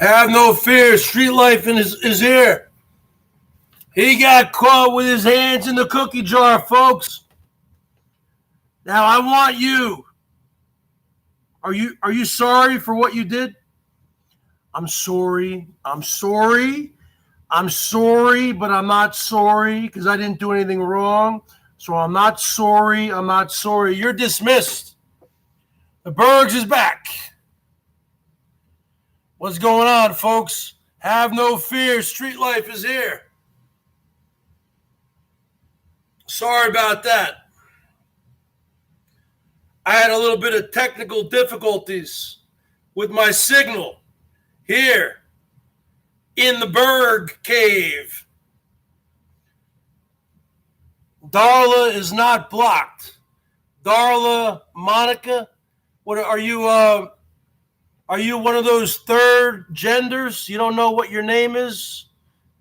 Have no fear. Street life is here. He got caught with his hands in the cookie jar, folks. Now I want you. Are you sorry for what you did? I'm sorry. I'm sorry, but I'm not sorry because I didn't do anything wrong. So I'm not sorry. I'm not sorry. You're dismissed. The Bergs is back. What's going on, folks? Have no fear. Street life is here. Sorry about that. I had a little bit of technical difficulties with my signal here in the Berg cave. Darla is not blocked. Darla, Monica, what are you? Are you one of those third genders? You don't know what your name is?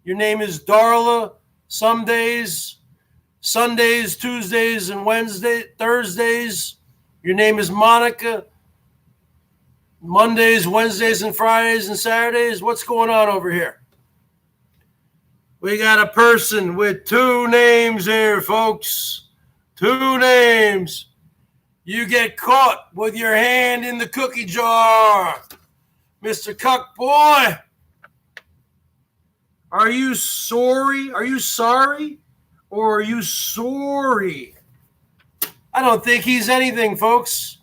Your name is Darla. Some days, Sundays, Tuesdays, and Thursdays. Your name is Monica. Mondays, Wednesdays, and Fridays, and Saturdays. What's going on over here? We got a person with two names here, folks. Two names. You get caught with your hand in the cookie jar. Mr. Cuck Boy. Are you sorry? Are you sorry? Or are you sorry? I don't think he's anything, folks.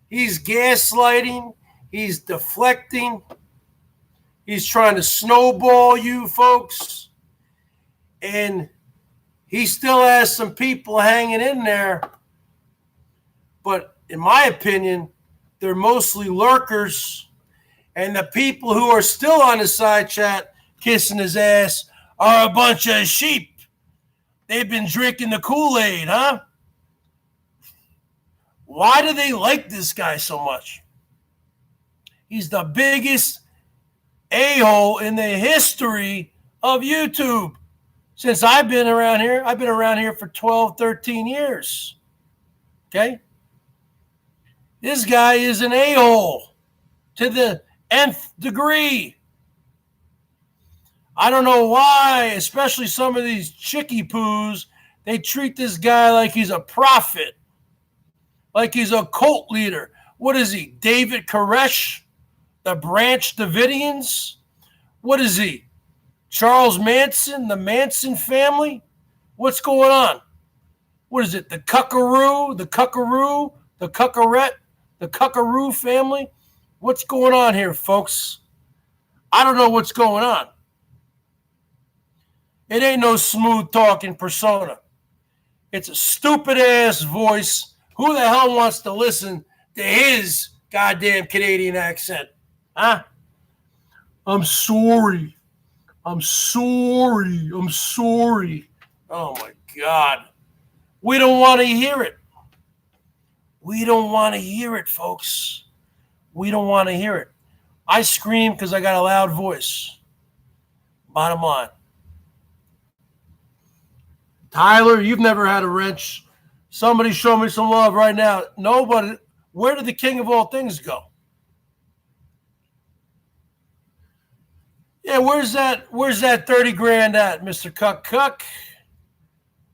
He's gaslighting. He's deflecting. He's trying to snowball you, folks. And he still has some people hanging in there. But in my opinion, they're mostly lurkers. And the people who are still on the side chat kissing his ass are a bunch of sheep. They've been drinking the Kool-Aid, huh? Why do they like this guy so much? He's the biggest a-hole in the history of YouTube. Since I've been around here, I've been around here for 12, 13 years. Okay? This guy is an a-hole to the nth degree. I don't know why, especially some of these chickie poos, they treat this guy like he's a prophet, like he's a cult leader. What is he, David Koresh, the Branch Davidians? What is he, Charles Manson, the Manson family? What's going on? What is it, the Cuckaroo, the Cuckaroo, the Cuckarette, the Cuckaroo family? What's going on here, folks? I don't know what's going on. It ain't no smooth talking persona. It's a stupid ass voice. Who the hell wants to listen to his goddamn Canadian accent? Huh? I'm sorry. I'm sorry. I'm sorry. Oh my God. We don't want to hear it. We don't want to hear it, folks. We don't want to hear it. I scream because I got a loud voice. Bottom line. Tyler, you've never had a wrench. Somebody show me some love right now. Nobody. Where did the king of all things go? Yeah, where's that 30 grand at, Mr. Cuck?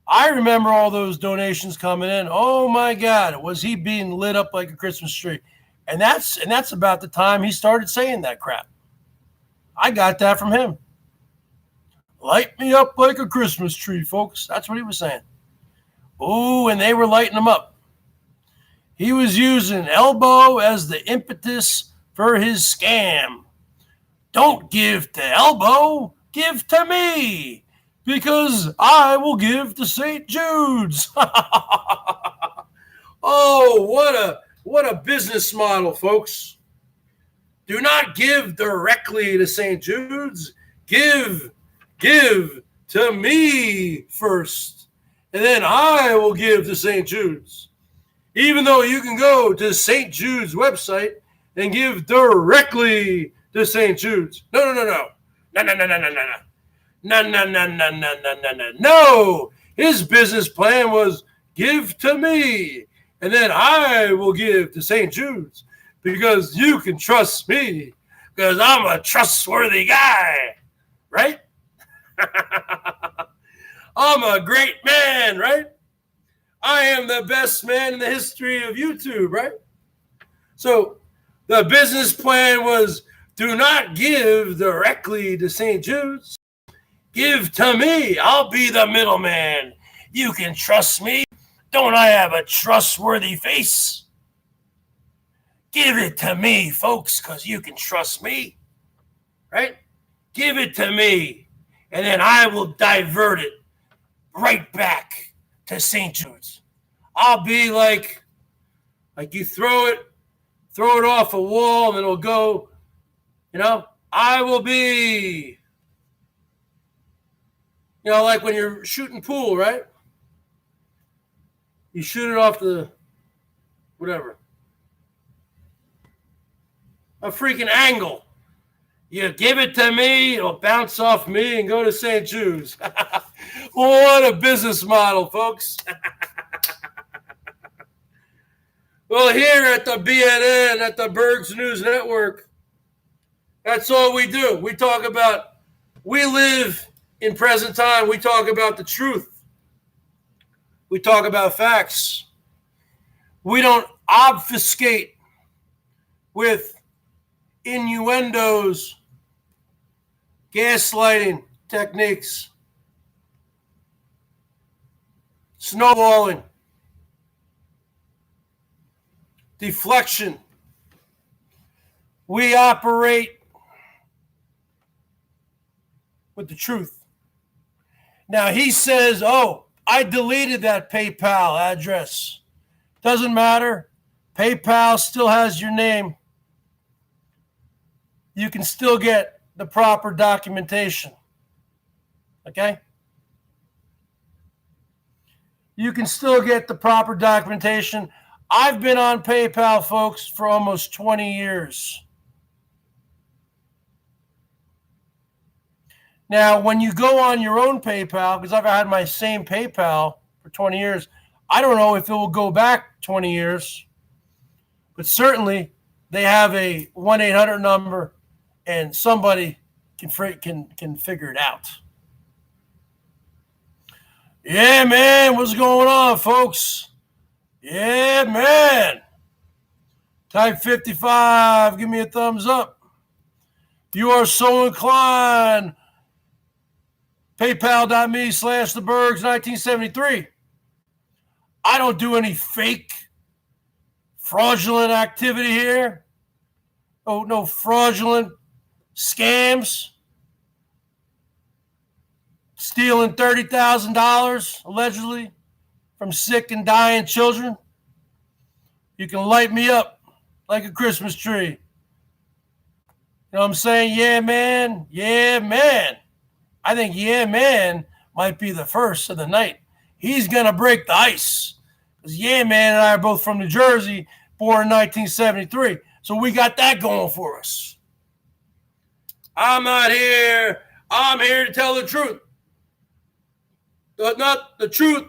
I remember all those donations coming in. Oh my God, was he being lit up like a Christmas tree? And that's about the time he started saying that crap. I got that from him. Light me up like a Christmas tree, folks. That's what he was saying. Oh, and they were lighting him up. He was using elbow as the impetus for his scam. Don't give to elbow, give to me, because I will give to St. Jude's. Oh, what a business model, folks. Do not give directly to St. Jude's. Give to me first, and then I will give to St. Jude's. Even though you can go to St. Jude's website and give directly to St. Jude's. No. No. His business plan was give to me, and then I will give to St. Jude's, because you can trust me, because I'm a trustworthy guy, right? I'm a great man, right? I am the best man in the history of YouTube, right? So the business plan was, do not give directly to St. Jude's. Give to me. I'll be the middleman. You can trust me. Don't I have a trustworthy face? Give it to me, folks, because you can trust me, right? Give it to me, and then I will divert it right back to St. Jude's. I'll be like you throw it off a wall, and it'll go, I will be, like when you're shooting pool, right? You shoot it off the, whatever, a freaking angle. You give it to me, it'll bounce off me and go to St. Jude's. What a business model, folks. Well, here at the BNN, at the BERGS News Network, that's all we do. We live in present time. We talk about the truth. We talk about facts. We don't obfuscate with innuendos, gaslighting techniques, snowballing, deflection. We operate with the truth. Now he says, I deleted that PayPal address. Doesn't matter. PayPal still has your name. You can still get the proper documentation. Okay? You can still get the proper documentation. I've been on PayPal, folks, for almost 20 years. Now, when you go on your own PayPal, because I've had my same PayPal for 20 years, I don't know if it will go back 20 years, but certainly they have a 1-800 number, and somebody can figure it out. Yeah, man, what's going on, folks? Yeah, man. Type 55, give me a thumbs up. You are so inclined. PayPal.me/thebergs1973. I don't do any fake, fraudulent activity here. Oh, no fraudulent scams. Stealing $30,000 allegedly from sick and dying children. You can light me up like a Christmas tree. You know what I'm saying? Yeah, man. Yeah, man. I think Yeah Man might be the first of the night. He's going to break the ice. Because Yeah Man and I are both from New Jersey, born in 1973. So we got that going for us. I'm not here. I'm here to tell the truth. Not the truth,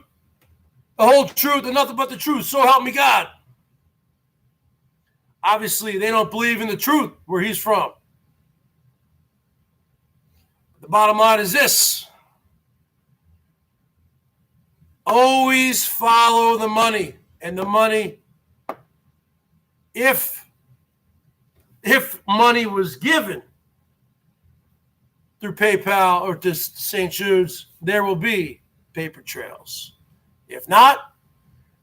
the whole truth, and nothing but the truth. So help me God. Obviously, they don't believe in the truth where he's from. The bottom line is this. Always follow the money. And the money, if money was given through PayPal or to St. Jude's, there will be paper trails. If not,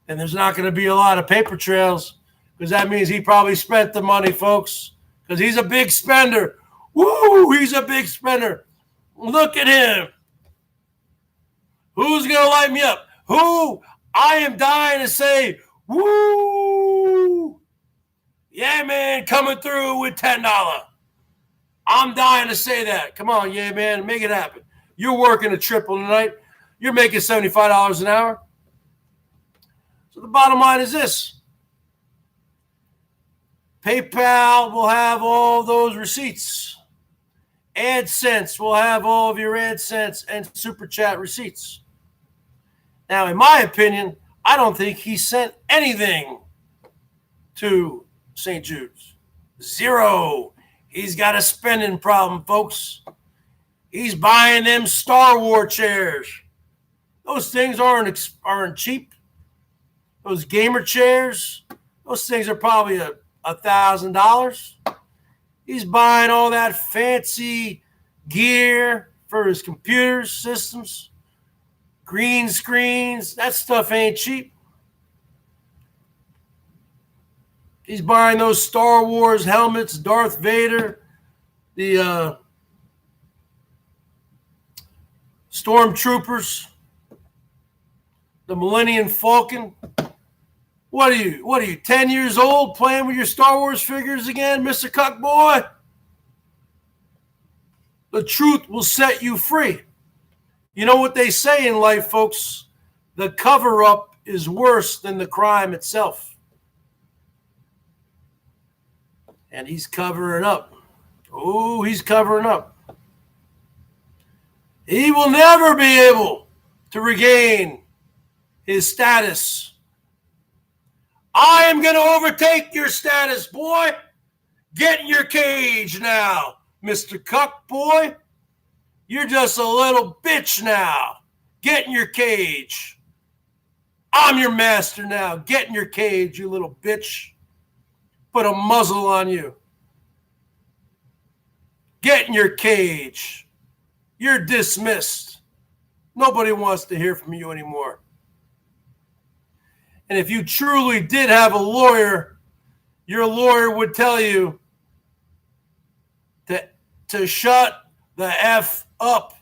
then there's not going to be a lot of paper trails, because that means he probably spent the money, folks, because he's a big spender. Woo, he's a big spender. Look at him. Who's going to light me up? Who? I am dying to say, woo. Yeah, man, coming through with $10. I'm dying to say that. Come on, yeah, man, make it happen. You're working a triple tonight. You're making $75 an hour. So the bottom line is this. PayPal will have all those receipts. AdSense will have all of your AdSense and Super Chat receipts. Now, in my opinion, I don't think he sent anything to St. Jude's. Zero. He's got a spending problem, folks. He's buying them Star Wars chairs. Those things aren't cheap. Those gamer chairs, those things are probably $1,000. He's buying all that fancy gear for his computer systems, green screens. That stuff ain't cheap. He's buying those Star Wars helmets, Darth Vader, the Stormtroopers, the Millennium Falcon. What are you, 10 years old playing with your Star Wars figures again, Mr. Cuck Boy? The truth will set you free. You know what they say in life, folks? The cover-up is worse than the crime itself. And he's covering up. Oh, he's covering up. He will never be able to regain his status. I am going to overtake your status, boy. Get in your cage now, Mr. Cuck Boy. You're just a little bitch now. Get in your cage. I'm your master now. Get in your cage, you little bitch. Put a muzzle on you. Get in your cage. You're dismissed. Nobody wants to hear from you anymore. And if you truly did have a lawyer, your lawyer would tell you to shut the F up.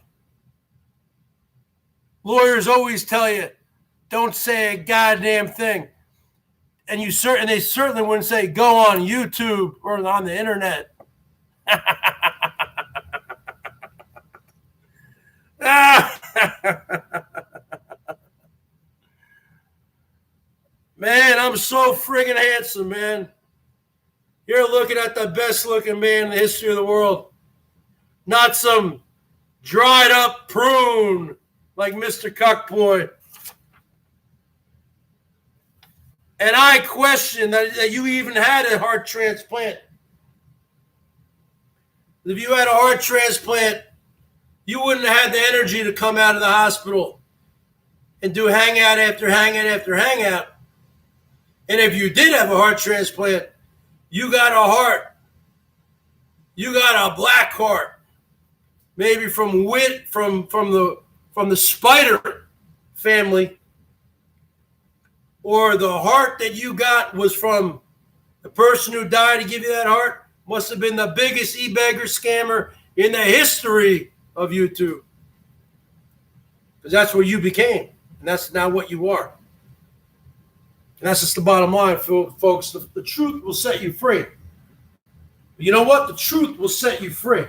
Lawyers always tell you, don't say a goddamn thing. And they certainly wouldn't say go on YouTube or on the internet. Man, I'm so friggin' handsome, man. You're looking at the best looking man in the history of the world. Not some dried up prune like Mr. Cuck Boy. And I question that you even had a heart transplant. If you had a heart transplant, you wouldn't have had the energy to come out of the hospital and do hangout after hangout after hangout. And if you did have a heart transplant, you got a heart. You got a black heart. Maybe from the spider family. Or the heart that you got was from the person who died to give you that heart. Must have been the biggest e-beggar scammer in the history of YouTube. Because that's where you became. And that's now what you are. And that's just the bottom line, folks. The truth will set you free. But you know what? The truth will set you free.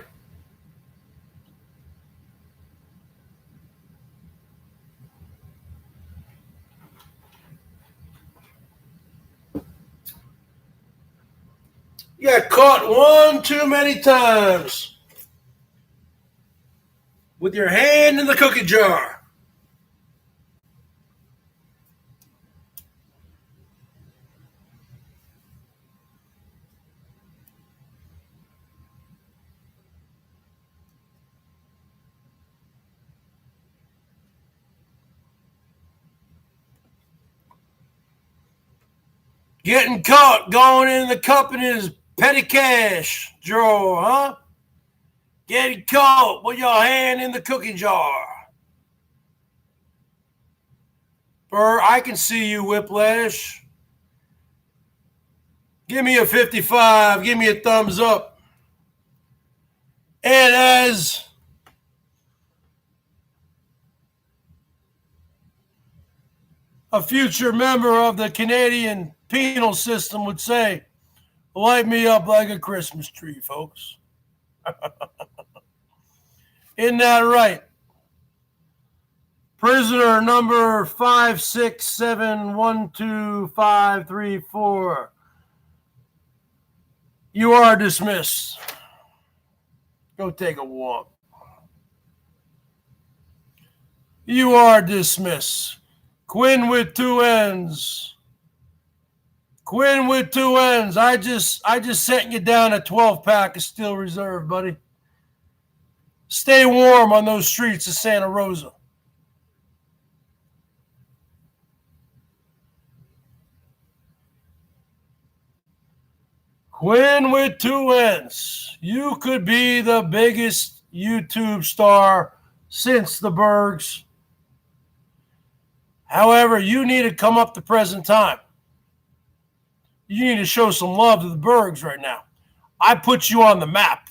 You got caught one too many times with your hand in the cookie jar. Getting caught going in the company's petty cash drawer, huh? Getting caught with your hand in the cookie jar. Burr, I can see you, Whiplash. Give me a 55. Give me a thumbs up. And as a future member of the Canadian penal system would say, light me up like a Christmas tree, folks. Isn't that right? Prisoner number 567125334. You are dismissed. Go take a walk. You are dismissed. Quinn with two N's. Quinn with 2 N's. I just sent you down a 12-pack of Steel Reserve, buddy. Stay warm on those streets of Santa Rosa. Quinn with 2 N's. You could be the biggest YouTube star since the Bergs. However, you need to come up to present time. You need to show some love to the Bergs right now. I put you on the map.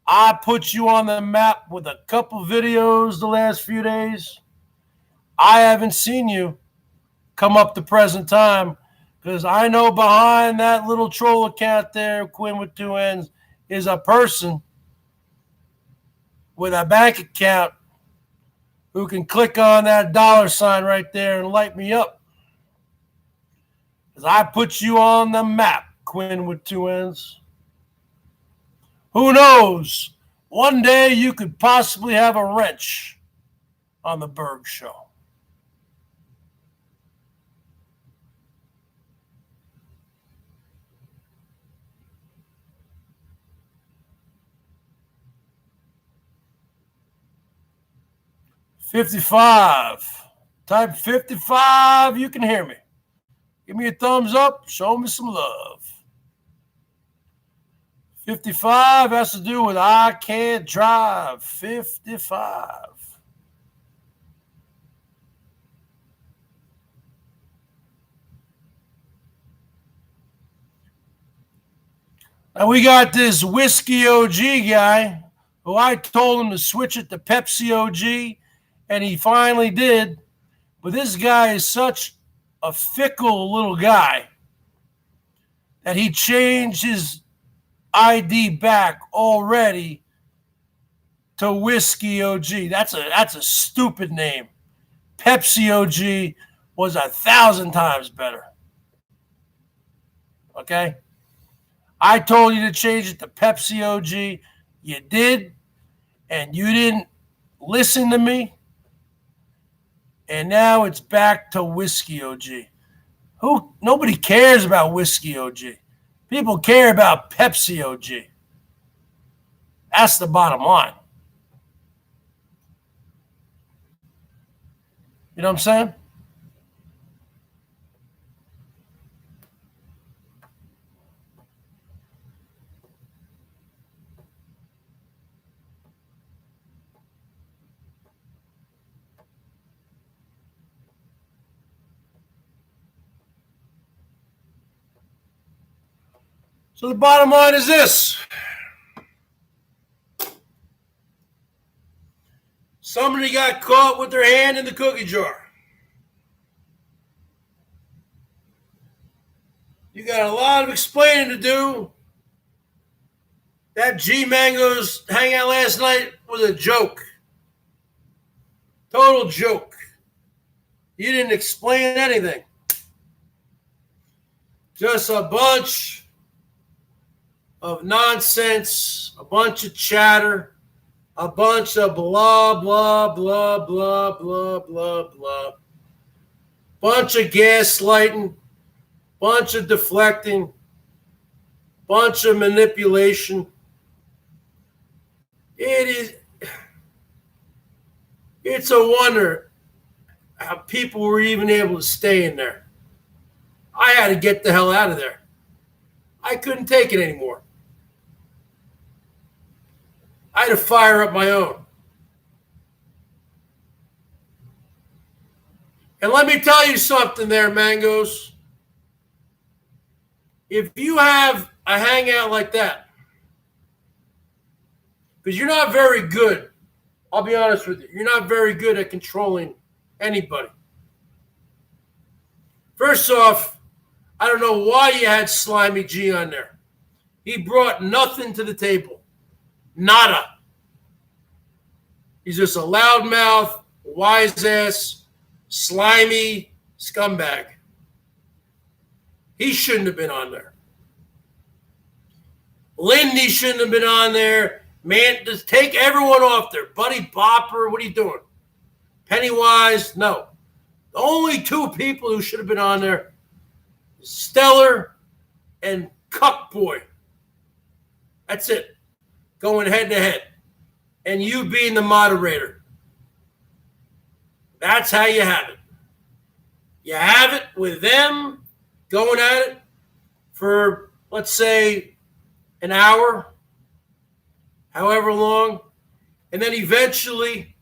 I put you on the map with a couple videos the last few days. I haven't seen you come up to present time because I know behind that little troll account there, Quinn with 2 N's, is a person with a bank account who can click on that $ right there and light me up. Because I put you on the map, Quinn with 2 N's. Who knows? One day you could possibly have a wrench on the BERGS Show. $55. Type 55, you can hear me. Give me a thumbs up, show me some love. 55 has to do with I can't drive. 55. Now we got this Whiskey OG guy who I told him to switch it to Pepsi OG, and he finally did. But this guy is such a fickle little guy that he changed his ID back already to Whiskey OG. That's a stupid name. Pepsi OG was 1,000 times better. Okay? I told you to change it to Pepsi OG. You did, and you didn't listen to me. And now it's back to Whiskey OG. Nobody cares about Whiskey OG. People care about Pepsi OG. That's the bottom line. You know what I'm saying? So the bottom line is this. Somebody got caught with their hand in the cookie jar. You got a lot of explaining to do. That G Mango's hangout last night was a joke. Total joke. You didn't explain anything. Just a bunch of nonsense, a bunch of chatter, a bunch of blah, blah, blah, blah, blah, blah, blah. Bunch of gaslighting, bunch of deflecting, bunch of manipulation. It's a wonder how people were even able to stay in there. I had to get the hell out of there. I couldn't take it anymore. I had to fire up my own. And let me tell you something there, Mangoes. If you have a hangout like that, because you're not very good, I'll be honest with you, you're not very good at controlling anybody. First off, I don't know why you had Slimy G on there. He brought nothing to the table. Nada. He's just a loudmouth, wise-ass, slimy scumbag. He shouldn't have been on there. Lindy shouldn't have been on there. Man, just take everyone off there. Buddy Bopper, what are you doing? Pennywise, no. The only 2 people who should have been on there, Stellar and Cuck Boy. That's it. Going head to head. And you being the moderator. That's how you have it. You have it with them going at it for, let's say, an hour, however long. And then eventually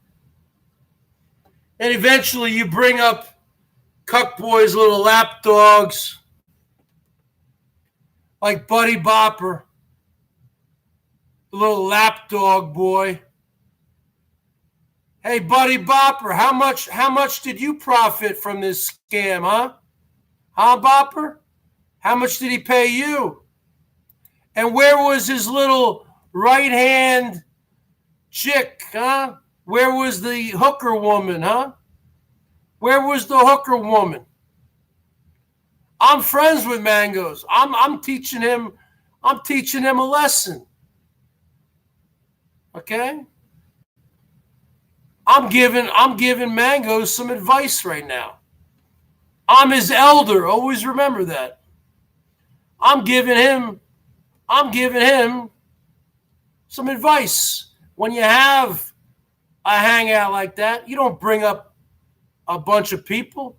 you bring up Cuck Boy's little lap dogs like Buddy Bopper, the little lap dog boy. Hey, Buddy Bopper, how much did you profit from this scam, huh? Huh, Bopper? How much did he pay you? And where was his little right-hand chick, huh? Where was the hooker woman, huh? Where was the hooker woman? I'm friends with Mangoes. I'm teaching him a lesson. Okay? I'm giving Mangoes some advice right now. I'm his elder. Always remember that. I'm giving him some advice. When you have a hangout like that, you don't bring up a bunch of people.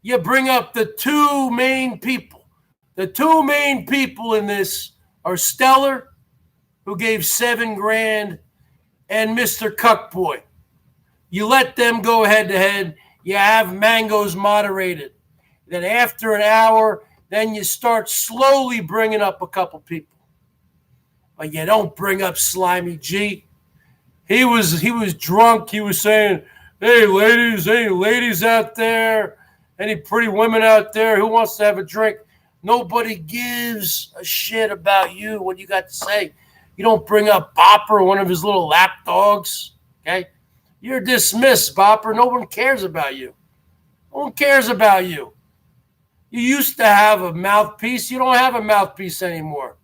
You bring up the two main people. The two main people in this are Stellar, who gave $7,000, and Mr. Cuck Boy. You let them go head to head. You have Mangoes moderated. Then after an hour, then you start slowly bringing up a couple people. But you don't bring up Slimy G. He was drunk. He was saying, hey, ladies out there, any pretty women out there who wants to have a drink? Nobody gives a shit about you, what you got to say. You don't bring up Bopper, one of his little lap dogs, okay? You're dismissed, Bopper. No one cares about you. No one cares about you. You used to have a mouthpiece. You don't have a mouthpiece anymore.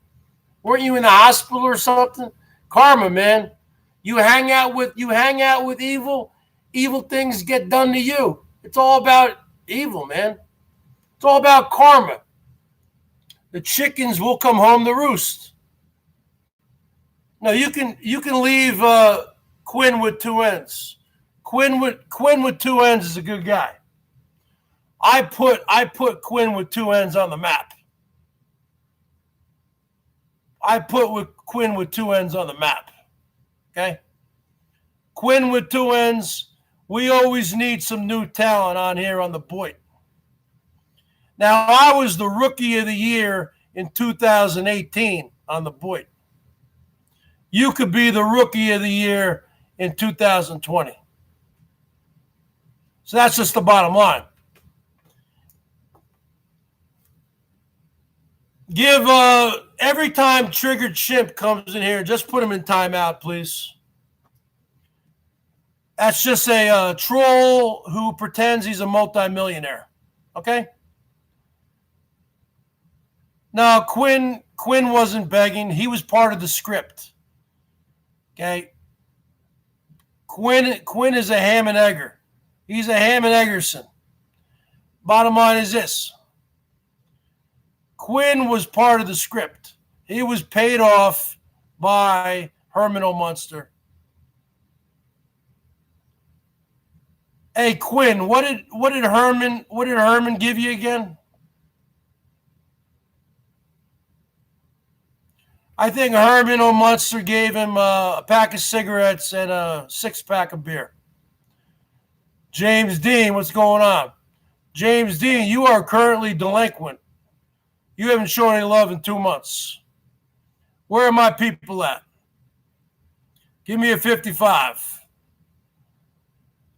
Weren't you in the hospital or something? Karma, man. You hang out with evil. Evil things get done to you. It's all about evil, man. It's all about karma. The chickens will come home to roost. No, you can leave Quinn with two ends. Quinn with two ends is a good guy. I put Quinn with two ends on the map. Quinn with two ends on the map. Okay? Quinn with two ends. We always need some new talent on here on the Boyd. Now, I was the Rookie of the Year in 2018 on the Boyd. You could be the Rookie of the Year in 2020. So that's just the bottom line. Give every time Triggered Chimp comes in here, just put him in timeout, please. That's just a troll who pretends he's a multimillionaire. Okay? No, Quinn wasn't begging. He was part of the script. Okay? Quinn is a ham and egger. He's a ham and eggerson. Bottom line is this. Quinn was part of the script. He was paid off by Herman O'Munster. Hey Quinn, what did Herman give you again? I think Herman O'Munster gave him a pack of cigarettes and a 6-pack of beer. James Dean, what's going on? James Dean, you are currently delinquent. You haven't shown any love in 2 months. Where are my people at? Give me a 55.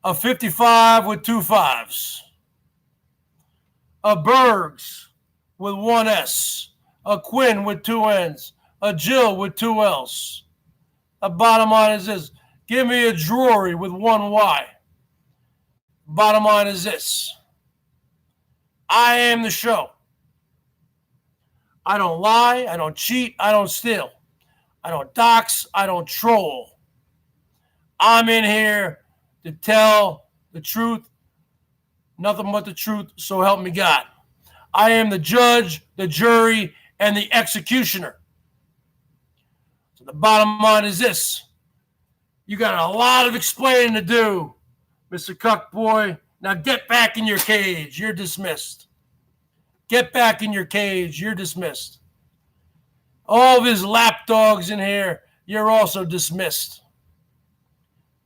A 55 with 2 5s. A Bergs with 1 S. A Quinn with 2 N's. A Jill with 2 L's. The bottom line is this. Give me a Drury with 1 Y. Bottom line is this. I am the show. I don't lie. I don't cheat. I don't steal. I don't dox. I don't troll. I'm in here to tell the truth, nothing but the truth, so help me God. I am the judge, the jury, and the executioner. So the bottom line is this. You got a lot of explaining to do, Mr. Cuck Boy. Now get back in your cage. You're dismissed. Get back in your cage. You're dismissed. All of his lapdogs in here, you're also dismissed.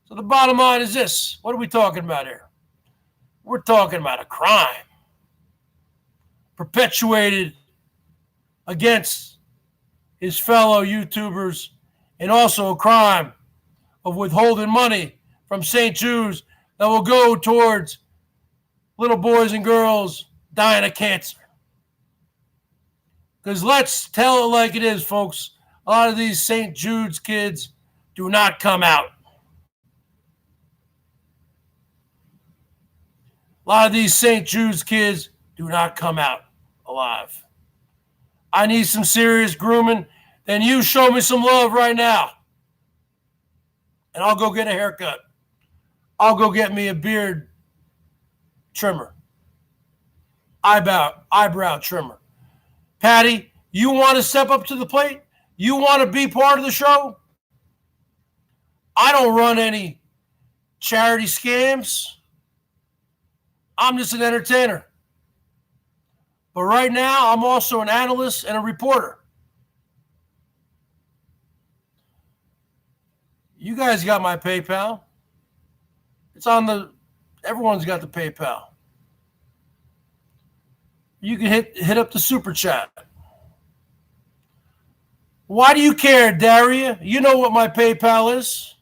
So the bottom line is this. What are we talking about here? We're talking about a crime perpetuated against his fellow YouTubers, and also a crime of withholding money from St. Jude's that will go towards little boys and girls dying of cancer. Because let's tell it like it is, folks. A lot of these St. Jude's kids do not come out. A lot of these St. Jude's kids do not come out alive. I need some serious grooming. Then you show me some love right now. And I'll go get a haircut. I'll go get me a beard trimmer. Eyebrow trimmer. Patty, you want to step up to the plate? You want to be part of the show? I don't run any charity scams. I'm just an entertainer. But right now, I'm also an analyst and a reporter. You guys got my PayPal. It's on the, everyone's got the PayPal. You can hit up the super chat. Why do you care, Daria? You know what my PayPal is.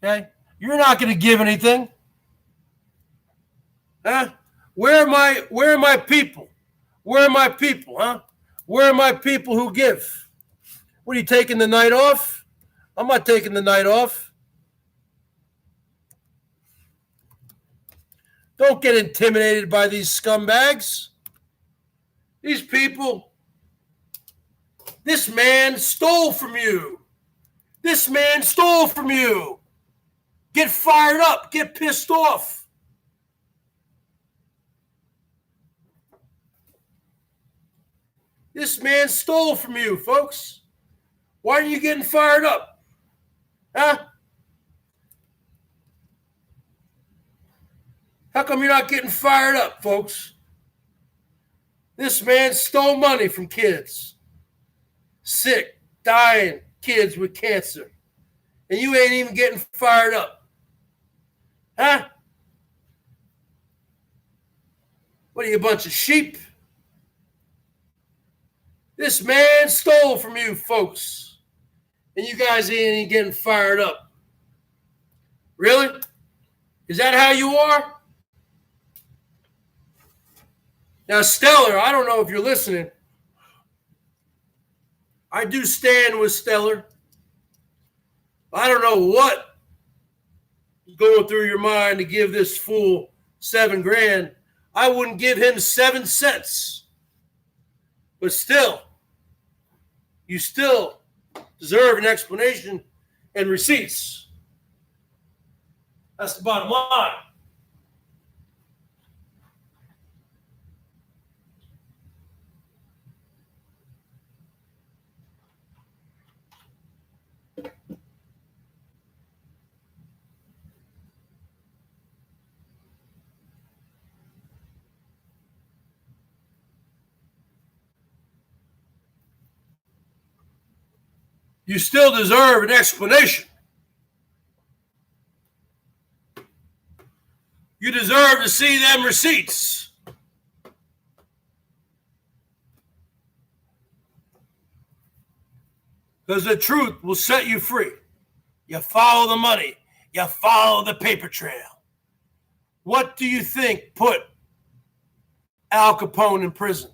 Okay? You're not going to give anything. Huh? Where are my people? Where are my people, huh? Where are my people who give? What, are you taking the night off? I'm not taking the night off. Don't get intimidated by these scumbags. These people, this man stole from you. This man stole from you. Get fired up. Get pissed off. This man stole from you, folks. Why are you getting fired up? Huh? How come you're not getting fired up, folks? This man stole money from kids. Sick, dying kids with cancer. And you ain't even getting fired up. Huh? What are you, a bunch of sheep? This man stole from you, folks. And you guys ain't getting fired up. Really? Is that how you are? Now, Stellar, I don't know if you're listening. I do stand with Stellar. I don't know what is going through your mind to give this fool $7,000. I wouldn't give him 7 cents. But still, you still deserve an explanation and receipts. That's the bottom line. You still deserve an explanation. You deserve to see them receipts. Because the truth will set you free. You follow the money. You follow the paper trail. What do you think put Al Capone in prison?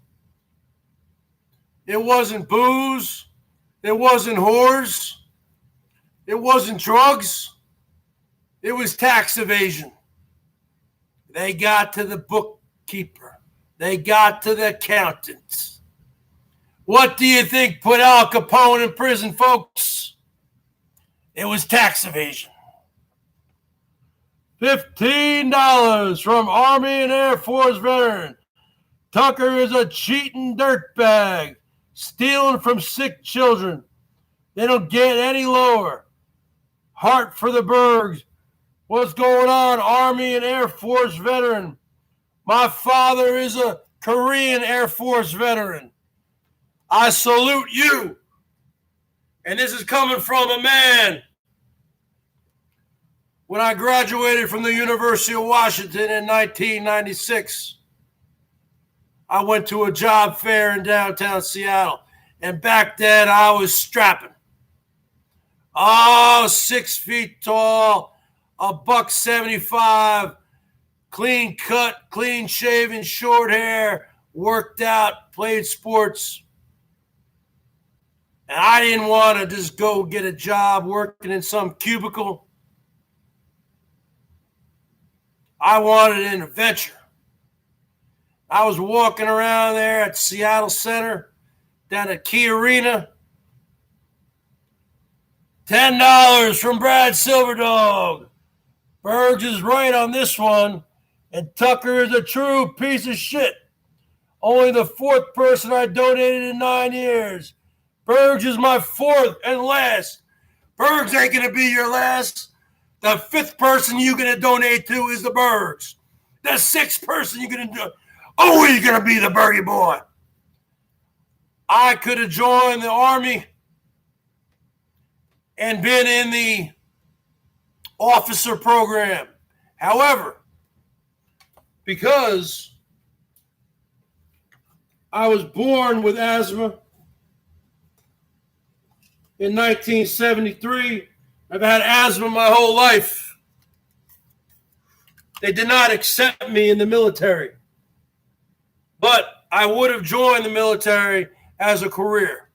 It wasn't booze. It wasn't whores. It wasn't drugs. It was tax evasion. They got to the bookkeeper. They got to the accountants. What do you think put Al Capone in prison, folks? It was tax evasion. $15 from Army and Air Force veteran. Tucker is a cheating dirtbag, stealing from sick children. They don't get any lower. Heart for the Bergs. What's going on, Army and Air Force veteran? My father is a Korean Air Force veteran. I salute you. And this is coming from a man. When I graduated from the University of Washington in 1996, I went to a job fair in downtown Seattle. And back then, I was strapping. Oh, 6 feet tall, $175, clean cut, clean shaven, short hair, worked out, played sports. And I didn't want to just go get a job working in some cubicle. I wanted an adventure. I was walking around there at Seattle Center, down at Key Arena. $10 from Brad Silverdog. Bergs is right on this one, and Tucker is a true piece of shit. Only the fourth person I donated in 9 years. Bergs is my fourth and last. Bergs ain't going to be your last. The fifth person you're going to donate to is the Bergs. The sixth person you're going to do. Oh, he's going to be the Bergie boy. I could have joined the Army and been in the officer program. However, because I was born with asthma in 1973, I've had asthma my whole life. They did not accept me in the military. But I would have joined the military as a career.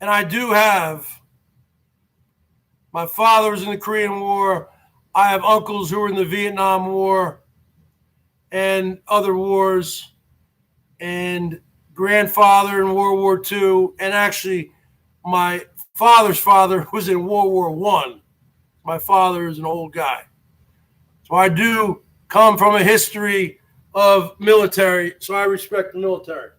And I do have. My father was in the Korean War. I have uncles who were in the Vietnam War and other wars, and grandfather in World War II. And actually, my father's father was in World War I. My father is an old guy. So I do come from a history of military, so I respect the military.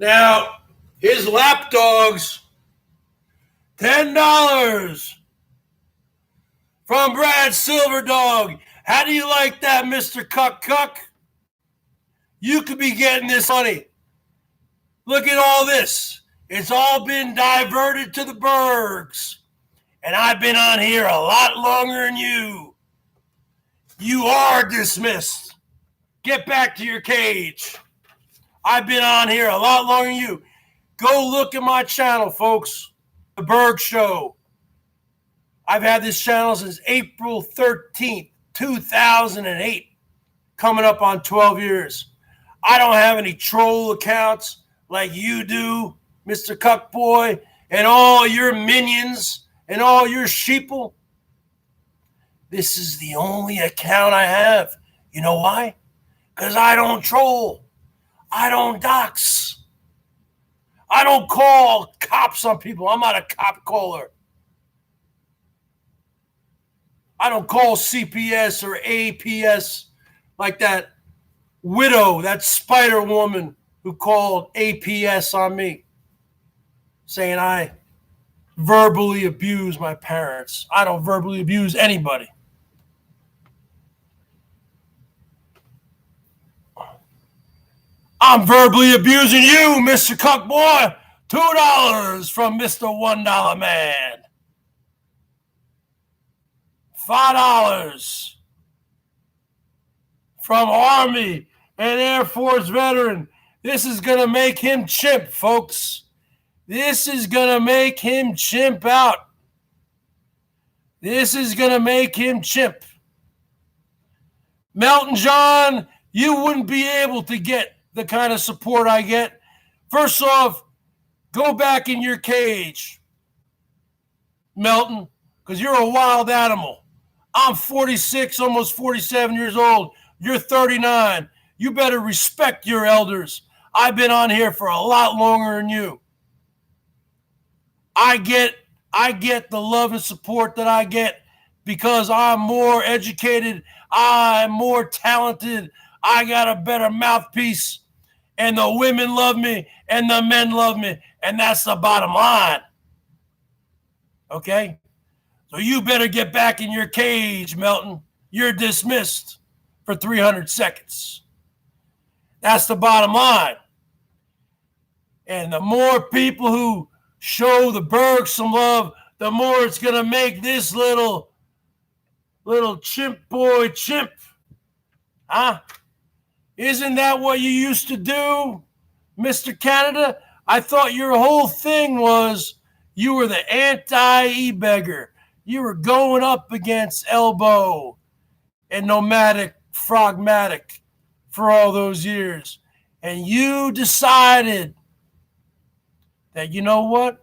Now, his lapdogs, $10 from Brad Silverdog. How do you like that, Mr. Cuck? You could be getting this money. Look at all this. It's all been diverted to the Bergs. And I've been on here a lot longer than you. You are dismissed. Get back to your cage. I've been on here a lot longer than you. Go look at my channel, folks. The BERGS Show. I've had this channel since April 13th, 2008. Coming up on 12 years. I don't have any troll accounts like you do, Mr. Cuckboy, and all your minions and all your sheeple. This is the only account I have. You know why? Because I don't troll. I don't dox. I don't call cops on people. I'm not a cop caller. I don't call CPS or APS like that widow, that spider woman who called APS on me, saying I verbally abuse my parents. I don't verbally abuse anybody. I'm verbally abusing you, Mr. Cuckboy. $2 from Mr. $1 Man. $5 from Army and Air Force veteran. This is going to make him chimp, folks. This is going to make him chimp out. This is going to make him chimp. Melton John, you wouldn't be able to get the kind of support I get. First off, go back in your cage. Melton, because you're a wild animal. I'm 46, almost 47 years old. You're 39. You better respect your elders. I've been on here for a lot longer than you. I get the love and support that I get because I'm more educated. I'm more talented. I got a better mouthpiece. And the women love me and the men love me. And that's the bottom line. Okay? So you better get back in your cage, Melton. You're dismissed for 300 seconds. That's the bottom line. And the more people who show the Bergs some love, the more it's going to make this little chimp boy chimp. Huh? Isn't that what you used to do, Mr. Canada? I thought your whole thing was you were the anti-e-beggar. You were going up against Elbow and Nomadic, Frogmatic for all those years. And you decided that, you know what?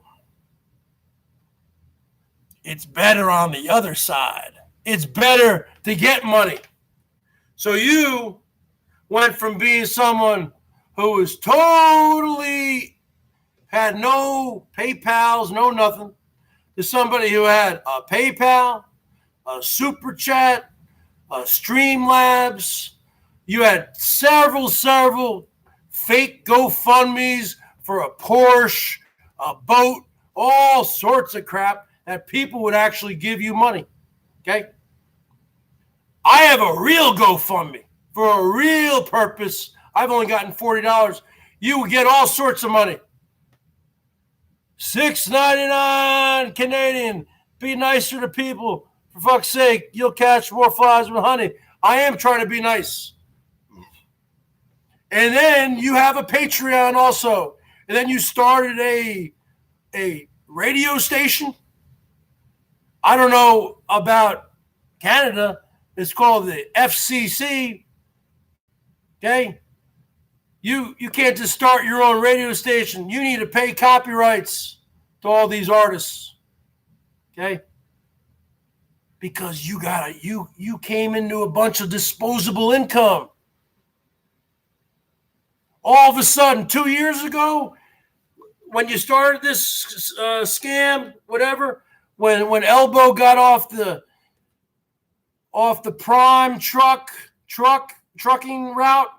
It's better on the other side. It's better to get money. So you went from being someone who was totally had no PayPals, no nothing, to somebody who had a PayPal, a Super Chat, a Streamlabs. You had several fake GoFundMes for a Porsche, a boat, all sorts of crap that people would actually give you money. Okay? I have a real GoFundMe for a real purpose. I've only gotten $40. You would get all sorts of money. $6.99 Canadian. Be nicer to people. For fuck's sake, you'll catch more flies with honey. I am trying to be nice. And then you have a Patreon also. And then you started a radio station. I don't know about Canada. It's called the FCC. Okay? You can't just start your own radio station. You need to pay copyrights to all these artists. Okay? Because you came into a bunch of disposable income. All of a sudden, 2 years ago, when you started this scam, whatever, when Elbow got off the prime trucking route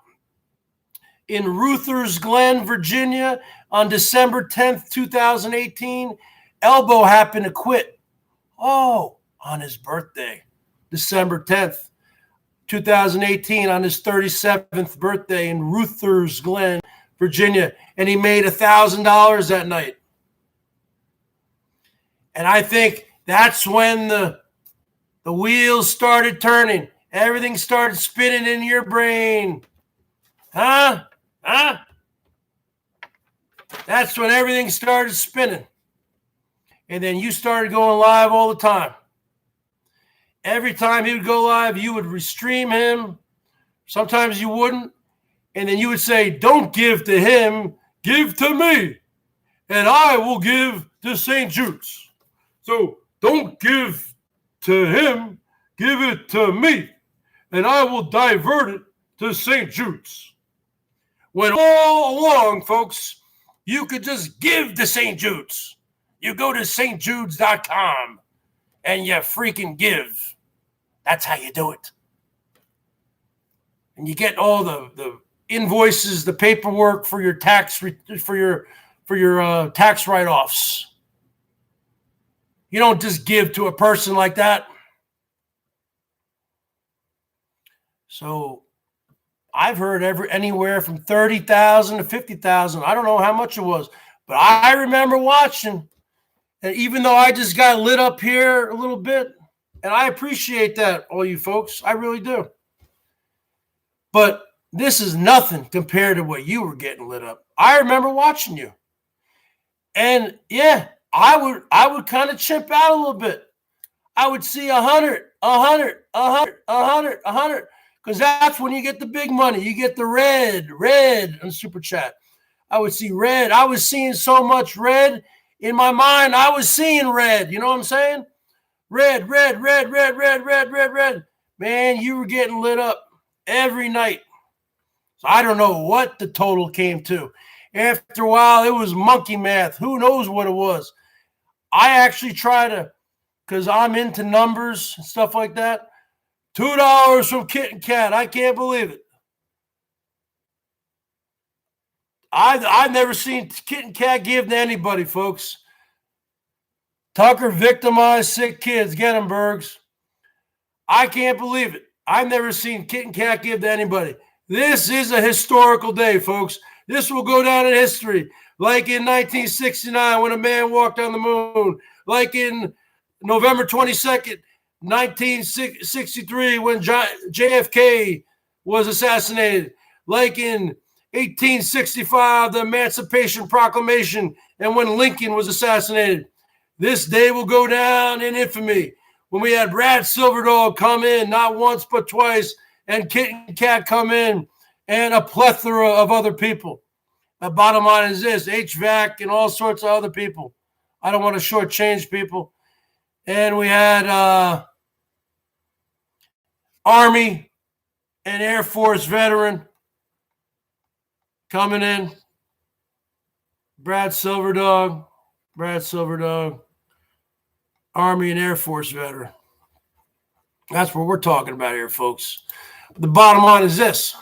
in Ruthers Glen, Virginia, on December 10th, 2018, Elbow happened to quit. Oh, on his birthday, December 10th, 2018, on his 37th birthday in Ruthers Glen, Virginia, and he made $1,000 that night. And I think that's when the wheels started turning. Everything started spinning in your brain. Huh? That's when everything started spinning. And then you started going live all the time. Every time he would go live, you would restream him. Sometimes you wouldn't. And then you would say, don't give to him, give to me. And I will give to St. Jude's. So don't give to him, give it to me. And I will divert it to St. Jude's. When all along, folks, you could just give to St. Jude's. You go to stjudes.com and you freaking give. That's how you do it. And you get all the invoices, the paperwork for your tax tax write-offs. You don't just give to a person like that. So I've heard anywhere from 30,000 to 50,000. I don't know how much it was, but I remember watching. And even though I just got lit up here a little bit, and I appreciate that, all you folks, I really do. But this is nothing compared to what you were getting lit up. I remember watching you. And yeah, I would kind of chimp out a little bit. I would see 100, because that's when you get the big money. You get the red on Super Chat. I would see red. I was seeing so much red, In my mind, I was seeing red. You know what I'm saying? Red, red, red, red, red, red, red, red. Man, you were getting lit up every night. So I don't know what the total came to. After a while, it was monkey math. Who knows what it was? I actually try to, because I'm into numbers and stuff like that. $2 from Kit and Kat. I can't believe it. I've never seen Kit and Kat give to anybody, folks. Tucker victimized sick kids. Get them, Bergs. I can't believe it. I've never seen Kit and Kat give to anybody. This is a historical day, folks. This will go down in history. Like in 1969 when a man walked on the moon. Like in November 22nd, 1963 when JFK was assassinated. Like in 1865, the Emancipation Proclamation, and when Lincoln was assassinated. This day will go down in infamy when we had Brad Silverdog come in, not once but twice, and Kit and Kat come in, and a plethora of other people. The bottom line is this, HVAC and all sorts of other people. I don't want to shortchange people. And we had Army and Air Force veteran coming in. Brad Silverdog, Army and Air Force veteran. That's what we're talking about here, folks. The bottom line is this.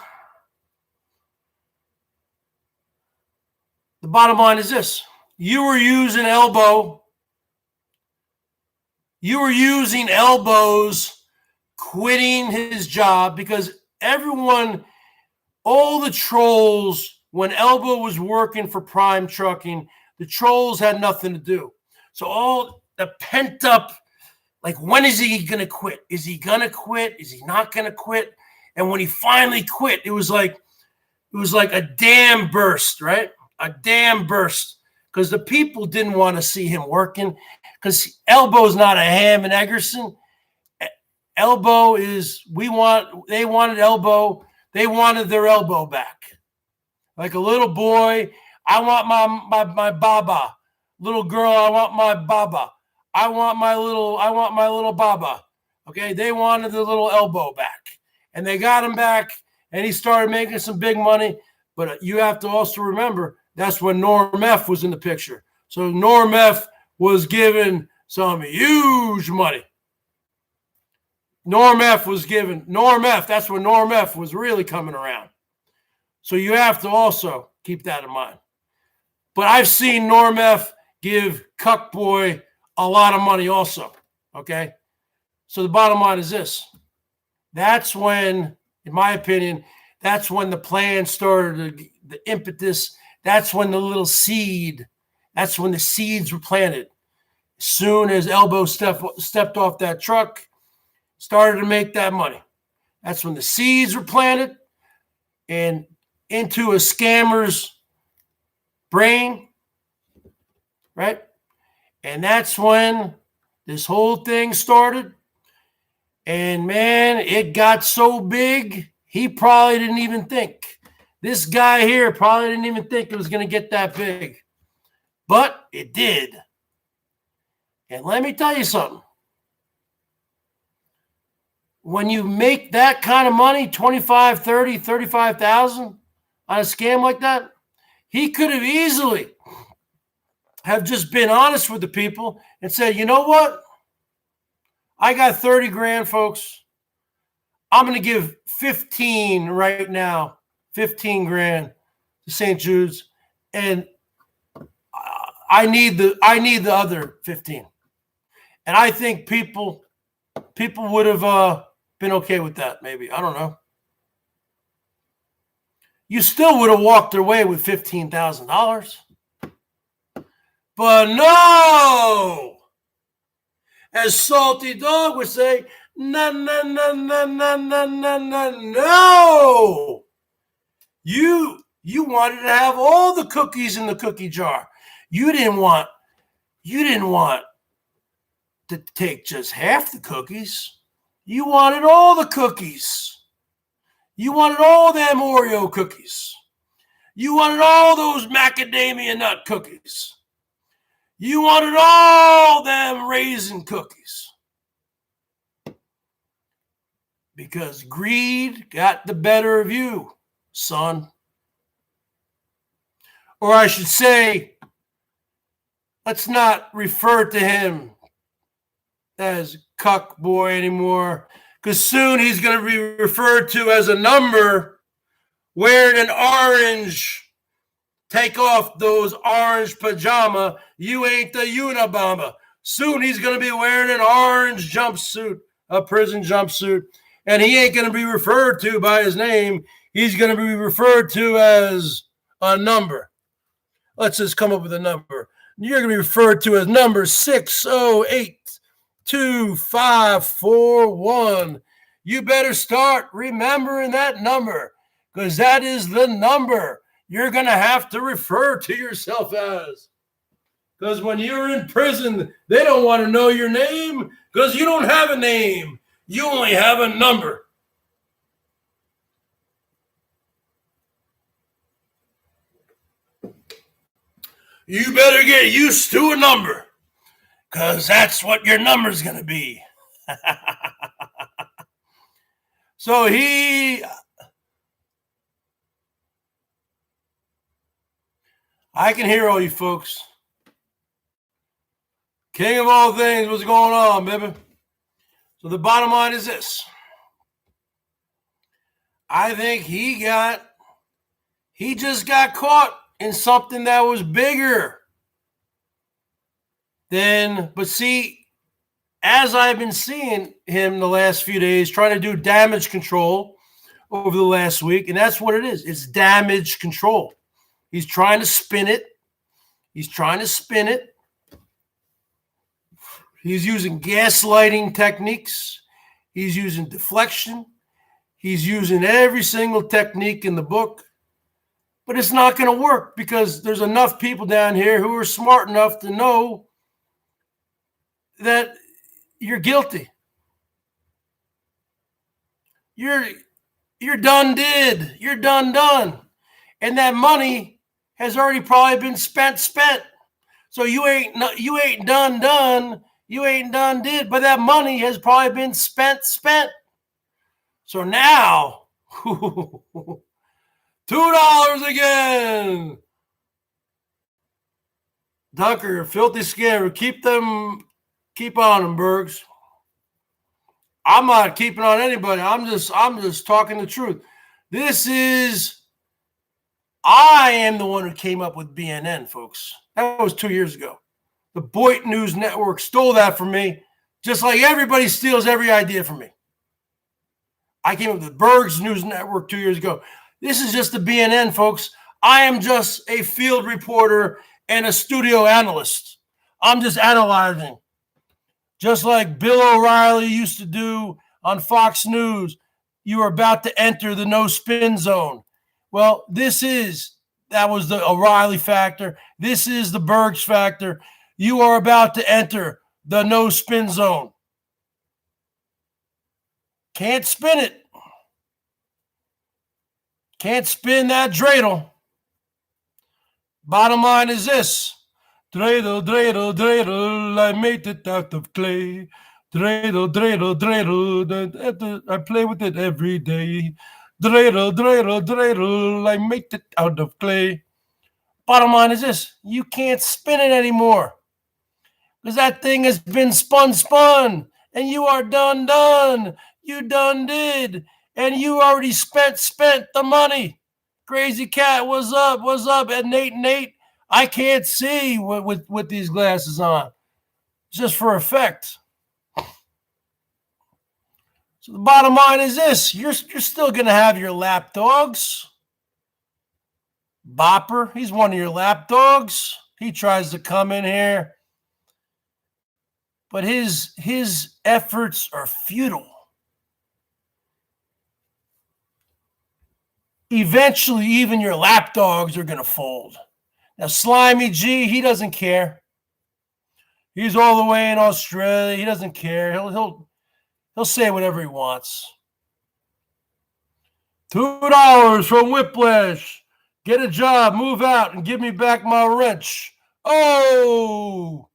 The bottom line is this. You were using elbow. You were using elbows, quitting his job because everyone, all the trolls, when Elbow was working for Prime Trucking, the trolls had nothing to do. So all the pent up, like, when is he going to quit? Is he going to quit? Is he not going to quit? And when he finally quit, it was like a dam burst, right? A dam burst, because the people didn't want to see him working, because Elbow's not a Ham and Eggerson. Elbow is, they wanted Elbow, they wanted their elbow back. Like a little boy, I want my baba. Little girl, I want my baba. I want my little baba. Okay, they wanted the little elbow back. And they got him back, and he started making some big money. But you have to also remember, that's when Norm F was in the picture. So Norm F was given some huge money. Norm F, that's when Norm F was really coming around. So you have to also keep that in mind. But I've seen Norm F give Cuck Boy a lot of money also, okay? So the bottom line is this. That's when, in my opinion, that's when the plan started, the impetus. That's when the little seed, that's when the seeds were planted. As soon as Elbow stepped off that truck, started to make that money. That's when the seeds were planted and into a scammer's brain, right? And that's when this whole thing started. And man, it got so big, he probably didn't even think. This guy here probably didn't even think it was going to get that big. But it did. And let me tell you something. When you make that kind of money, 25, 30, 35,000 on a scam like that, he could have easily have just been honest with the people and said, you know what? I got 30 grand, folks. I'm going to give 15 right now, 15 grand to St. Jude's, and I need the other 15. And I think people would have been okay with that, maybe. I don't know. You still would have walked away with $15,000. But no! As Salty Dog would say, no. You wanted to have all the cookies in the cookie jar. You didn't want to take just half the cookies. You wanted all the cookies. You wanted all them Oreo cookies. You wanted all those macadamia nut cookies. You wanted all them raisin cookies. Because greed got the better of you, son. Or I should say, let's not refer to him as cuck boy anymore, because soon he's going to be referred to as a number wearing an orange. Take off those orange pajama. You ain't the Unabomber. Soon he's going to be wearing an orange jumpsuit, a prison jumpsuit, and he ain't going to be referred to by his name. He's going to be referred to as a number. Let's just come up with a number. You're going to be referred to as number 6082541. You better start remembering that number, because that is the number you're going to have to refer to yourself as. Because when you're in prison, they don't want to know your name, because you don't have a name. You only have a number. You better get used to a number, because that's what your number's going to be. So I can hear all you folks. King of all things, what's going on, baby? So the bottom line is this. I think he just got caught in something that was bigger than, but see, as I've been seeing him the last few days trying to do damage control over the last week, and that's what it is. It's damage control. He's trying to spin it. He's using gaslighting techniques. He's using deflection. He's using every single technique in the book. But it's not going to work, because there's enough people down here who are smart enough to know that you're guilty. You're done. You're done. And that money has already probably been spent. So you ain't done. You ain't done did. But that money has probably been spent. So now, $2 again. Tucker, filthy scammer. Keep on them, Bergs. I'm not keeping on anybody. I'm just talking the truth. I am the one who came up with BNN, folks. That was 2 years ago. The Boyd News Network stole that from me, just like everybody steals every idea from me. I came up with the BERGS News Network 2 years ago. This is just the BNN, folks. I am just a field reporter and a studio analyst. I'm just analyzing. Just like Bill O'Reilly used to do on Fox News, you are about to enter the no spin zone. Well, that was the O'Reilly factor. This is the Bergs factor. You are about to enter the no spin zone. Can't spin it. Can't spin that dreidel. Bottom line is this. Dreidel, dreidel, dreidel, I made it out of clay. Dreidel, dreidel, dreidel, I play with it every day. Dreidel, dreidel, dreidel, I made it out of clay. Bottom line is this. You can't spin it anymore, because that thing has been spun, and you are done. You done did, and you already spent the money. Crazy Cat, what's up? And Nate, I can't see with these glasses on. It's just for effect. So the bottom line is this. You're still going to have your lapdogs. Bopper, he's one of your lapdogs. He tries to come in here. But his efforts are futile. Eventually, even your lapdogs are going to fold. Now, Slimy G, he doesn't care. He's all the way in Australia. He doesn't care. He'll say whatever he wants. $2 from Whiplash. Get a job, move out, and give me back my wrench. Oh,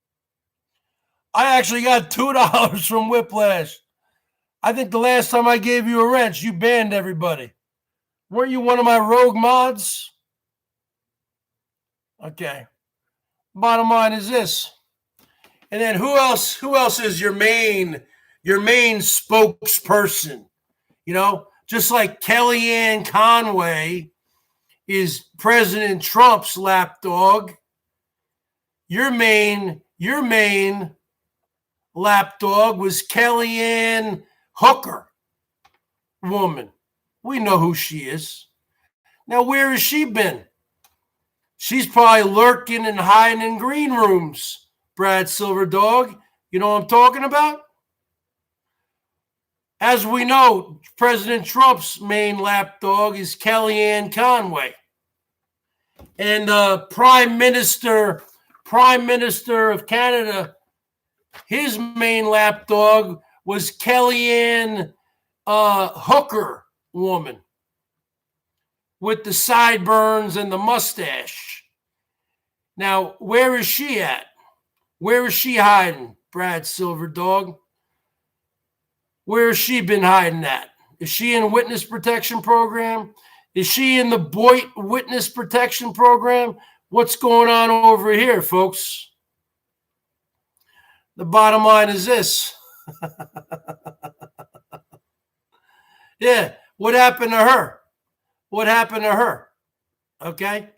I actually got $2 from Whiplash. I think the last time I gave you a wrench, you banned everybody. Weren't you one of my rogue mods? Okay. Bottom line is this. And then who else is your main spokesperson? You know, just like Kellyanne Conway is President Trump's lapdog, your main lapdog was Kellyanne Hooker woman. We know who she is. Now, where has she been? She's probably lurking and hiding in green rooms, Brad Silverdog. You know what I'm talking about? As we know, President Trump's main lapdog is Kellyanne Conway. And Prime Minister of Canada, his main lapdog was Kellyanne Hooker woman with the sideburns and the mustache. Now, where is she at? Where is she hiding, Brad Silverdog? Where has she been hiding at? Is she in witness protection program? Is she in the Boyd witness protection program? What's going on over here, folks? The bottom line is this. Yeah, what happened to her? What happened to her? Okay?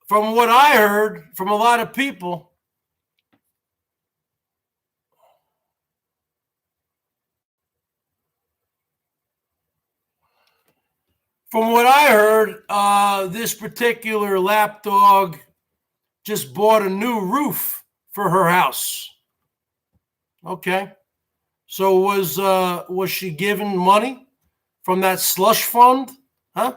From what I heard from a lot of people, this particular lapdog just bought a new roof for her house. Okay. So was she given money from that slush fund? Huh?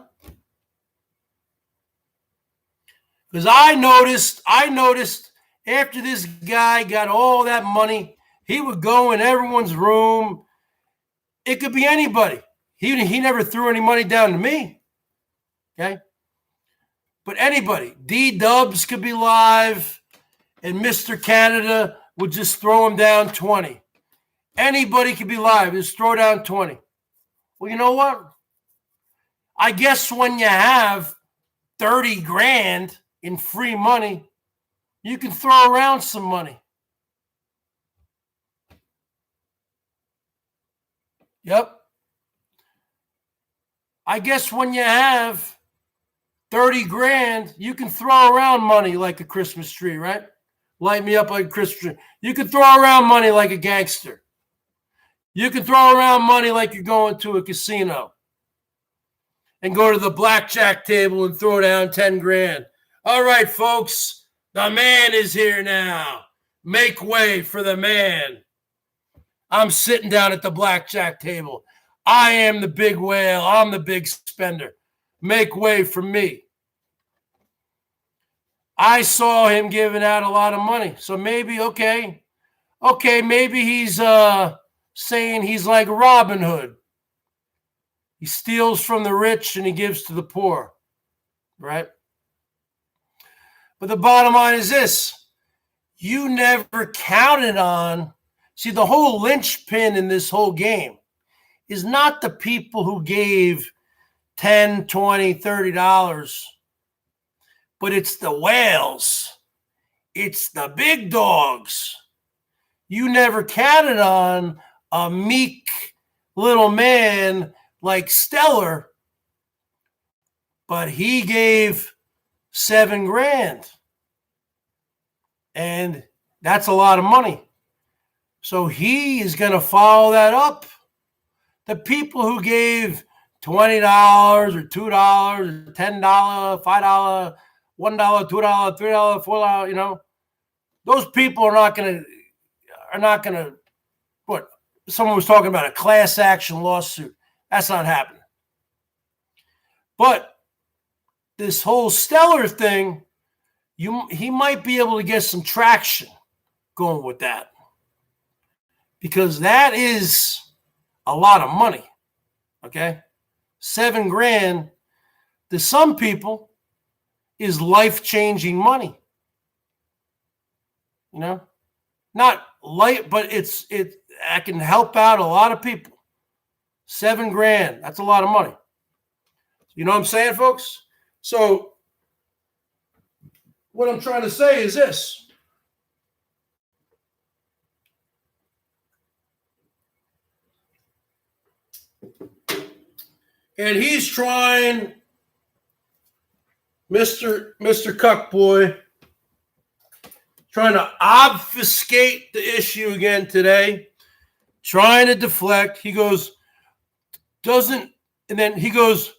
Because I noticed after this guy got all that money, he would go in everyone's room. It could be anybody. He never threw any money down to me. Okay? But anybody. D-Dubs could be live, and Mr. Canada would just throw him down 20. Anybody could be live. Just throw down 20. Well, you know what? I guess when you have 30 grand in free money, you can throw around some money. Yep. I guess when you have 30 grand, you can throw around money like a Christmas tree, right? Light me up like a Christmas tree. You can throw around money like a gangster. You can throw around money like you're going to a casino and go to the blackjack table and throw down 10 grand. All right, folks, the man is here now. Make way for the man. I'm sitting down at the blackjack table. I am the big whale. I'm the big spender. Make way for me. I saw him giving out a lot of money. So maybe, maybe he's saying he's like Robin Hood. He steals from the rich and he gives to the poor, right? But the bottom line is this. You never counted on, see, the whole linchpin in this whole game is not the people who gave $10, $20, $30, but it's the whales. It's the big dogs. You never counted on a meek little man like Stellar, but he gave $7 grand. And that's a lot of money. So he is going to follow that up. The people who gave $20 or $2 or $10, $5, $1, $2, $3, $4, you know, those people are not going to, what? Someone was talking about a class action lawsuit. That's not happening. But this whole Stellar thing, he might be able to get some traction going with that. Because that is a lot of money. Okay? $7 grand to some people is life-changing money. You know, not light, but I can help out a lot of people. $7,000. That's a lot of money. You know what I'm saying, folks? So what I'm trying to say is this. And he's trying, Mr. Cuck Boy, trying to obfuscate the issue again today, trying to deflect. He goes, and then he goes,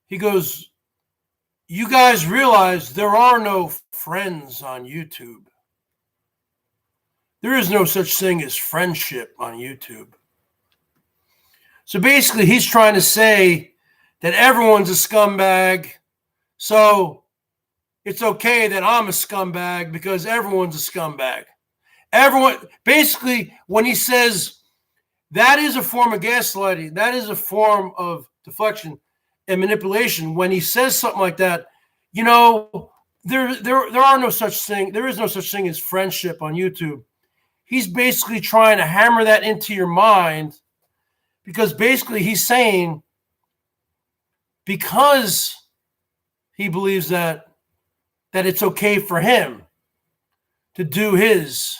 you guys realize there are no friends on YouTube. There is no such thing as friendship on YouTube. So basically, he's trying to say that everyone's a scumbag. So it's okay that I'm a scumbag because everyone's a scumbag. Everyone, basically, when he says that is a form of gaslighting, that is a form of deflection and manipulation. When he says something like that, you know, there are no such thing. There is no such thing as friendship on YouTube. He's basically trying to hammer that into your mind because basically he's saying because he believes that it's okay for him to do his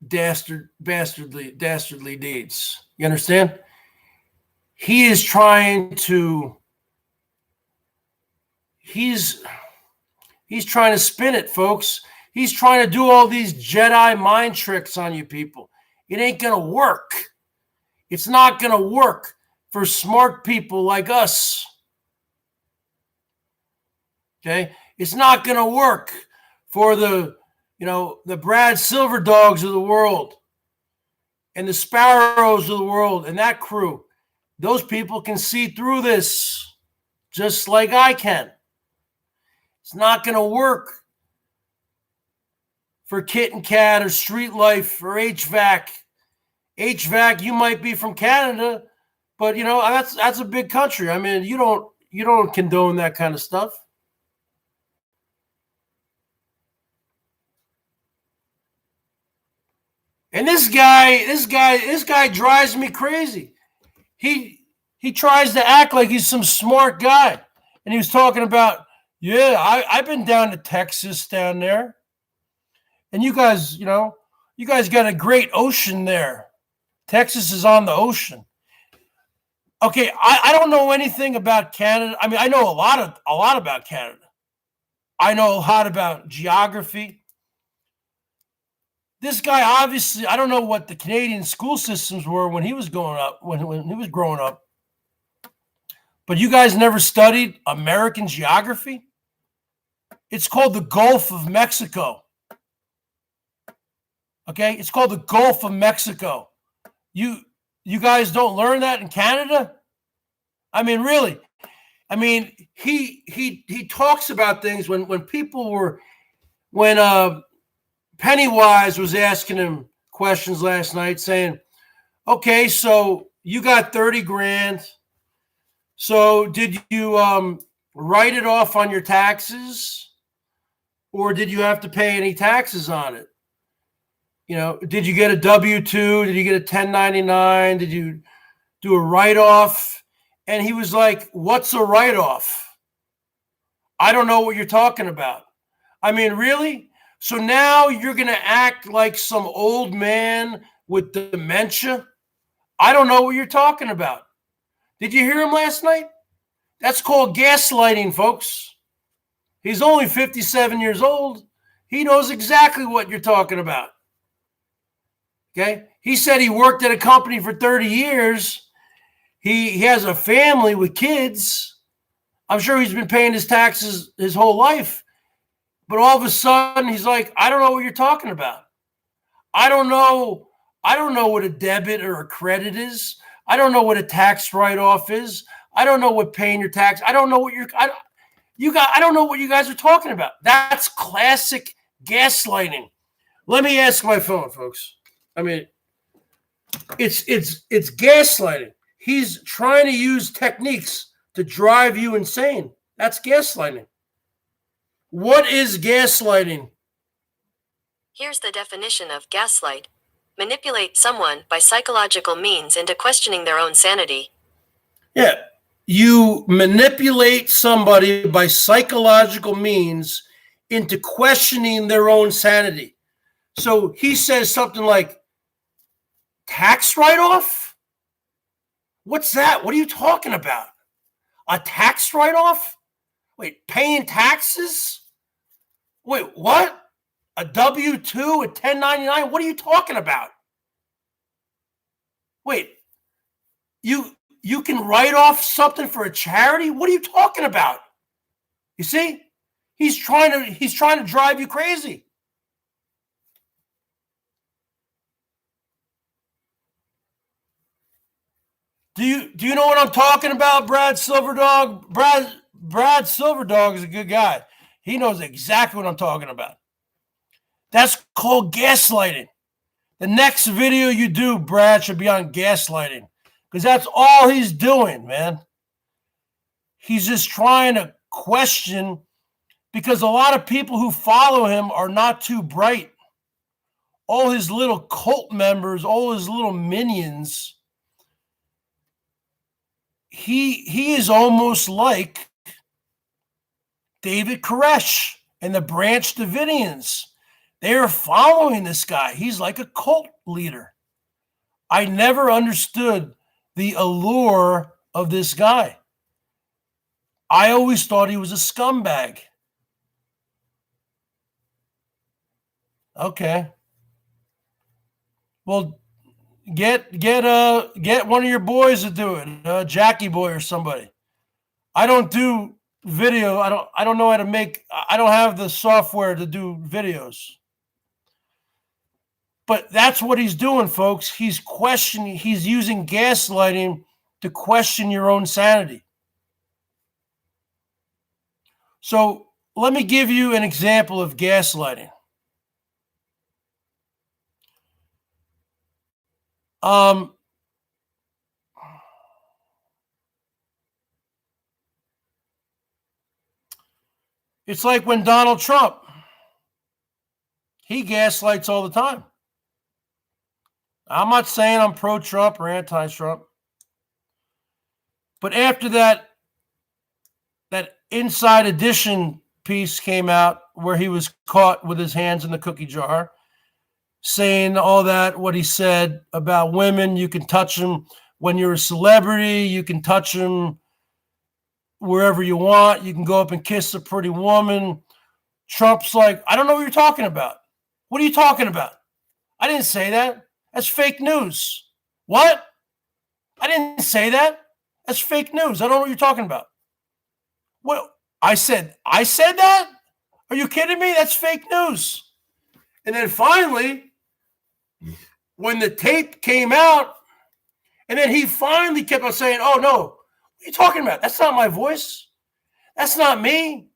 dastardly deeds. You understand? He is trying to he's trying to spin it, folks. He's trying to do all these Jedi mind tricks on you people. It ain't going to work. It's not going to work for smart people like us. Okay? It's not going to work for the Brad Silver Dogs of the world and the Sparrows of the world and that crew. Those people can see through this just like I can. It's not going to work for Kit and Kat or Street Life or HVAC. HVAC, you might be from Canada, but you know that's a big country. I mean, you don't condone that kind of stuff. And this guy drives me crazy. He tries to act like he's some smart guy, and he was talking about, yeah, I've been down to Texas down there. And you guys got a great ocean there. Texas is on the ocean. Okay, I don't know anything about Canada. I mean, I know a lot about Canada. I know a lot about geography. This guy obviously, I don't know what the Canadian school systems were when he was growing up. But you guys never studied American geography? It's called the Gulf of Mexico. Okay, it's called the Gulf of Mexico. You guys don't learn that in Canada? I mean, really? I mean, he talks about things when Pennywise was asking him questions last night, saying, "Okay, so you got $30,000. So did you write it off on your taxes, or did you have to pay any taxes on it? You know, did you get a W-2? Did you get a 1099? Did you do a write-off?" And he was like, "What's a write-off? I don't know what you're talking about." I mean, really? So now you're going to act like some old man with dementia? I don't know what you're talking about. Did you hear him last night? That's called gaslighting, folks. He's only 57 years old. He knows exactly what you're talking about. Okay? He said he worked at a company for 30 years. He has a family with kids. I'm sure he's been paying his taxes his whole life. But all of a sudden, he's like, I don't know what you're talking about. I don't know what a debit or a credit is. I don't know what a tax write-off is. I don't know what paying your tax. I don't know what I don't know what you guys are talking about. That's classic gaslighting. Let me ask my phone, folks. I mean, it's gaslighting. He's trying to use techniques to drive you insane. That's gaslighting. What is gaslighting, Here's the definition of gaslight. Manipulate someone by psychological means into questioning their own sanity. Yeah. You manipulate somebody by psychological means into questioning their own sanity. So he says something like, tax write-off? What's that? What are you talking about? A tax write-off? Wait, paying taxes? Wait, what? A W-2, a 1099? What are you talking about? Wait, you can write off something for a charity? What are you talking about? You see? He's trying to drive you crazy. Do you know what I'm talking about, Brad Silverdog? Brad Silverdog is a good guy. He knows exactly what I'm talking about. That's called gaslighting. The next video you do, Brad, should be on gaslighting, because that's all he's doing, man. He's just trying to question, because a lot of people who follow him are not too bright. All his little cult members, all his little minions, he is almost like David Koresh and the Branch Davidians. They are following this guy. He's like a cult leader. I never understood the allure of this guy. I always thought he was a scumbag. Okay. Well, get one of your boys to do it, Jackie Boy or somebody. I don't do video. I don't know how to make. I don't have the software to do videos. But that's what he's doing, folks. He's questioning. He's using gaslighting to question your own sanity. So let me give you an example of gaslighting. It's like when Donald Trump, he gaslights all the time. I'm not saying I'm pro-Trump or anti-Trump, but after that Inside Edition piece came out where he was caught with his hands in the cookie jar, saying all that, what he said about women, you can touch them when you're a celebrity, you can touch them wherever you want, you can go up and kiss a pretty woman. Trump's like, I don't know what you're talking about. What are you talking about? I didn't say that. That's fake news. What? I didn't say that. That's fake news. I don't know what you're talking about. Well, I said that? Are you kidding me? That's fake news. And then finally, when the tape came out, and then he finally kept on saying, oh, no, what are you talking about? That's not my voice. That's not me.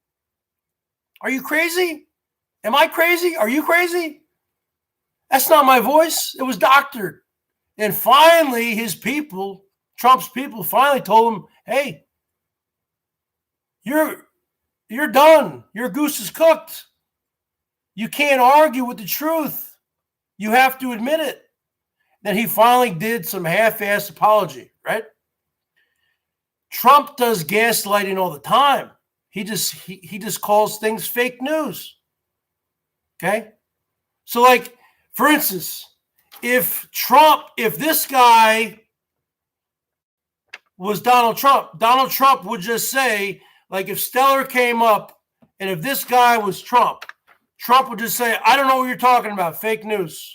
Are you crazy? Am I crazy? Are you crazy? That's not my voice. It was doctored. And finally, his people, Trump's people, finally told him, hey, you're done. Your goose is cooked. You can't argue with the truth. You have to admit it. Then he finally did some half-assed apology, right? Trump does gaslighting all the time. He just calls things fake news. Okay? So, like, for instance, if this guy was Donald Trump would just say, like, if Stellar came up and if this guy was Trump would just say, I don't know what you're talking about. Fake news.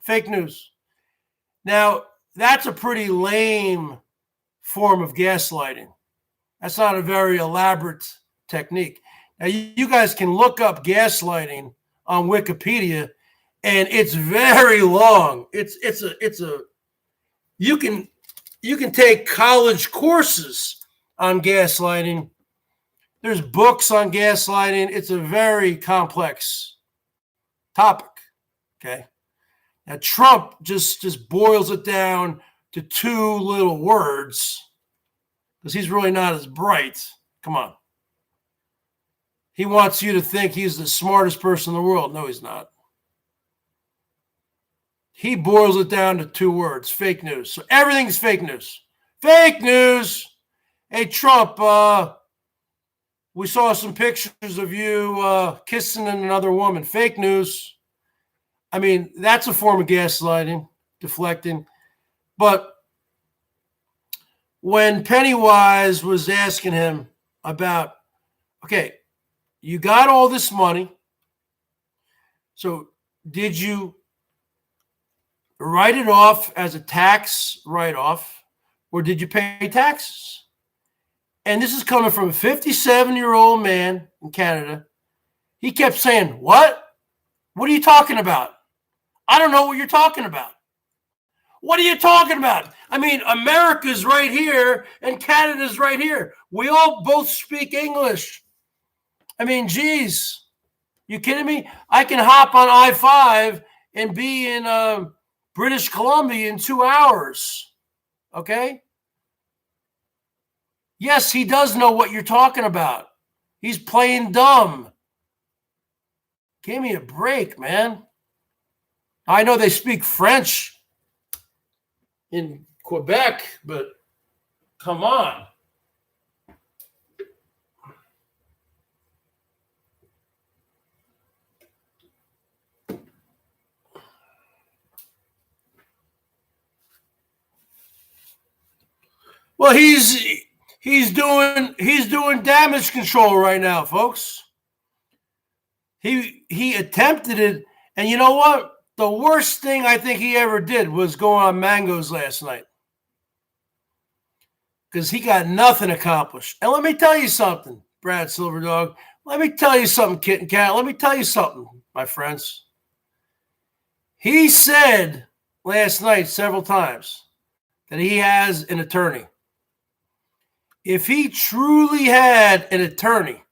Fake news. Now, that's a pretty lame form of gaslighting. That's not a very elaborate technique. Now, you guys can look up gaslighting on Wikipedia, and it's very long. You can take college courses on gaslighting. There's books on gaslighting. It's a very complex topic. Okay. Now, Trump just boils it down to two little words because he's really not as bright. Come on. He wants you to think he's the smartest person in the world. No, he's not. he boils it down to 2 words: fake news. So everything's fake news. Fake news. Hey, Trump, we saw some pictures of you kissing another woman. Fake news. I mean, that's a form of gaslighting, deflecting. But when Pennywise was asking him about, okay, you got all this money, so did you write it off as a tax write-off, or did you pay taxes? And this is coming from a 57-year-old man in Canada. He kept saying, what? What are you talking about? I don't know what you're talking about. What are you talking about? I mean, America's right here and Canada's right here. We all both speak English. I mean, geez, you kidding me? I can hop on I-5 and be in British Columbia in 2 hours. Okay? Yes, he does know what you're talking about. He's playing dumb. Give me a break, man. I know they speak French in Quebec, but come on. Well, he's doing damage control right now, folks. He attempted it, and you know what? The worst thing I think he ever did was go on Mangoes last night, because he got nothing accomplished. And let me tell you something, Brad Silverdog. Let me tell you something, Kitten Cat. Let me tell you something, my friends. He said last night several times that he has an attorney. If he truly had an attorney,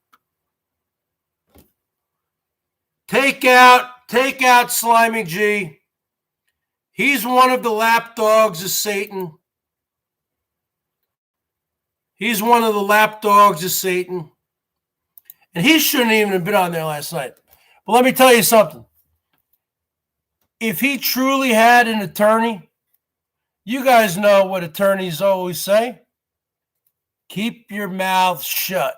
take out Slimy G. He's one of the lapdogs of Satan. He's one of the lapdogs of Satan. And he shouldn't even have been on there last night. But let me tell you something. If he truly had an attorney, you guys know what attorneys always say. Keep your mouth shut.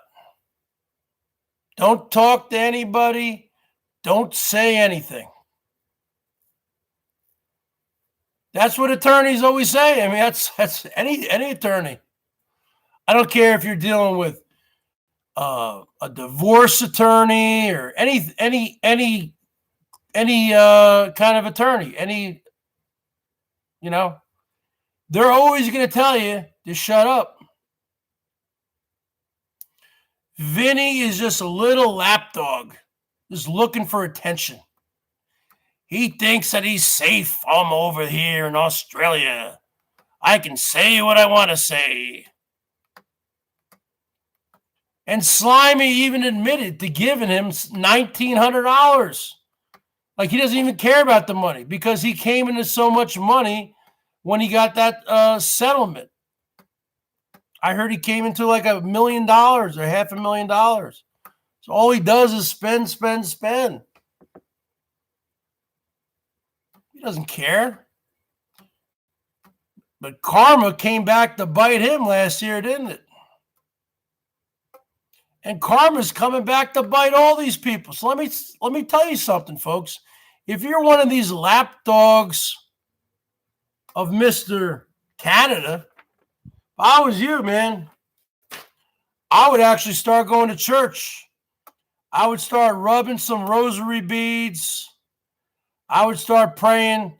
Don't talk to anybody. Don't say anything. That's what attorneys always say. I mean, that's any attorney. I don't care if you're dealing with a divorce attorney or any kind of attorney. They're always going to tell you to shut up. Vinny is just a little lapdog, just looking for attention. He thinks that he's safe. I'm over here in Australia. I can say what I want to say. And Slimy even admitted to giving him $1,900. Like, he doesn't even care about the money because he came into so much money when he got that settlement. I heard he came into like $1 million or $500,000. So all he does is spend. He doesn't care. But karma came back to bite him last year, didn't it? And karma's coming back to bite all these people. So let me tell you something, folks. If you're one of these lapdogs of Mr. Canada, if I was you, man, I would actually start going to church. I would start rubbing some rosary beads. I would start praying,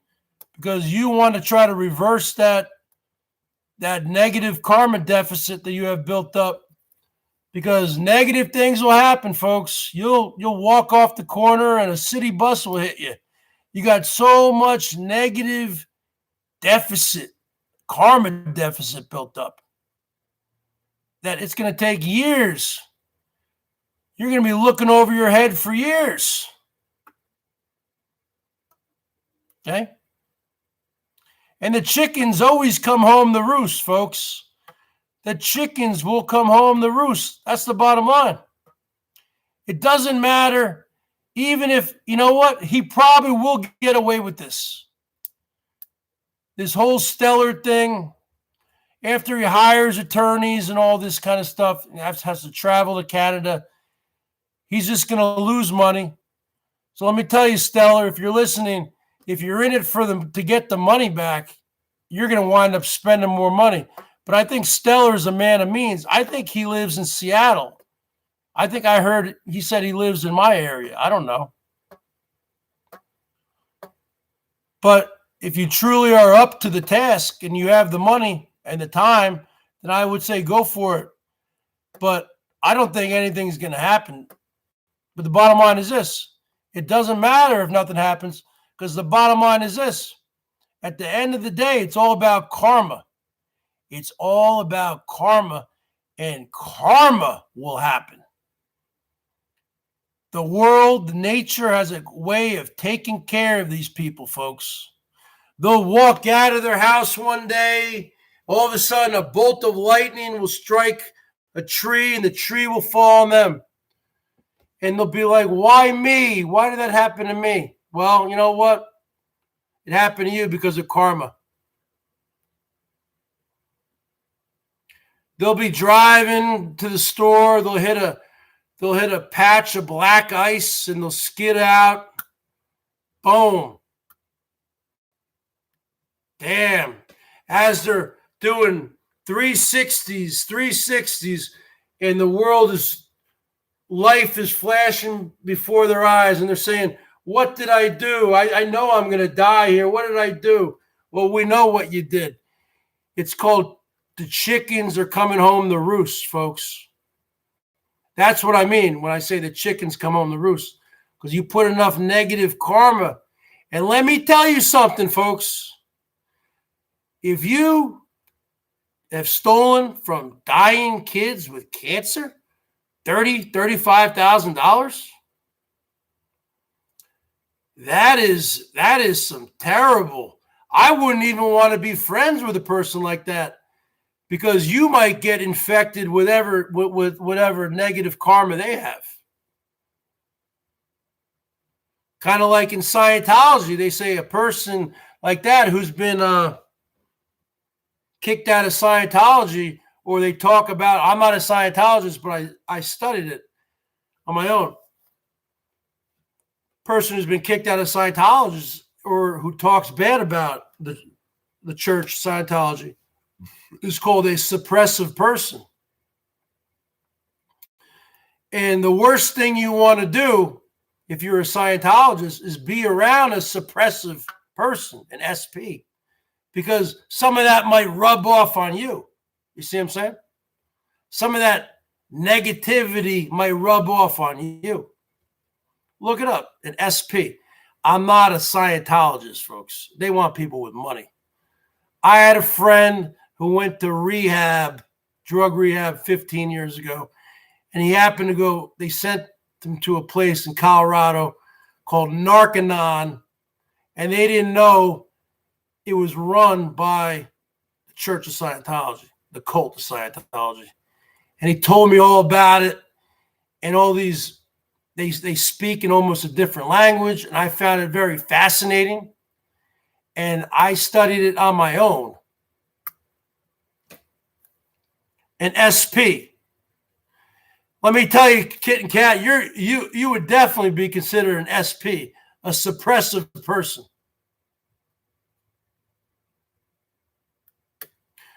because you want to try to reverse that negative karma deficit that you have built up. Because negative things will happen, folks. You'll walk off the corner and a city bus will hit you. You got so much negative deficit, karma deficit built up, that it's going to take years. You're going to be looking over your head for years. Okay? And the chickens always come home to roost, folks. The chickens will come home to roost. That's the bottom line. It doesn't matter, even if, you know what, he probably will get away with this. this whole Stellar thing, after he hires attorneys and all this kind of stuff, has to travel to Canada, he's just going to lose money. So let me tell you, Stellar, if you're listening, if you're in it for them to get the money back, you're going to wind up spending more money. But I think Stellar is a man of means. I think he lives in Seattle. I think I heard he said he lives in my area. I don't know. But if you truly are up to the task and you have the money and the time, then I would say go for it. But I don't think anything's going to happen. But the bottom line is this. It doesn't matter if nothing happens, because the bottom line is this. At the end of the day, it's all about karma. It's all about karma, and karma will happen. The world, the nature has a way of taking care of these people, folks. They'll walk out of their house one day, all of a sudden a bolt of lightning will strike a tree and the tree will fall on them. And they'll be like, why me? Why did that happen to me? Well, you know what? It happened to you because of karma. They'll be driving to the store. They'll hit a patch of black ice and they'll skid out. Boom. Damn. As they're doing 360s, and the world life is flashing before their eyes, and they're saying, what did I do? I know I'm going to die here. What did I do? Well, we know what you did. It's called the chickens are coming home to roost, folks. That's what I mean when I say the chickens come home to roost, because you put enough negative karma. And let me tell you something, folks. If you have stolen from dying kids with cancer, $30,000, $35,000, that is some terrible. I wouldn't even want to be friends with a person like that, because you might get infected with whatever negative karma they have. Kind of like in Scientology, they say a person like that who's been kicked out of Scientology, or they talk about, I'm not a Scientologist, but I studied it on my own. Person who's been kicked out of Scientology or who talks bad about the church Scientology is called a suppressive person. And the worst thing you want to do if you're a Scientologist is be around a suppressive person, an SP, because some of that might rub off on you. You see what I'm saying? Some of that negativity might rub off on you. Look it up, an SP. I'm not a Scientologist, folks. They want people with money. I had a friend who went to rehab, drug rehab 15 years ago, and he happened to go, they sent him to a place in Colorado called Narconon, and they didn't know it was run by the Church of Scientology, the cult of Scientology. And he told me all about it, and all these, they speak in almost a different language, and I found it very fascinating, and I studied it on my own. An SP. Let me tell you, Kit and Kat, you would definitely be considered an SP, a suppressive person.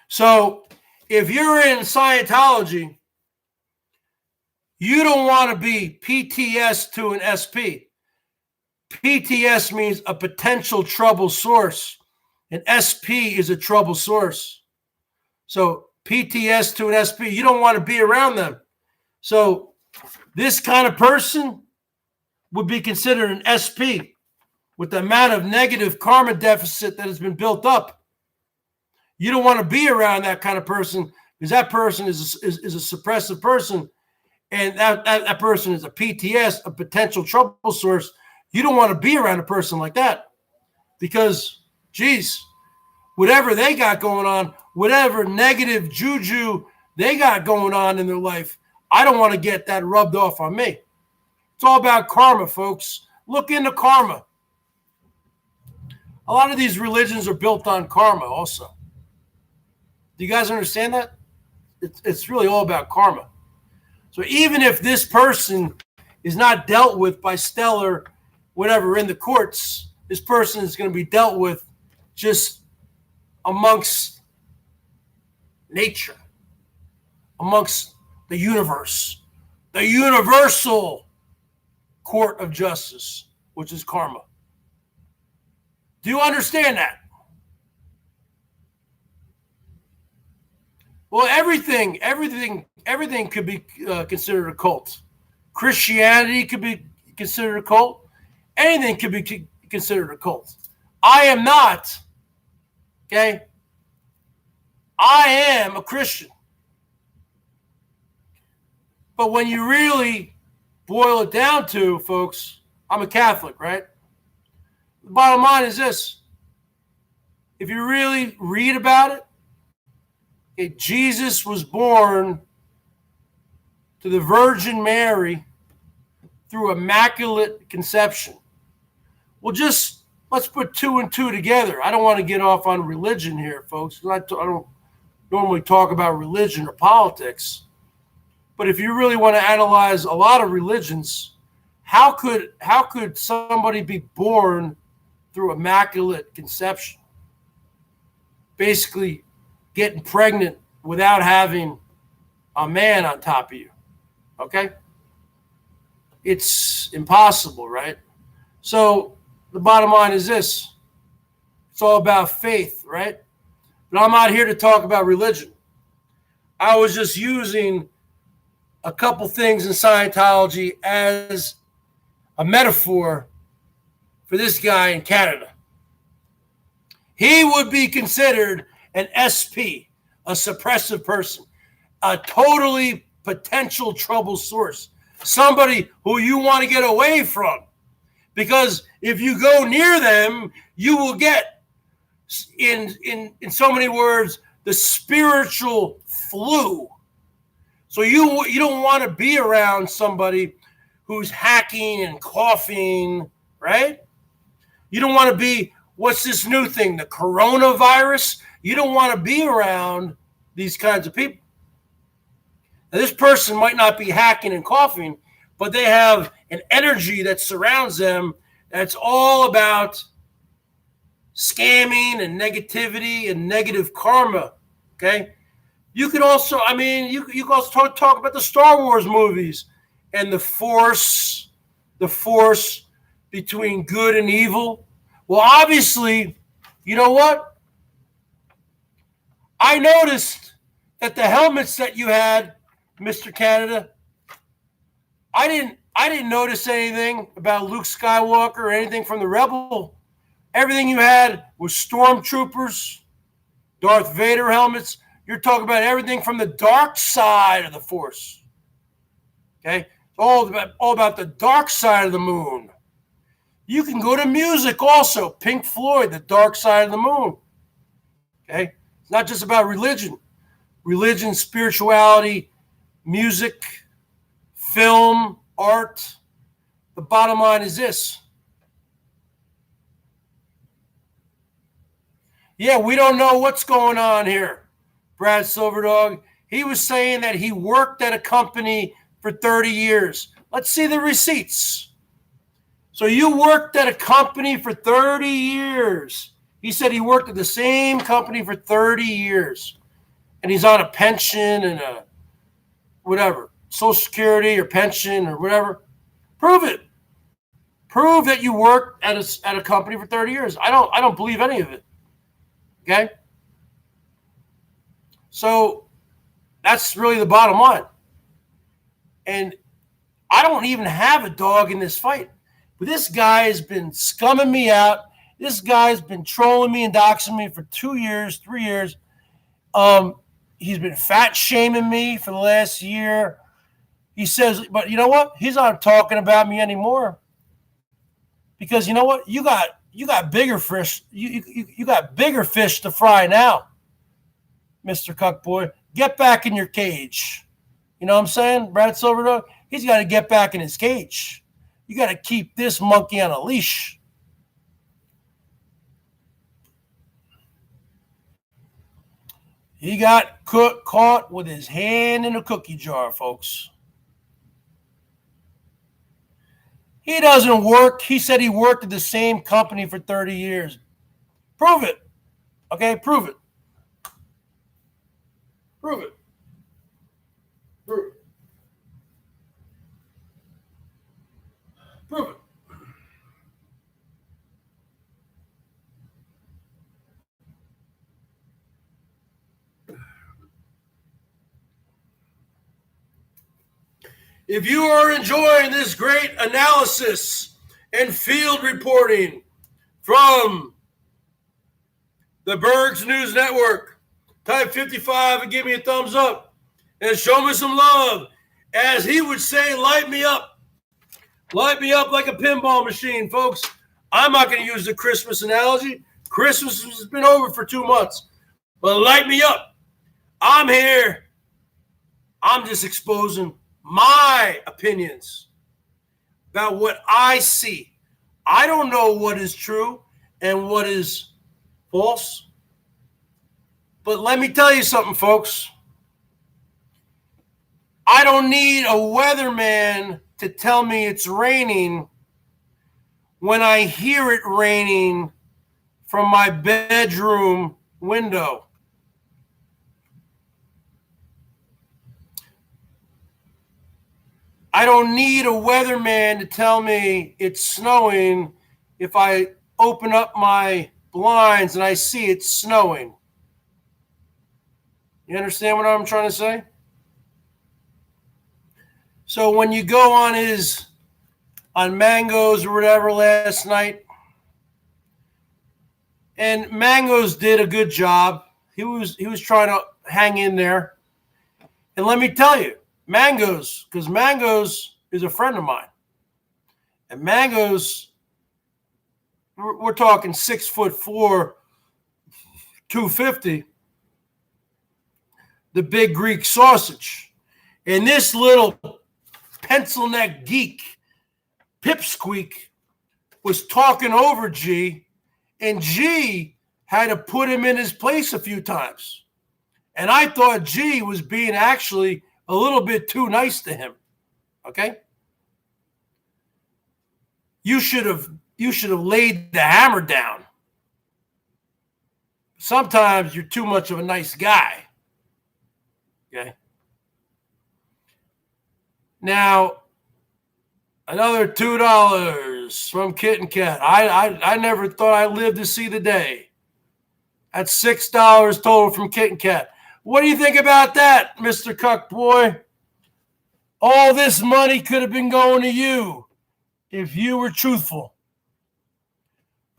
So if you're in Scientology, you don't want to be PTS to an SP. PTS means a potential trouble source. An SP is a trouble source. So PTS to an SP, you don't want to be around them. So this kind of person would be considered an SP with the amount of negative karma deficit that has been built up. You don't want to be around that kind of person, because that person is a suppressive person, and that person is a PTS, a potential trouble source. You don't want to be around a person like that, because, geez, whatever they got going on, whatever negative juju they got going on in their life, I don't want to get that rubbed off on me. It's all about karma, folks. Look into karma. A lot of these religions are built on karma also. Do you guys understand that? It's really all about karma. So even if this person is not dealt with by stellar, whatever, in the courts, this person is going to be dealt with just amongst nature, amongst the universe, the universal court of justice, which is karma. Do you understand that? Well, everything could be considered a cult. Christianity could be considered a cult. Anything could be considered a cult. I am not, okay? I am a Christian. But when you really boil it down to, folks, I'm a Catholic, right? The bottom line is this. If you really read about it, Jesus was born to the Virgin Mary through immaculate conception. Well, just let's put 2 and 2 together. I don't want to get off on religion here, folks. I don't normally talk about religion or politics. But if you really want to analyze a lot of religions, how could somebody be born through immaculate conception? Basically, getting pregnant without having a man on top of you. Okay? It's impossible, right? So the bottom line is this. It's all about faith, right? But I'm not here to talk about religion. I was just using a couple things in Scientology as a metaphor for this guy in Canada. He would be considered an SP, a suppressive person, a totally potential trouble source, somebody who you want to get away from. Because if you go near them, you will get, in so many words, the spiritual flu. So you don't want to be around somebody who's hacking and coughing, right? You don't want to be, what's this new thing, the coronavirus? You don't want to be around these kinds of people. Now, this person might not be hacking and coughing, but they have an energy that surrounds them that's all about scamming and negativity and negative karma, okay? You could also, you could also talk about the Star Wars movies and the force between good and evil. Well, obviously, you know what? I noticed that the helmets that you had, Mr. Canada, I didn't notice anything about Luke Skywalker or anything from the Rebel. Everything you had was stormtroopers, Darth Vader helmets. You're talking about everything from the dark side of the Force. Okay? It's all about the dark side of the moon. You can go to music also. Pink Floyd, The Dark Side of the Moon. Okay? It's not just about religion. Religion, spirituality, music, film, art. The bottom line is this. Yeah, we don't know what's going on here. Brad Silverdog, he was saying that he worked at a company for 30 years. Let's see the receipts. So you worked at a company for 30 years. He said he worked at the same company for 30 years. And he's on a pension and a whatever, Social Security or pension or whatever. Prove it. Prove that you worked at a company for 30 years. I don't believe any of it. Okay? So that's really the bottom line. And I don't even have a dog in this fight. But this guy has been scumming me out. This guy's been trolling me and doxing me for 2 years, 3 years. He's been fat shaming me for the last year. He says, but you know what? He's not talking about me anymore. Because you know what? You got bigger fish. You got bigger fish to fry now, Mr. Cuckboy. Get back in your cage. You know what I'm saying, Brad Silverdog? He's got to get back in his cage. You got to keep this monkey on a leash. He got caught with his hand in a cookie jar, folks. He doesn't work. He said he worked at the same company for 30 years. Prove it. Okay, prove it. Prove it. Prove it. Prove it. If you are enjoying this great analysis and field reporting from the BERGS News Network, type 55 and give me a thumbs up and show me some love. As he would say, light me up. Light me up like a pinball machine, folks. I'm not going to use the Christmas analogy. Christmas has been over for 2 months. But light me up. I'm here. I'm just exposing my opinions about what I see. I don't know what is true and what is false. But let me tell you something, folks. I don't need a weatherman to tell me it's raining when I hear it raining from my bedroom window. I don't need a weatherman to tell me it's snowing if I open up my blinds and I see it's snowing. You understand what I'm trying to say? So when you go on Mangoes or whatever last night, and Mangoes did a good job. He was trying to hang in there. And let me tell you, Mangoes, because Mangoes is a friend of mine. And Mangoes, we're talking 6'4", 250, the big Greek sausage. And this little pencil neck geek, Pipsqueak, was talking over G, and G had to put him in his place a few times. And I thought G was being actually a little bit too nice to him. Okay? You should have laid the hammer down. Sometimes you're too much of a nice guy. Okay? Now, another $2 from Kitten Kat. I never thought I'd live to see the day. That's $6 total from Kitten Kat. What do you think about that, Mr. Cuck Boy? All this money could have been going to you if you were truthful.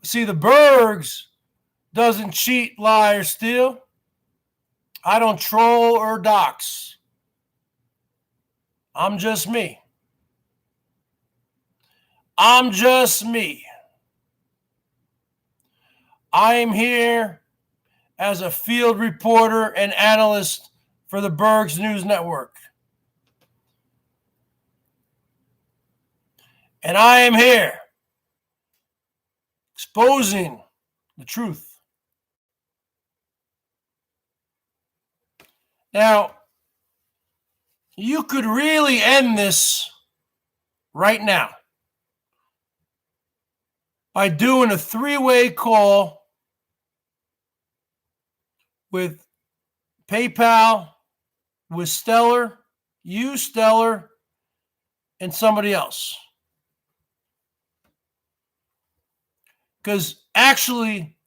See, the Bergs doesn't cheat, lie, or steal. I don't troll or dox. I'm just me. I'm just me. I am here as a field reporter and analyst for the BERGS News Network. And I am here exposing the truth. Now, you could really end this right now by doing a 3-way call with PayPal, with Stellar, you, Stellar, and somebody else. Because actually,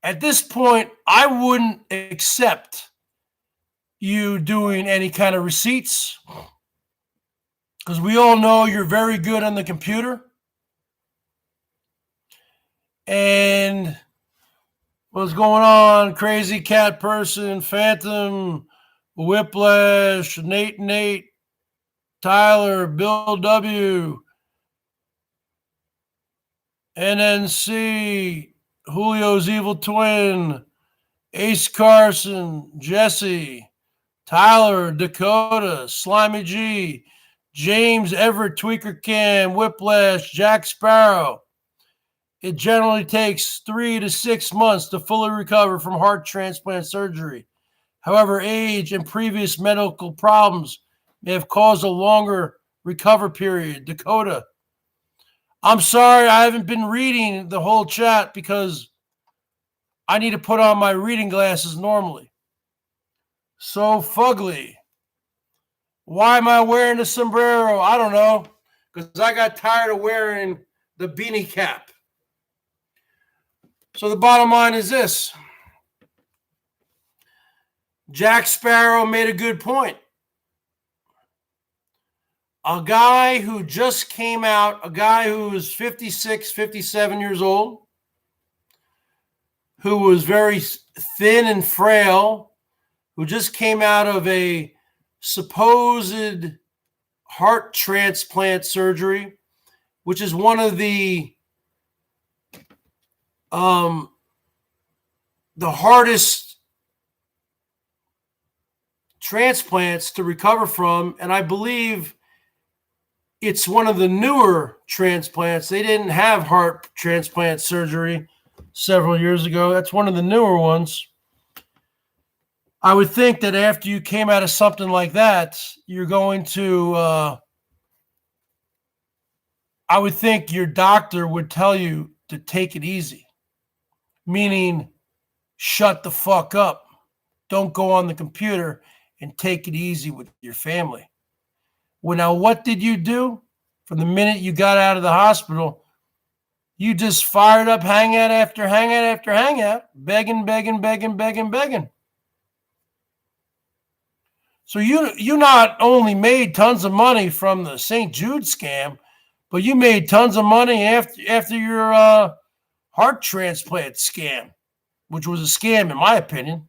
at this point, I wouldn't accept you doing any kind of receipts, because we all know you're very good on the computer. And what's going on? Crazy Cat Person, Phantom, Whiplash, Nate, Tyler, Bill W., NNC, Julio's Evil Twin, Ace Carson, Jesse, Tyler, Dakota, Slimy G, James Everett, Tweaker Cam, Whiplash, Jack Sparrow. It generally takes 3 to 6 months to fully recover from heart transplant surgery. However, age and previous medical problems may have caused a longer recover period. Dakota, I'm sorry I haven't been reading the whole chat because I need to put on my reading glasses normally. So fugly. Why am I wearing a sombrero? I don't know. Because I got tired of wearing the beanie cap. So the bottom line is this. Jack Sparrow made a good point. A guy who just came out, a guy who was 56, 57 years old, who was very thin and frail, who just came out of a supposed heart transplant surgery, which is one of the hardest transplants to recover from, and I believe it's one of the newer transplants. They didn't have heart transplant surgery several years ago. That's one of the newer ones. I would think that after you came out of something like that, you're going to, I would think your doctor would tell you to take it easy, meaning shut the fuck up. Don't go on the computer and take it easy with your family. Well, now, what did you do? From the minute you got out of the hospital, you just fired up hangout after hangout after hangout, begging. So you not only made tons of money from the St. Jude scam, but you made tons of money after your heart transplant scam, which was a scam in my opinion.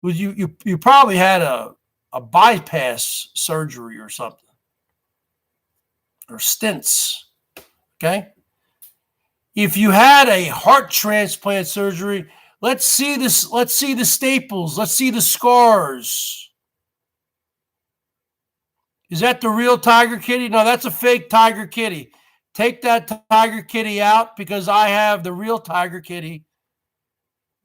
You probably had a bypass surgery or something, or stents. Okay. If you had a heart transplant surgery, let's see this. Let's see the staples. Let's see the scars. Is that the real Tiger Kitty? No, that's a fake Tiger Kitty. Take that Tiger Kitty out because I have the real Tiger Kitty.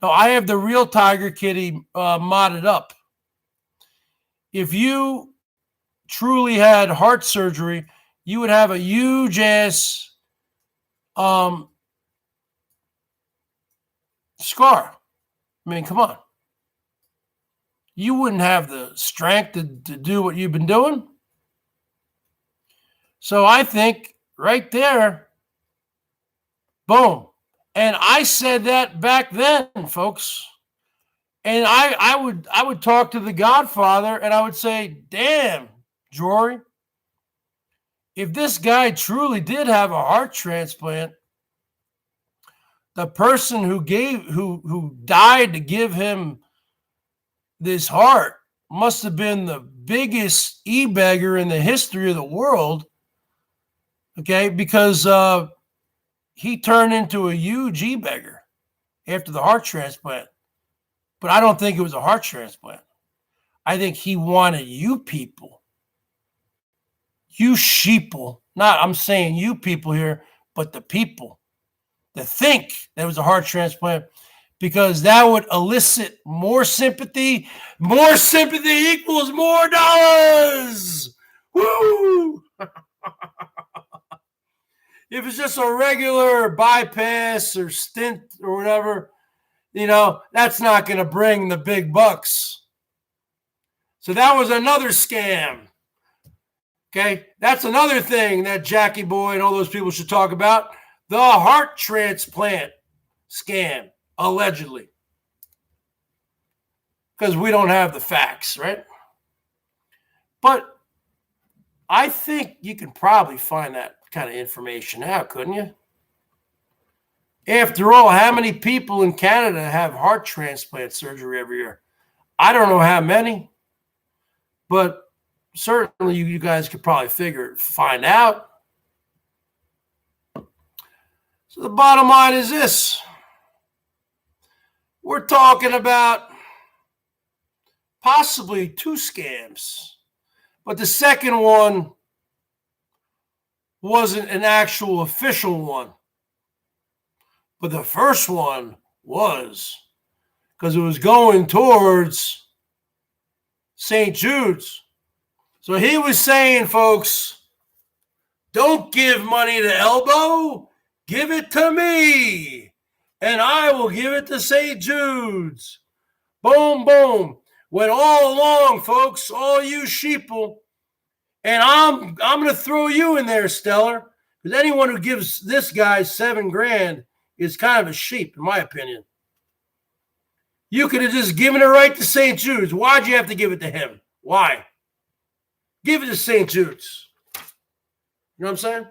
No, I have the real Tiger Kitty modded up. If you truly had heart surgery, you would have a huge ass scar. I mean, come on. You wouldn't have the strength to do what you've been doing. So I think right there, boom. And I said that back then, folks. And I would talk to the Godfather and I would say, damn, Jory, if this guy truly did have a heart transplant, the person who died to give him this heart must have been the biggest e-beggar in the history of the world. Okay, because he turned into a huge e-beggar after the heart transplant. But I don't think it was a heart transplant. I think he wanted you people, you sheeple, not I'm saying you people here, but the people that think that it was a heart transplant, because that would elicit more sympathy. More sympathy equals more dollars. Woo! If it's just a regular bypass or stint or whatever, that's not going to bring the big bucks. So that was another scam. Okay, that's another thing that Jackie Boy and all those people should talk about. The heart transplant scam, allegedly. Because we don't have the facts, right? But I think you can probably find that kind of information out, couldn't you? After all, how many people in Canada have heart transplant surgery every year? I don't know how many, but certainly you guys could probably find out. So the bottom line is this. We're talking about possibly two scams, but the second one wasn't an actual official one. But the first one was, because it was going towards St. Jude's. So he was saying, folks, don't give money to Elbow. Give it to me. And I will give it to St. Jude's. Boom, boom. Went all along, folks, all you sheeple. And I'm going to throw you in there, Stellar. Because anyone who gives this guy $7,000 is kind of a sheep, in my opinion. You could have just given it right to St. Jude's. Why'd you have to give it to him? Why? Give it to St. Jude's. You know what I'm saying?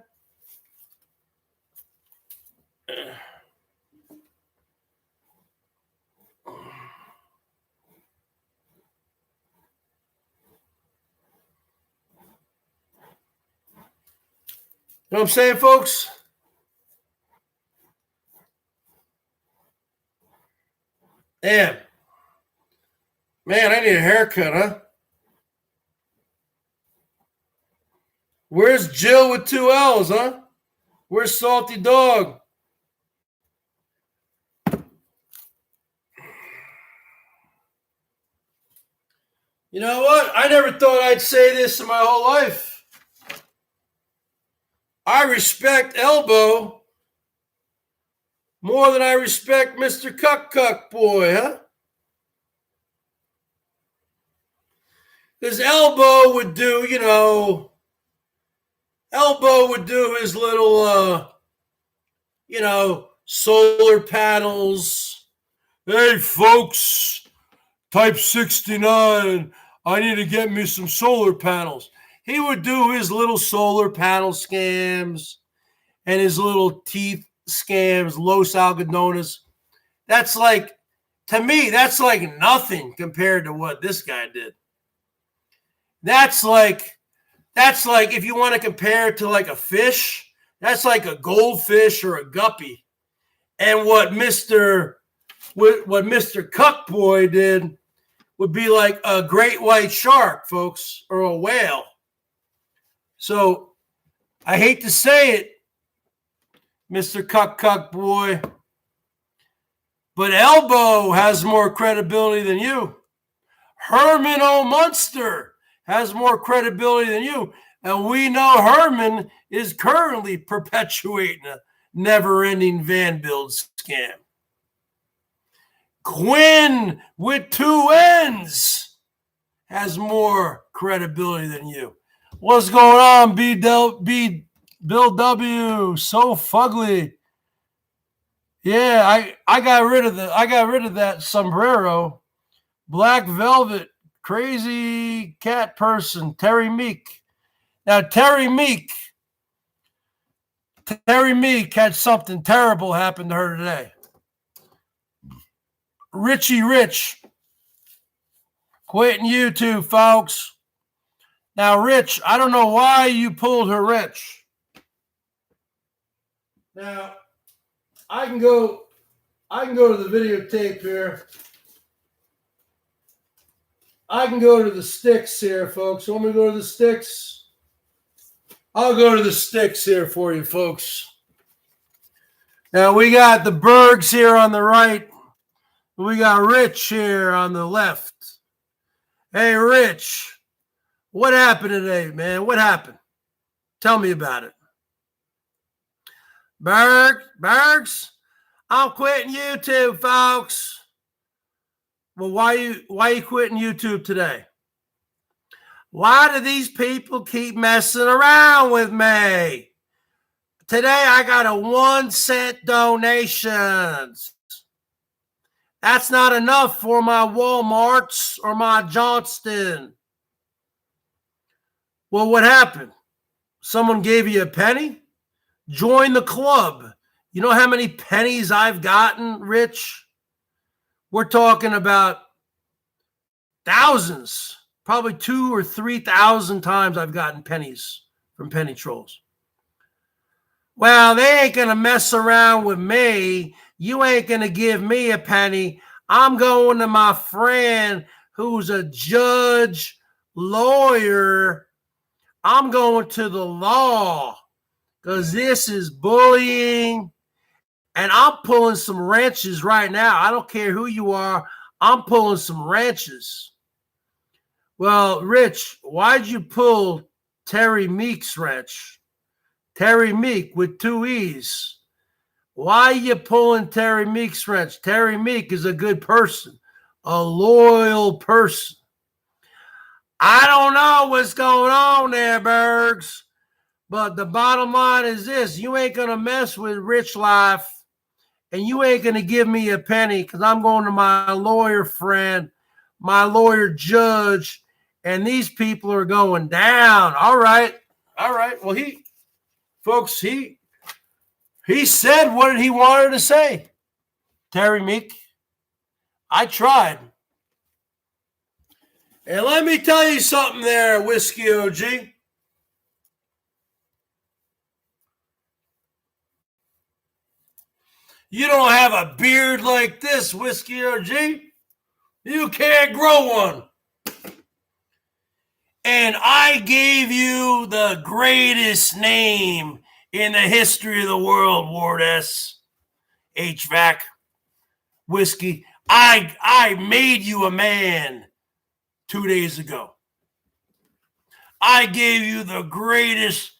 You know what I'm saying, folks? Damn. Man, I need a haircut, huh? Where's Jill with 2 L's, huh? Where's Salty Dog? You know what? I never thought I'd say this in my whole life. I respect Elbow more than I respect Mr. Cuck Boy, huh? Because Elbow would do, Elbow would do his little, solar panels. Hey, folks, type 69, I need to get me some solar panels. He would do his little solar panel scams and his little teeth scams, Los Algodones. That's like, to me, that's like nothing compared to what this guy did. That's like if you want to compare it to like a fish, that's like a goldfish or a guppy. And what Mr. Cuckboy did would be like a great white shark, folks, or a whale. So I hate to say it, Mr. Cuckboy, but Elbow has more credibility than you. Herman O. Munster has more credibility than you. And we know Herman is currently perpetuating a never-ending van build scam. Quinn with 2 N's has more credibility than you. What's going on, Bill W? So fugly. Yeah, I got rid of that sombrero. Black Velvet, crazy cat person, Terry Meek. Now, Terry Meek had something terrible happen to her today. Richie Rich quitting YouTube, folks. Now, Rich, I don't know why you pulled her rich. Now, I can go to the videotape here. I can go to the sticks here, folks. You want me to go to the sticks? I'll go to the sticks here for you, folks. Now, we got the Bergs here on the right. We got Rich here on the left. Hey, Rich, what happened today, man? What happened? Tell me about it. Bergs, I'm quitting YouTube, folks. Well, why you quitting YouTube today? Why do these people keep messing around with me? Today I got a 1-cent donations. That's not enough for my Walmarts or my Johnston. Well, what happened? Someone gave you a penny? Join the club. You know how many pennies I've gotten, Rich? We're talking about thousands. Probably 2,000 or 3,000 times I've gotten pennies from penny trolls. Well, they ain't going to mess around with me. You ain't going to give me a penny. I'm going to my friend who's a judge, lawyer. I'm going to the law because this is bullying. And I'm pulling some wrenches right now. I don't care who you are. I'm pulling some wrenches. Well, Rich, why'd you pull Terry Meek's wrench? Terry Meek with two E's. Why you pulling Terry Meek's wrench? Terry Meek is a good person, a loyal person. I don't know what's going on there, Bergs, but the bottom line is this. You ain't going to mess with Rich Life, and you ain't going to give me a penny because I'm going to my lawyer friend, my lawyer judge, and these people are going down. All right. Well, folks, he said what he wanted to say. Terry Meek, I tried. And let me tell you something there, Whiskey OG. You don't have a beard like this, Whiskey OG. You can't grow one. And I gave you the greatest name in the history of the world, Ward S. HVAC. Whiskey. I made you a man 2 days ago. I gave you the greatest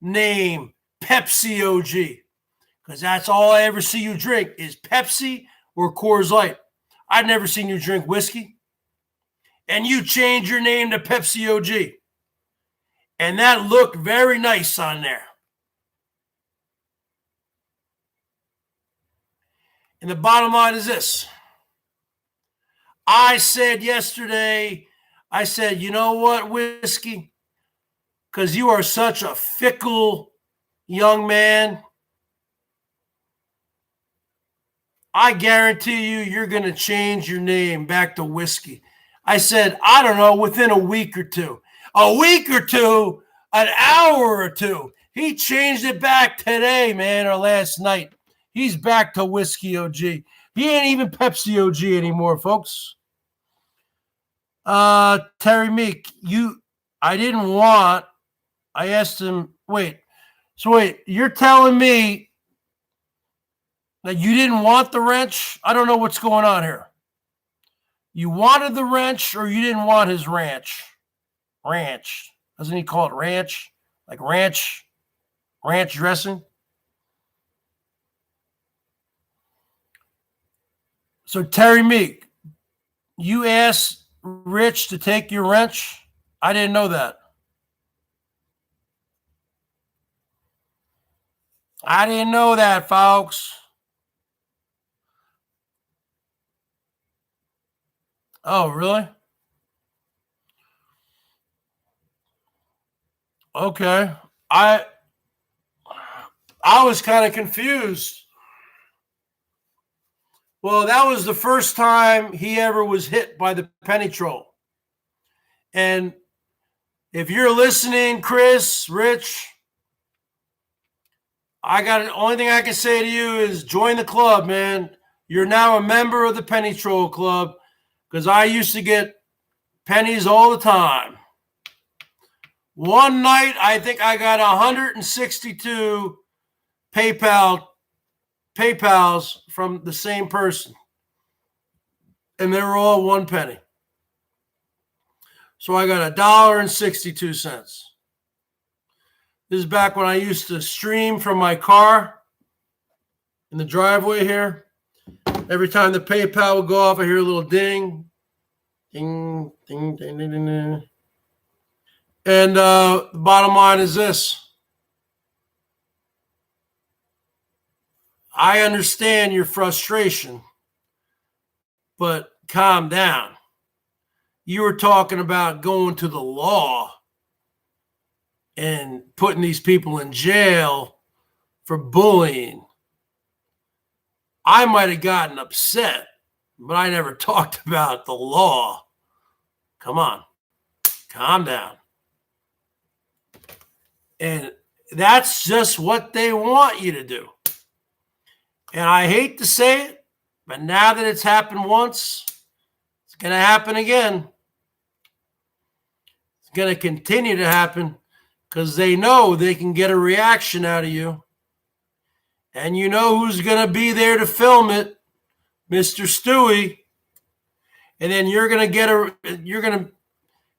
name, Pepsi OG. Because that's all I ever see you drink is Pepsi or Coors Light. I've never seen you drink whiskey. And you changed your name to Pepsi OG. And that looked very nice on there. And the bottom line is this. I said yesterday, you know what, Whiskey? Because you are such a fickle young man. I guarantee you're going to change your name back to Whiskey. I said, I don't know, within a week or two. A week or two, an hour or two. He changed it back today, man, or last night. He's back to Whiskey OG. He ain't even Pepsi OG anymore, folks. Terry Meek, I asked him, wait, you're telling me that you didn't want the wrench? I don't know what's going on here. You wanted the wrench or you didn't want his ranch? Ranch. Doesn't he call it ranch? Like ranch dressing? So Terry Meek, you asked Rich to take your wrench? I didn't know that. I didn't know that, folks. Oh, really? Okay. I was kind of confused. Well, that was the first time he ever was hit by the penny troll. And if you're listening, Chris, Rich, the only thing I can say to you is join the club, man. You're now a member of the Penny Troll Club because I used to get pennies all the time. One night, I think I got 162 PayPals from the same person. And they were all 1 penny. So I got $1.62. This is back when I used to stream from my car in the driveway here. Every time the PayPal would go off, I hear a little ding. Ding, ding, ding, ding, ding, ding. And the bottom line is this. I understand your frustration, but calm down. You were talking about going to the law and putting these people in jail for bullying. I might have gotten upset, but I never talked about the law. Come on, calm down. And that's just what they want you to do. And I hate to say it, but now that it's happened once, it's going to happen again. It's going to continue to happen because they know they can get a reaction out of you. And you know who's going to be there to film it? Mr. Stewie. And then you're going to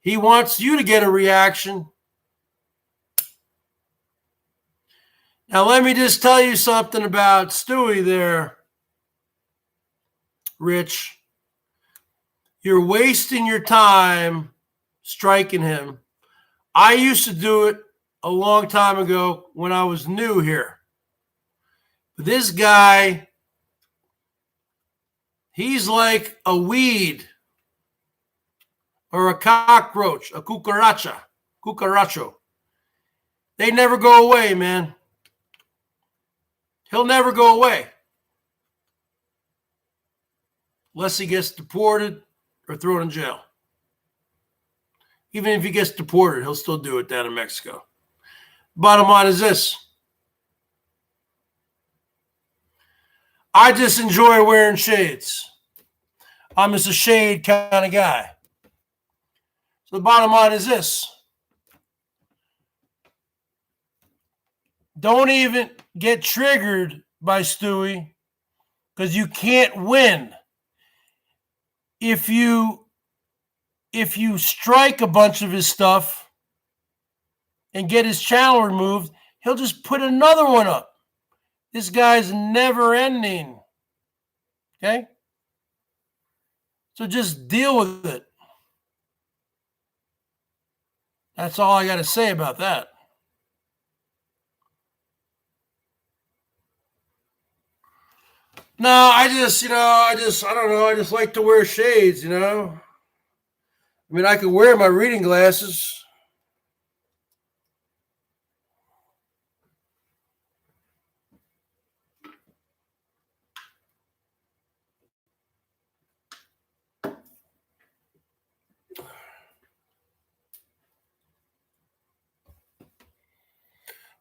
He wants you to get a reaction. Now, let me just tell you something about Stewie there, Rich. You're wasting your time striking him. I used to do it a long time ago when I was new here. But this guy, he's like a weed or a cockroach, a cucaracho. They never go away, man. He'll never go away unless he gets deported or thrown in jail. Even if he gets deported, he'll still do it down in Mexico. Bottom line is this. I just enjoy wearing shades. I'm just a shade kind of guy. So the bottom line is this. Don't even get triggered by Stewie because you can't win. If you strike a bunch of his stuff and get his channel removed, he'll just put another one up. This guy's never ending. Okay? So just deal with it. That's all I got to say about that. No, I don't know. I just like to wear shades, I mean, I could wear my reading glasses.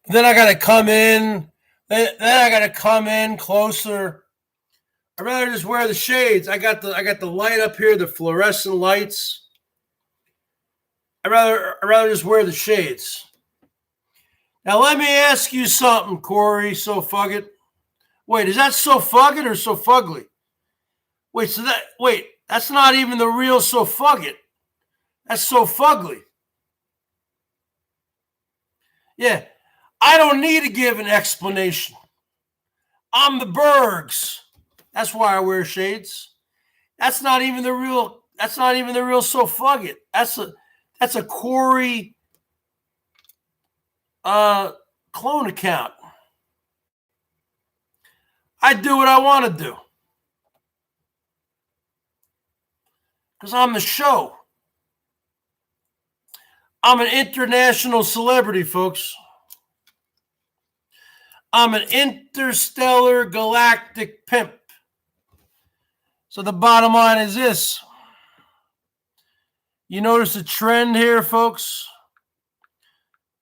Then I got to come in. Then I got to come in closer. I'd rather just wear the shades. I got the light up here, the fluorescent lights. I'd rather just wear the shades. Now let me ask you something, Corey. So fugget. Wait, is that so fugget or so fugly? Wait, that's not even the real so fugget. That's so fugly. Yeah, I don't need to give an explanation. I'm the Bergs. That's why I wear shades. That's not even the real so fugget. That's a Corey clone account. I do what I want to do. Because I'm the show. I'm an international celebrity, folks. I'm an interstellar galactic pimp. So the bottom line is this. You notice a trend here, folks?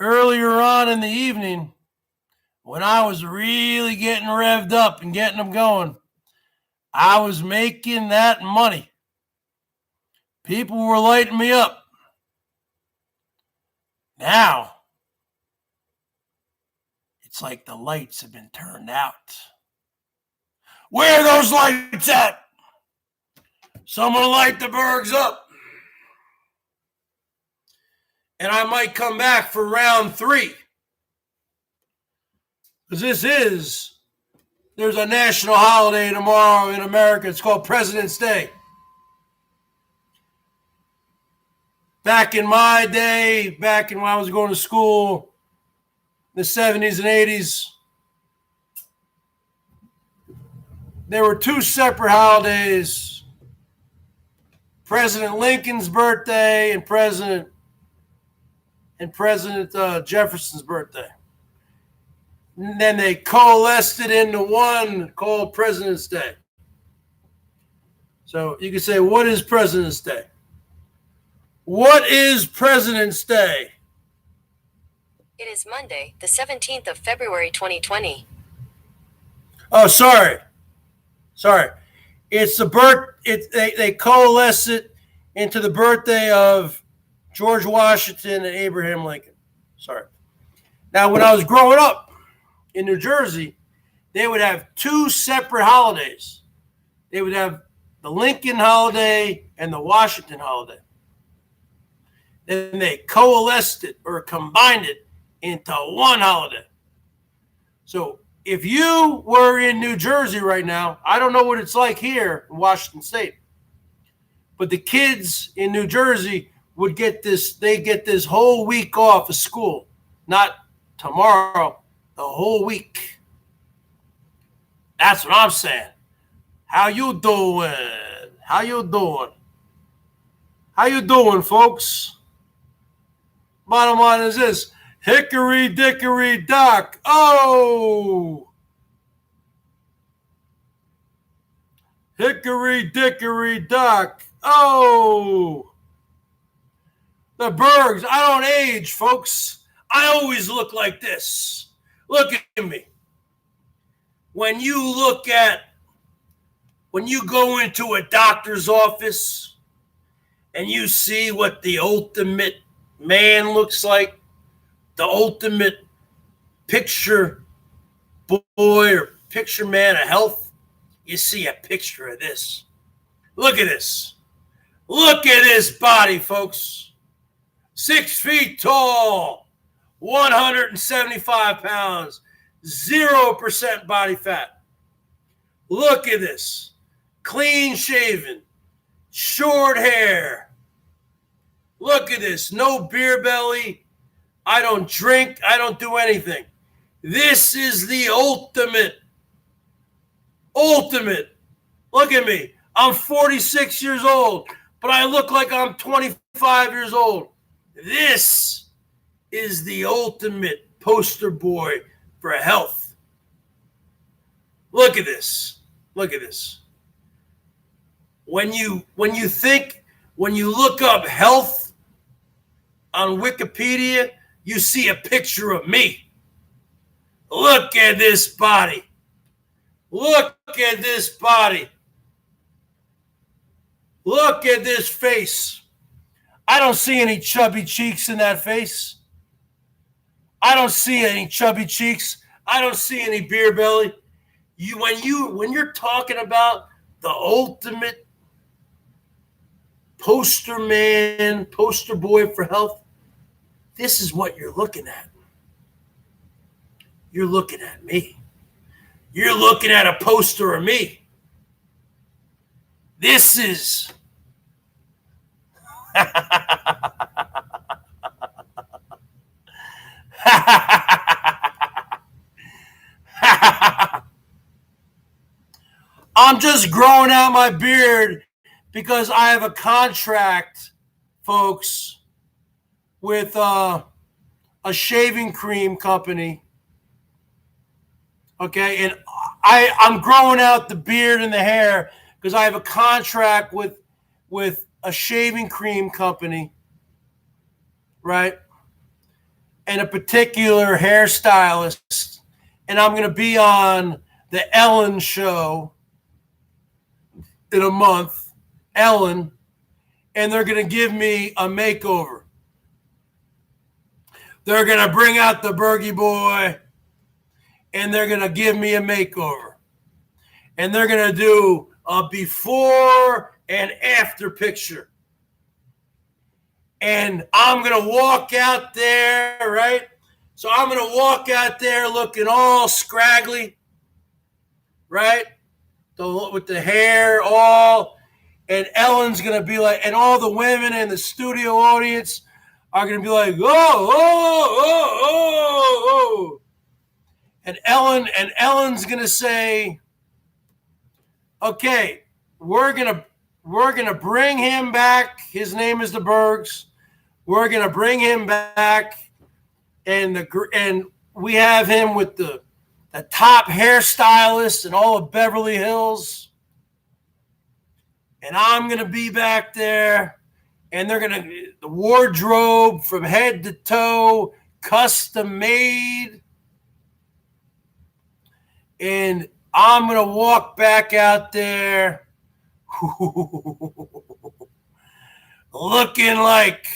Earlier on in the evening, when I was really getting revved up and getting them going, I was making that money. People were lighting me up. Now, it's like the lights have been turned out. Where are those lights at? Someone light the Bergs up. And I might come back for round 3. Because there's a national holiday tomorrow in America. It's called President's Day. Back in my day, back in when I was going to school, the 70s and 80s, there were 2 separate holidays. President Lincoln's birthday and President Jefferson's birthday. And then they coalesced it into one called President's Day. So you could say, what is President's Day? What is President's Day? It is Monday, the 17th of February, 2020. Oh, sorry. It's they coalesce it into the birthday of George Washington and Abraham Lincoln. Sorry. Now, when I was growing up in New Jersey, they would have 2 separate holidays. They would have the Lincoln holiday and the Washington holiday. and they coalesced it or combined it into one holiday. So if you were in New Jersey right now, I don't know what it's like here in Washington State, but the kids in New Jersey would get this, they get this whole week off of school, not tomorrow, the whole week. That's what I'm saying. How you doing? How you doing? How you doing, folks? Bottom line is this. Hickory dickory dock. Oh! Hickory dickory dock. Oh! The Bergs. I don't age, folks. I always look like this. Look at me. When you go into a doctor's office and you see what the ultimate man looks like, the ultimate picture boy or picture man of health, you see a picture of this. Look at this. Look at this body, folks. 6 feet tall, 175 pounds, 0% body fat. Look at this. Clean shaven, short hair. Look at this. No beer belly. I don't drink. I don't do anything. This is the ultimate. Look at me. I'm 46 years old, but I look like I'm 25 years old. This is the ultimate poster boy for health. Look at this. Look at this. When you look up health on Wikipedia, you see a picture of me. Look at this body. Look at this body. Look at this face. I don't see any chubby cheeks in that face. I don't see any chubby cheeks. I don't see any beer belly. When you're talking about the ultimate poster man, poster boy for health, this is what you're looking at. You're looking at me. You're looking at a poster of me. This is I'm just growing out my beard because I have a contract, folks, with a shaving cream company. Okay, and I'm growing out the beard and the hair because I have a contract with a shaving cream company, right? And a particular hairstylist. And I'm going to be on the Ellen show in a month, Ellen, and they're going to give me a makeover. They're going to bring out the Bergie boy, and they're going to give me a makeover. And they're going to do a before and after picture. And I'm going to walk out there, right? So I'm going to walk out there looking all scraggly, right? With the hair all. And Ellen's going to be like, and all the women in the studio audience are going to be like, oh. And Ellen's going to say, okay, we're going to bring him back. His name is the Bergs. We're going to bring him back, and we have him with the top hairstylist in all of Beverly Hills. And I'm going to be back there, and they're going to, the wardrobe from head to toe, custom made. And I'm going to walk back out there looking like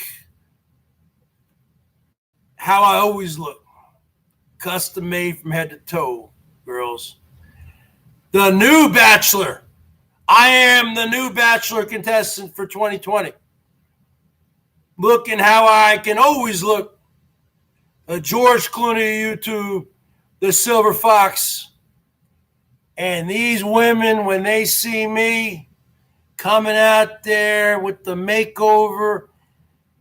how I always look. Custom made from head to toe, girls. The new Bachelor. I am the new Bachelor contestant for 2020. looking how I can always look. George Clooney, YouTube, the Silver Fox. And these women, when they see me coming out there with the makeover,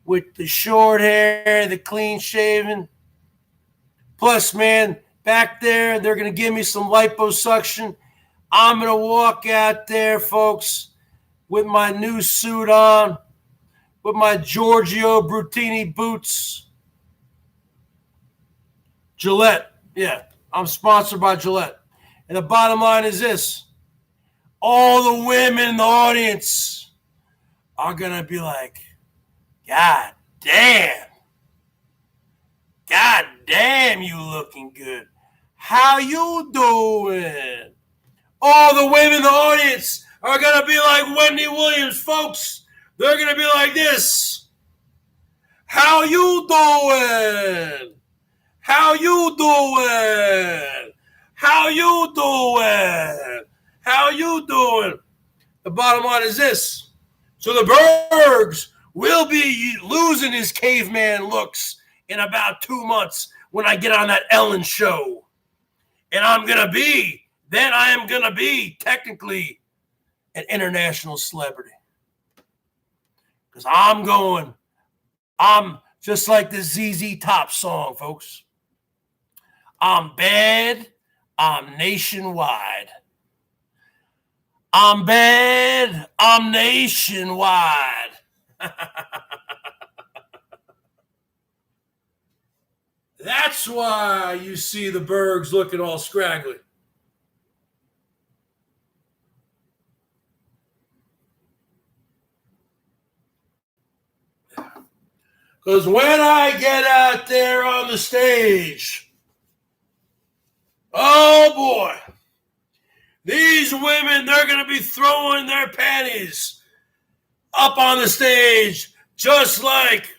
with the short hair, the clean shaven, plus, man, back there, they're going to give me some liposuction. I'm going to walk out there, folks, with my new suit on, with my Giorgio Brutini boots. Gillette. Yeah, I'm sponsored by Gillette. And the bottom line is this. All the women in the audience are going to be like, God damn. God damn, you looking good. How you doing? All the women in the audience are going to be like Wendy Williams, folks. They're going to be like this. How you doing? How you doing? How you doing? How you doing? The bottom line is this. So the Bergs will be losing his caveman looks in about 2 months when I get on that Ellen show. And I am going to be technically an international celebrity. Because I'm just like the ZZ Top song, folks. I'm bad, I'm nationwide. I'm bad, I'm nationwide. That's why you see the Bergs looking all scraggly. Because when I get out there on the stage, oh boy, these women, they're going to be throwing their panties up on the stage just like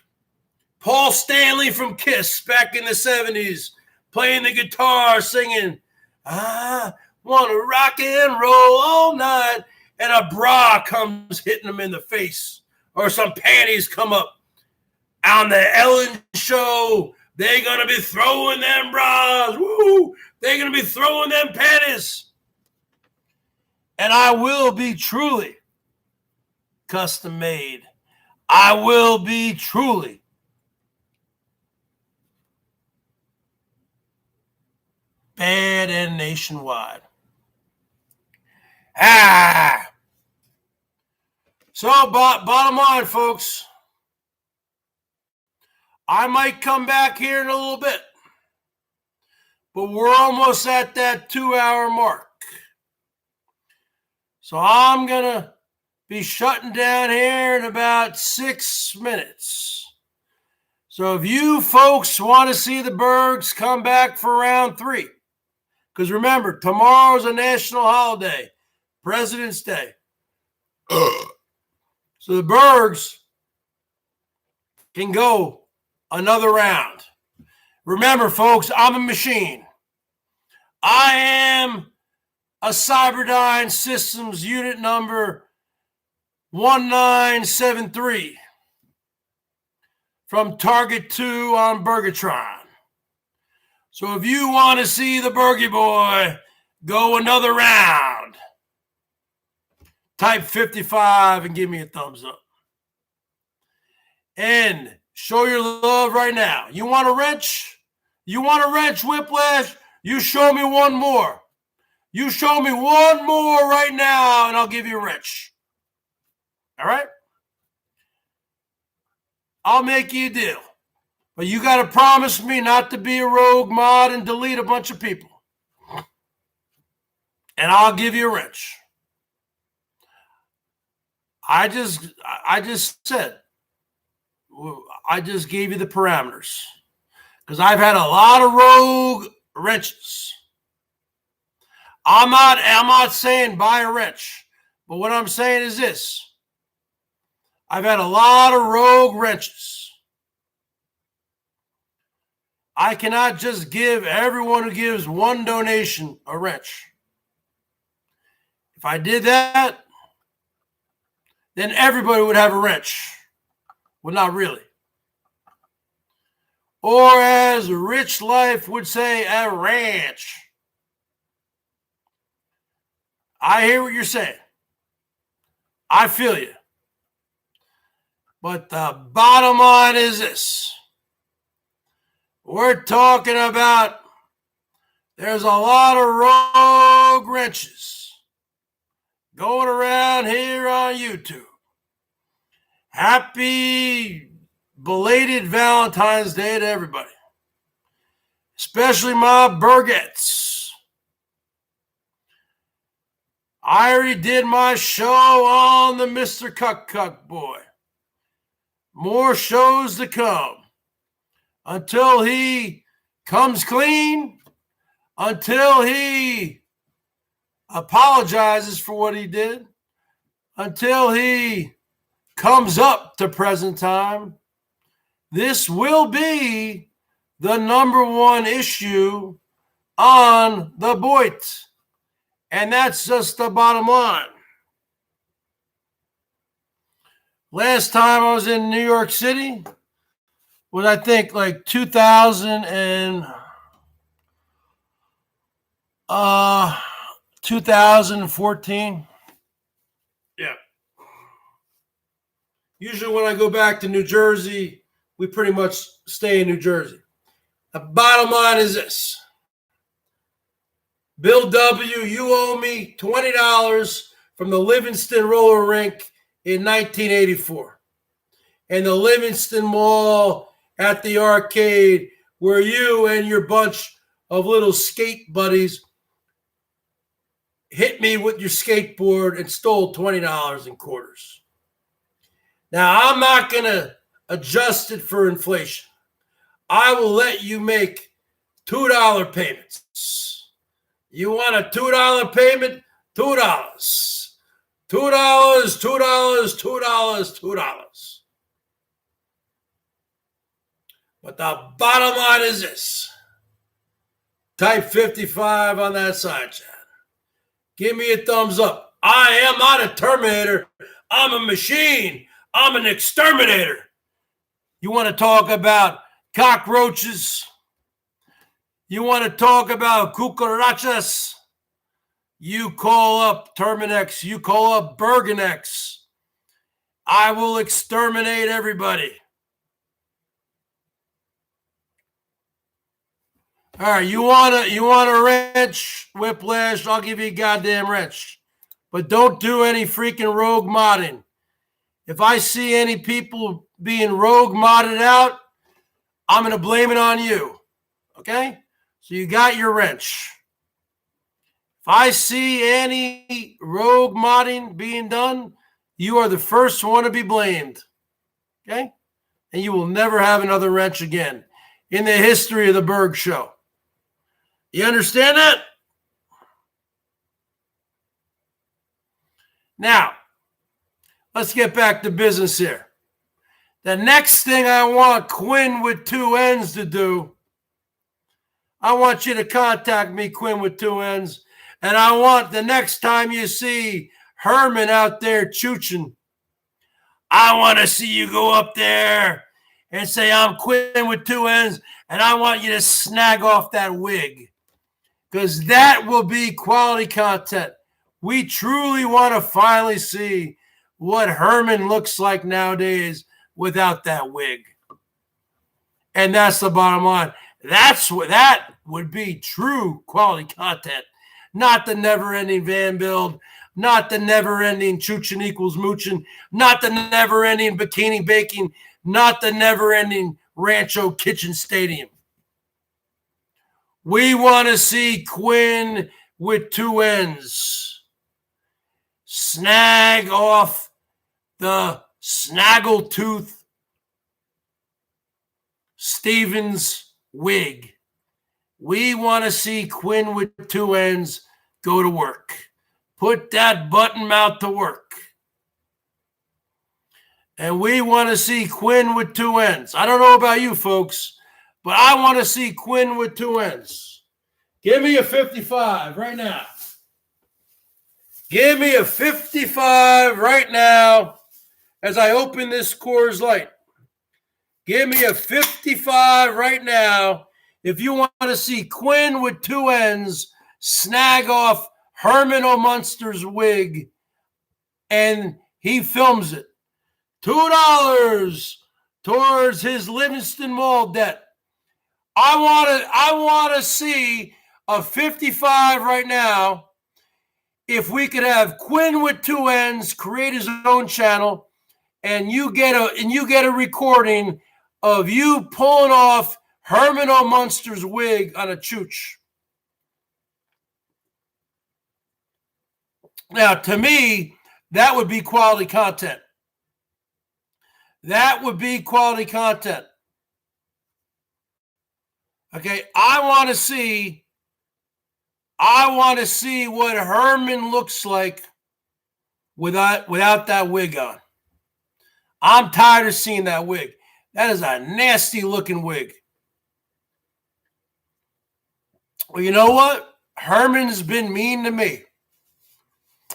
Paul Stanley from Kiss back in the 70s, playing the guitar, singing, I want to rock and roll all night, and a bra comes hitting them in the face, or some panties come up. On the Ellen show, they're going to be throwing them bras. Woo! They're going to be throwing them panties. And I will be truly custom made. I will be truly bad and nationwide. So, bottom line, folks, I might come back here in a little bit, but we're almost at that 2-hour mark. So I'm going to be shutting down here in about 6 minutes. So if you folks want to see the Bergs, come back for round 3. Because remember, tomorrow's a national holiday, President's Day. So the Bergs can go another round. Remember, folks, I'm a machine. I am a Cyberdyne Systems unit number 1973 from Target 2 on Bergatron. So if you want to see the Bergie Boy go another round, type 55 and give me a thumbs up. And show your love right now. You want a wrench? You want a wrench, Whiplash? You show me one more. You show me one more right now, and I'll give you a wrench. All right? I'll make you a deal. But you got to promise me not to be a rogue mod and delete a bunch of people. And I'll give you a wrench. I just said, I just gave you the parameters. Because I've had a lot of rogue wrenches. I'm not saying buy a wrench. But what I'm saying is this. I've had a lot of rogue wrenches. I cannot just give everyone who gives one donation a wrench. If I did that, then everybody would have a wrench. Well, not really. Or as Rich Life would say, a ranch. I hear what you're saying. I feel you. But the bottom line is this. We're talking about there's a lot of rogue wrenches going around here on YouTube. Happy belated Valentine's Day to everybody, especially my Bergettes. I already did my show on the Mr. Cuck boy. More shows to come until he comes clean, until he apologizes for what he did, until he comes up to present time. This will be the number one issue on the Boit. And that's just the bottom line. Last time I was in New York City was, I think, like 2014. Yeah. Usually when I go back to New Jersey, we pretty much stay in New Jersey. The bottom line is this. Bill W., you owe me $20 from the Livingston roller rink in 1984. And the Livingston Mall at the arcade where you and your bunch of little skate buddies hit me with your skateboard and stole $20 in quarters. Now, I'm not going to adjust it for inflation. I will let you make $2 payments. You want a $2 payment? $2. $2, $2, $2, $2. But the bottom line is this. Type 55 on that side chat. Give me a thumbs up. I am not a Terminator. I'm a machine. I'm an exterminator. You want to talk about cockroaches? You want to talk about cucarachas? You call up Terminex. You call up Bergenex. I will exterminate everybody. All right, you want a wrench, Whiplash? I'll give you a goddamn wrench. But don't do any freaking rogue modding. If I see any people being rogue modded out, I'm going to blame it on you. Okay? So you got your wrench. If I see any rogue modding being done, you are the first one to be blamed. Okay? And you will never have another wrench again in the history of the BERGS Show. You understand that? Now, let's get back to business here. The next thing I want Quinn with 2 N's to do, I want you to contact me, Quinn with 2 N's, and I want the next time you see Herman out there chooching, I want to see you go up there and say, I'm Quinn with 2 N's, and I want you to snag off that wig. Because that will be quality content. We truly want to finally see what Herman looks like nowadays without that wig. And that's the bottom line. That would be true quality content. Not the never-ending van build, not the never-ending choochin equals moochin, not the never-ending bikini baking, not the never-ending Rancho Kitchen Stadium. We want to see Quinn with 2 N's snag off the snaggletooth Stevens wig. We want to see Quinn with 2 N's go to work. Put that button mouth to work. And we want to see Quinn with 2 N's. I don't know about you folks, but I want to see Quinn with 2 N's. Give me a 55 right now. Give me a 55 right now as I open this Coors Light. Give me a 55 right now if you want to see Quinn with two ends snag off Herman O'Munster's wig and he films it. $2 towards his Livingston Mall debt. I want to see a 55 right now. If we could have Quinn with two ends create his own channel, and you get a recording of you pulling off Herman O'Munster's wig on a chooch. Now, to me, that would be quality content. That would be quality content. Okay, I want to see what Herman looks like without that wig on. I'm tired of seeing that wig. That is a nasty looking wig. Well, you know what? Herman's been mean to me.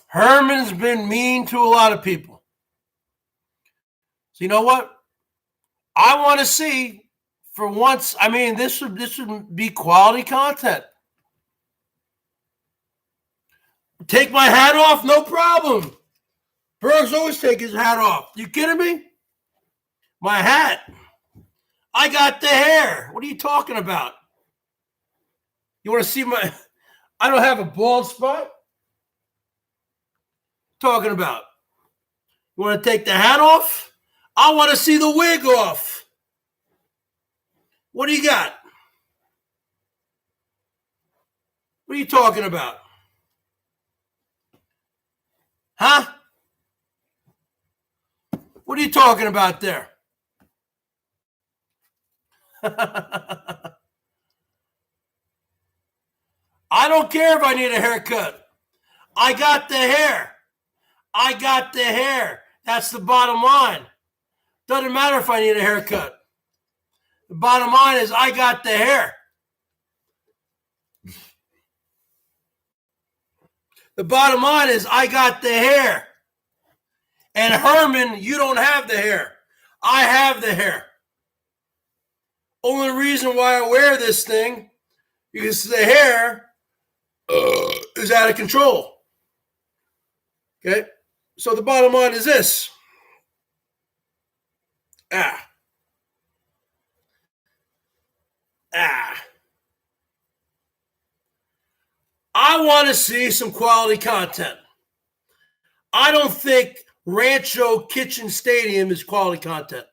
Herman's been mean to a lot of people. So you know what? I want to see for once. I mean, this would be quality content. Take my hat off, no problem. Bergs always take his hat off. You kidding me? My hat. I got the hair. What are you talking about? You want to see my... I don't have a bald spot? Talking about? You want to take the hat off? I want to see the wig off. What do you got? What are you talking about? Huh? What are you talking about there? I don't care if I need a haircut. I got the hair. I got the hair. That's the bottom line. Doesn't matter if I need a haircut. The bottom line is I got the hair. The bottom line is I got the hair. And Herman, you don't have the hair. I have the hair. Only reason why I wear this thing is the hair is out of control. Okay? So the bottom line is this. I want to see some quality content. I don't think Rancho Kitchen Stadium is quality content.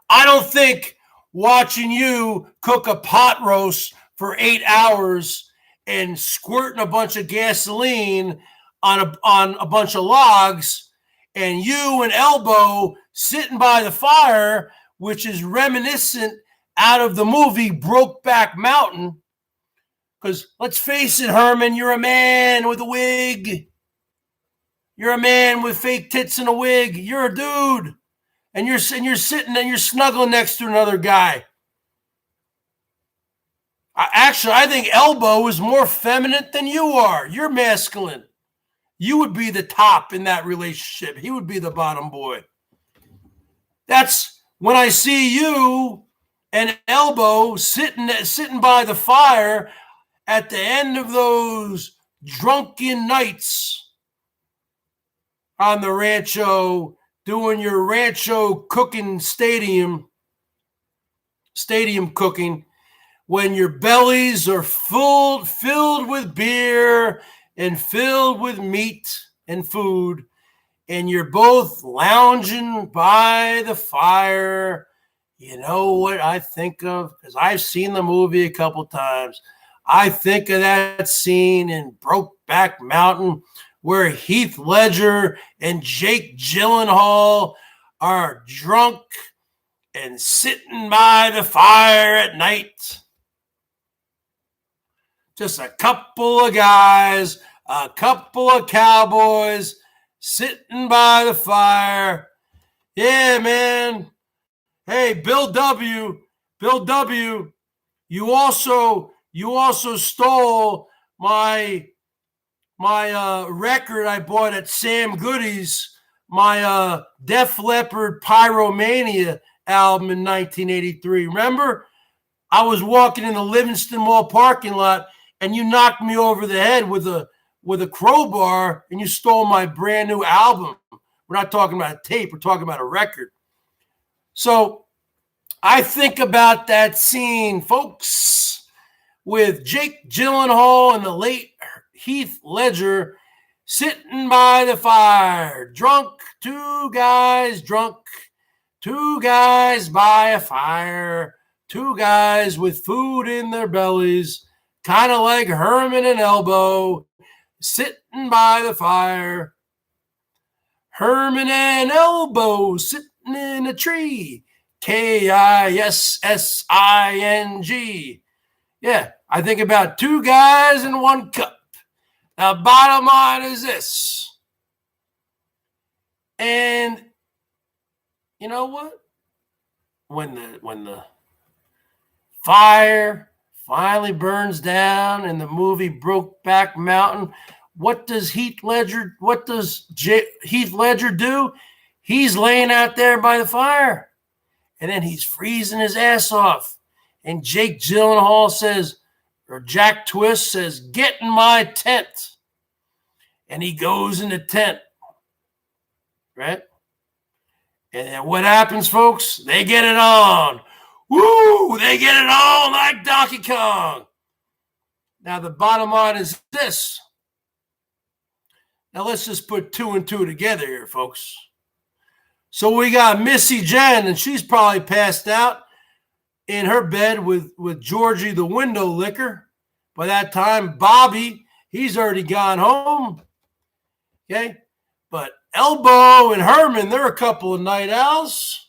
I don't think watching you cook a pot roast for 8 hours and squirting a bunch of gasoline on a bunch of logs and you and Elbow sitting by the fire, which is reminiscent out of the movie Brokeback Mountain. Because let's face it, Herman, you're a man with a wig. You're a man with fake tits and a wig. You're a dude. And you're sitting and you're snuggling next to another guy. I think Elbow is more feminine than you are. You're masculine. You would be the top in that relationship. He would be the bottom boy. That's when I see you and Elbow sitting by the fire at the end of those drunken nights on the rancho, doing your rancho cooking stadium cooking, when your bellies are filled with beer and filled with meat and food, and you're both lounging by the fire. You know what I think of? Because I've seen the movie a couple times. I think of that scene in Brokeback Mountain where Heath Ledger and Jake Gyllenhaal are drunk and sitting by the fire at night. Just a couple of guys, a couple of cowboys sitting by the fire. Yeah, man. Hey, Bill W., you also stole my record I bought at Sam Goody's, my Def Leppard Pyromania album in 1983. Remember? I was walking in the Livingston Mall parking lot and you knocked me over the head with a crowbar and you stole my brand new album. We're not talking about a tape, we're talking about a record. So I think about that scene, folks, with Jake Gyllenhaal and the late Heath Ledger sitting by the fire, drunk, two guys drunk, two guys by a fire, two guys with food in their bellies, kind of like Herman and Elbow, sitting by the fire. Herman and Elbow sitting in a tree. Kissing. Yeah, I think about two guys in one cup. Now, bottom line is this. And you know what? When the fire finally burns down in the movie Brokeback Mountain, what does Heath Ledger do? He's laying out there by the fire, and then he's freezing his ass off. And Jake Gyllenhaal says, or Jack Twist says, "Get in my tent." And he goes in the tent, right? And then what happens, folks? They get it on. Woo! They get it on like Donkey Kong. Now, the bottom line is this. Now, let's just put two and two together here, folks. So we got Missy Jen, and she's probably passed out in her bed with Georgie the window licker. By that time, Bobby, he's already gone home. Okay? But Elbow and Herman, they're a couple of night owls.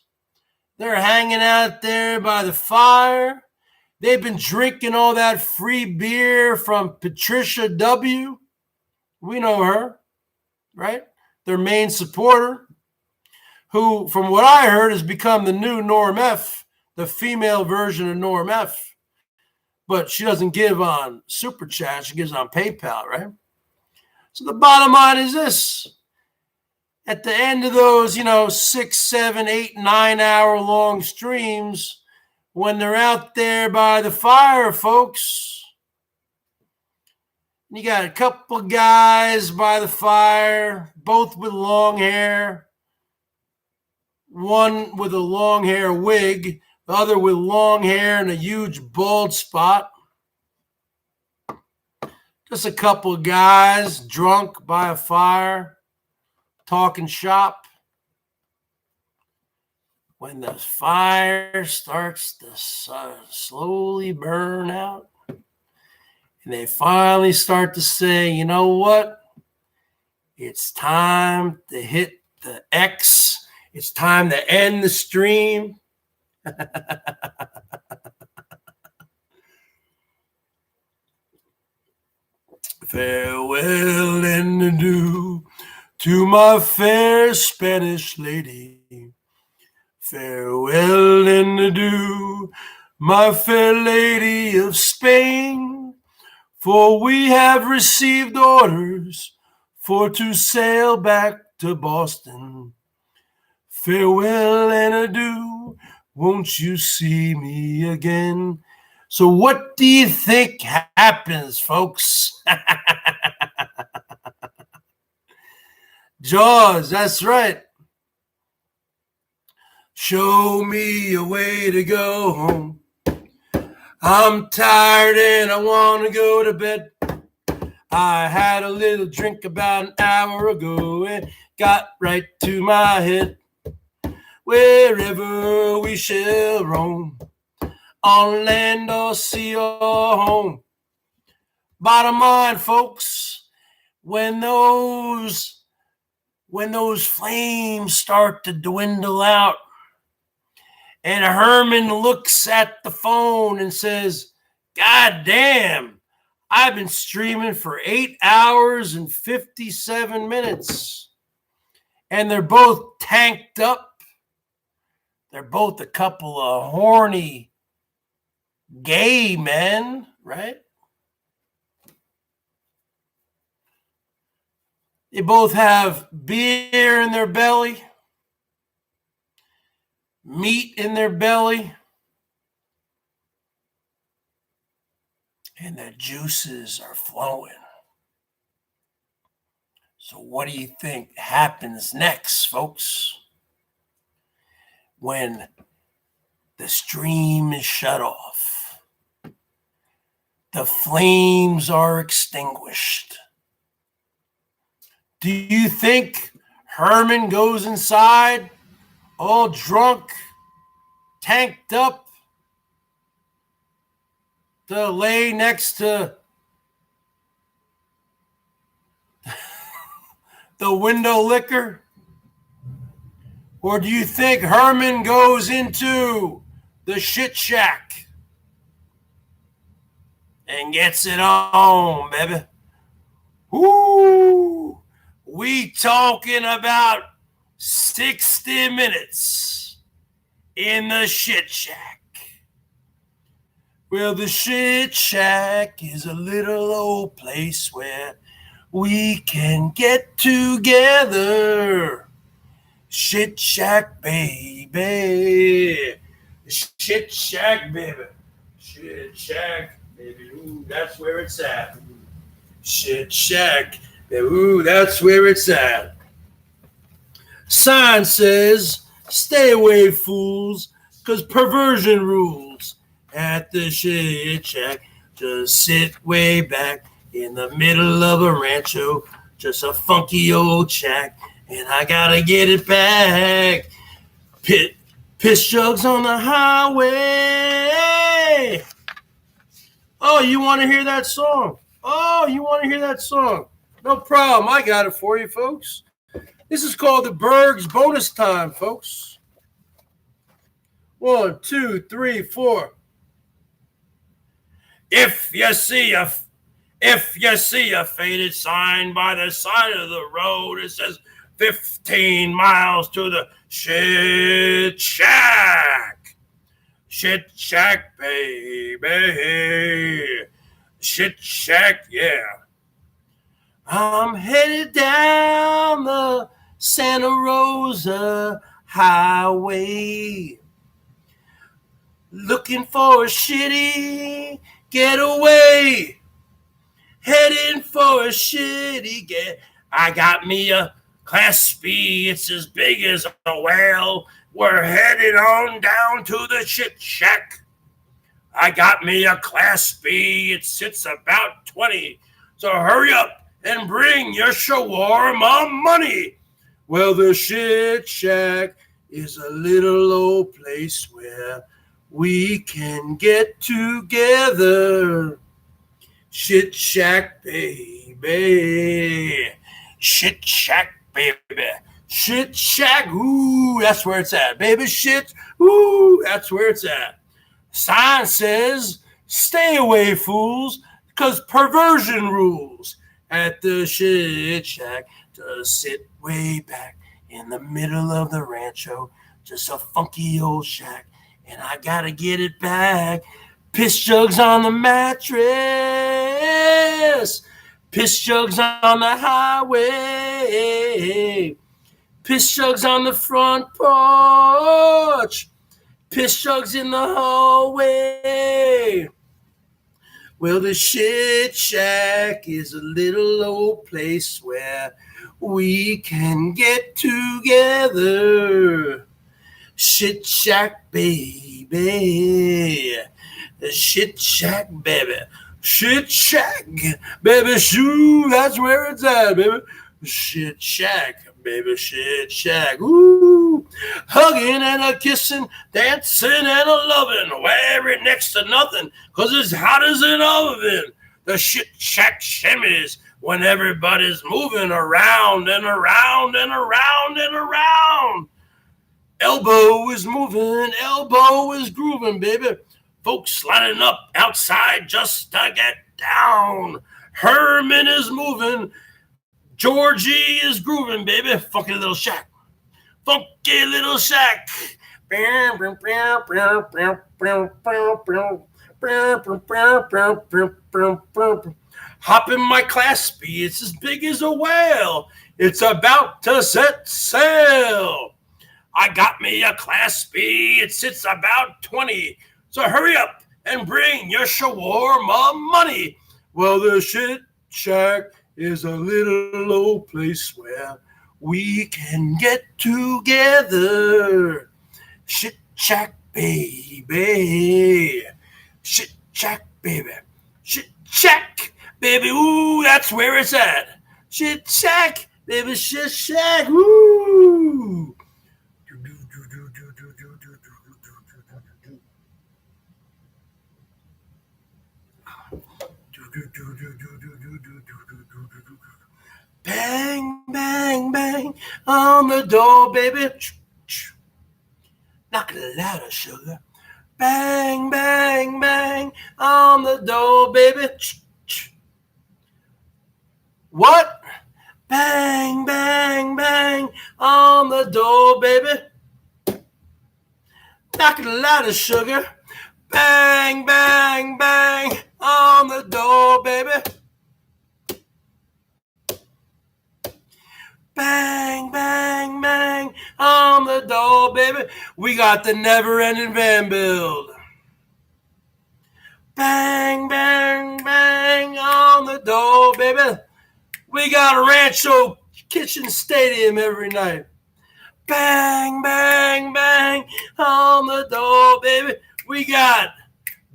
They're hanging out there by the fire. They've been drinking all that free beer from Patricia W. We know her, right? Their main supporter, who, from what I heard, has become the new Norm F, the female version of Norm F. But she doesn't give on Super Chat. She gives on PayPal, right? So the bottom line is this. At the end of those, 6, 7, 8, 9 hour long streams, when they're out there by the fire, folks, you got a couple guys by the fire, both with long hair, one with a long hair wig, the other with long hair and a huge bald spot. Just a couple of guys drunk by a fire, talking shop. When the fire starts to slowly burn out, and they finally start to say, you know what? It's time to hit the X. It's time to end the stream. Farewell and adieu to my fair Spanish lady. Farewell and adieu, my fair lady of Spain, for we have received orders for to sail back to Boston. Farewell and adieu, won't you see me again? So what do you think happens, folks? Jaws, that's right. Show me a way to go home. I'm tired and I want to go to bed. I had a little drink about an hour ago and got right to my head. Wherever we shall roam, on land or sea or home. Bottom line, folks, when those flames start to dwindle out, and Herman looks at the phone and says, "God damn, I've been streaming for 8 hours and 57 minutes. And they're both tanked up. They're both a couple of horny gay men, right? They both have beer in their belly. meat in their belly, and the juices are flowing. So what do you think happens next, folks? When the stream is shut off, the flames are extinguished. Do you think Herman goes inside, all drunk, tanked up, to lay next to the window liquor? Or do you think Herman goes into the shit shack and gets it on, baby? Woo! We talking about 60 minutes in the shit shack. Well, the shit shack is a little old place where we can get together. Shit shack, baby. Shit shack, baby. Shit shack, baby. Ooh, that's where it's at. Shit shack, baby. Ooh, that's where it's at. Sign says, stay away, fools, because perversion rules. At the shit shack, just sit way back in the middle of a rancho, just a funky old shack, and I gotta get it back. Piss jugs on the highway. Oh, you want to hear that song? No problem. I got it for you, folks. This is called the BERGS bonus time, folks. 1, 2, 3, 4. If you see a faded sign by the side of the road, it says 15 miles to the shit shack. Shit shack, baby. Shit shack, yeah. I'm headed down the Santa Rosa highway, looking for a shitty getaway. Heading for a shitty get. I got me a Class B. It's as big as a whale. We're headed on down to the shit shack. I got me a Class B. It sits about 20. So hurry up and bring your shawarma money. Well, the shit shack is a little old place where we can get together. Shit shack, baby. Shit shack, baby. Shit shack, ooh, that's where it's at, baby. Shit, ooh, that's where it's at. Sign says, stay away, fools, because perversion rules. At the shit shack, just sit way back in the middle of the rancho, just a funky old shack, and I gotta get it back. Piss jugs on the mattress. Piss jugs on the highway. Piss jugs on the front porch. Piss jugs in the hallway. Well, the shit shack is a little old place where we can get together. Shit shack, baby. Shit shack, baby. Shit shack, baby. Shoo, that's where it's at, baby. Shit shack, baby. Shit shack. Ooh. Hugging and a kissing, dancing and a loving. Wearing next to nothing, cause it's hot as an oven. The shit shack shimmies when everybody's moving around and around and around and around. Elbow is moving, elbow is grooving, baby. Folks lining up outside just to get down. Herman is moving. Georgie is grooving, baby. Funky little shack. Funky little shack. Hop in my Class B. It's as big as a whale. It's about to set sail. I got me a Class B. It sits about 20. So hurry up and bring your shawarma money. Well, the shit shack is a little old place where we can get together. Shit shack, baby. Shit shack, baby. Shit shack, baby. Ooh, that's where it's at. Shit shack, baby. Shit shack. Ooh. Bang, bang, bang on the door, baby. Knock it louder, sugar. Bang, bang, bang on the door, baby. What? Bang, bang, bang on the door, baby. Knock it louder, sugar. Bang, bang, bang on the door, baby. Bang, bang, bang on the door, baby. We got the never-ending van build. Bang, bang, bang on the door, baby. We got a Rancho Kitchen Stadium every night. Bang, bang, bang on the door, baby. We got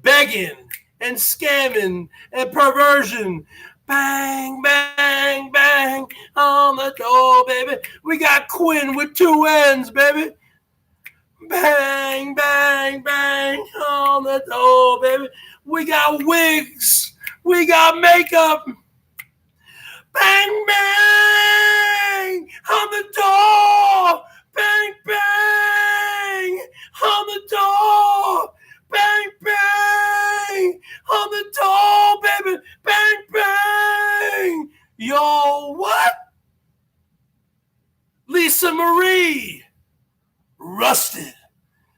begging and scamming and perversion. Bang, bang, bang on the door, baby. We got Quinn with 2 N's, baby. Bang, bang, bang on the door, baby. We got wigs. We got makeup. Bang, bang on the door. Bang, bang on the door. Bang, bang on the door, baby. Bang, bang. Yo, what? Lisa Marie. Rusted.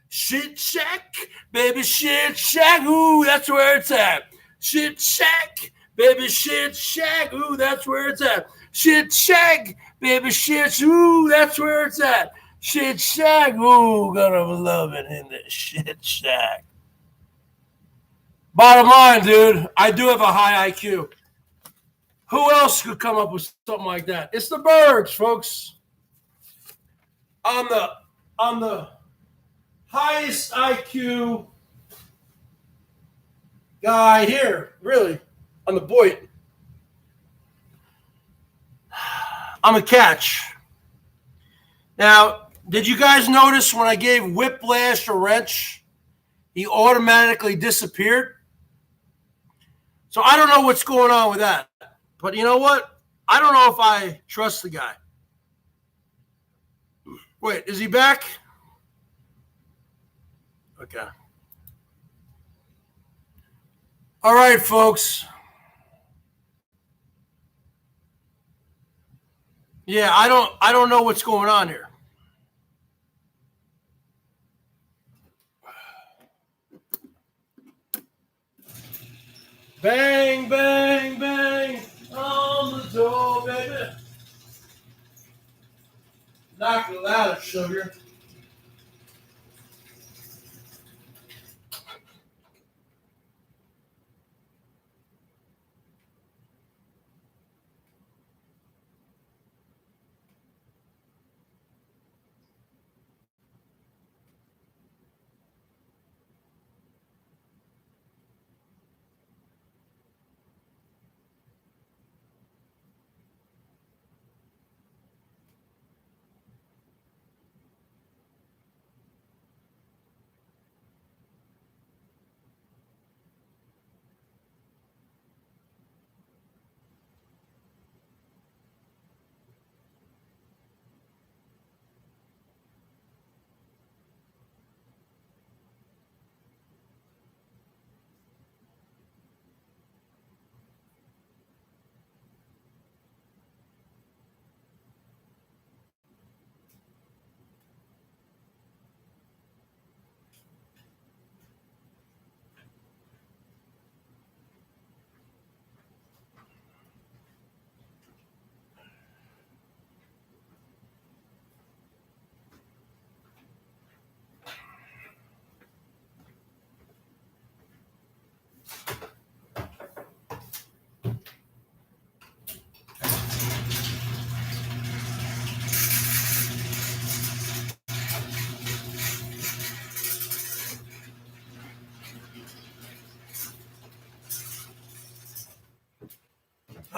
Shit shack, baby, shit shack. Ooh, that's where it's at. Shit shack, baby, shit shack. Ooh, that's where it's at. Shit shack, baby, shit. Ooh, that's where it's at. Shit shack. Ooh, gonna love it in the shit shack. Bottom line, dude, I do have a high IQ. Who else could come up with something like that? It's the Bergs, folks. On the highest IQ guy here, really, on the Boyd. I'm a catch. Now, did you guys notice when I gave Whiplash a wrench, he automatically disappeared? So I don't know what's going on with that. But you know what? I don't know if I trust the guy. Wait, is he back? Okay. All right, folks. Yeah, I don't know what's going on here. Bang, bang, bang on the door, baby. Knock it louder, sugar.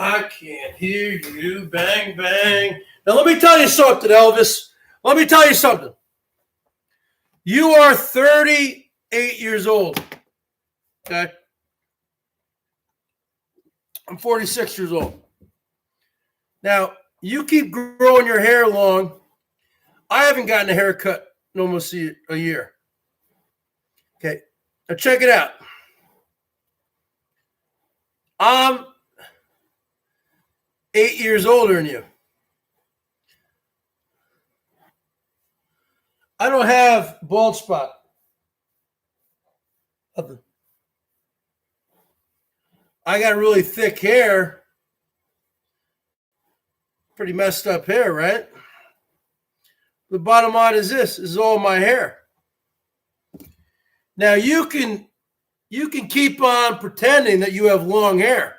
I can't hear you. Bang, bang. Now, let me tell you something, Elvis. Let me tell you something. You are 38 years old. Okay? I'm 46 years old. Now, you keep growing your hair long. I haven't gotten a haircut in almost a year. Okay. Now, check it out. I'm 8 years older than you. I don't have bald spot. I got really thick hair. Pretty messed up hair, right? The bottom line is this is all my hair. Now you can keep on pretending that you have long hair.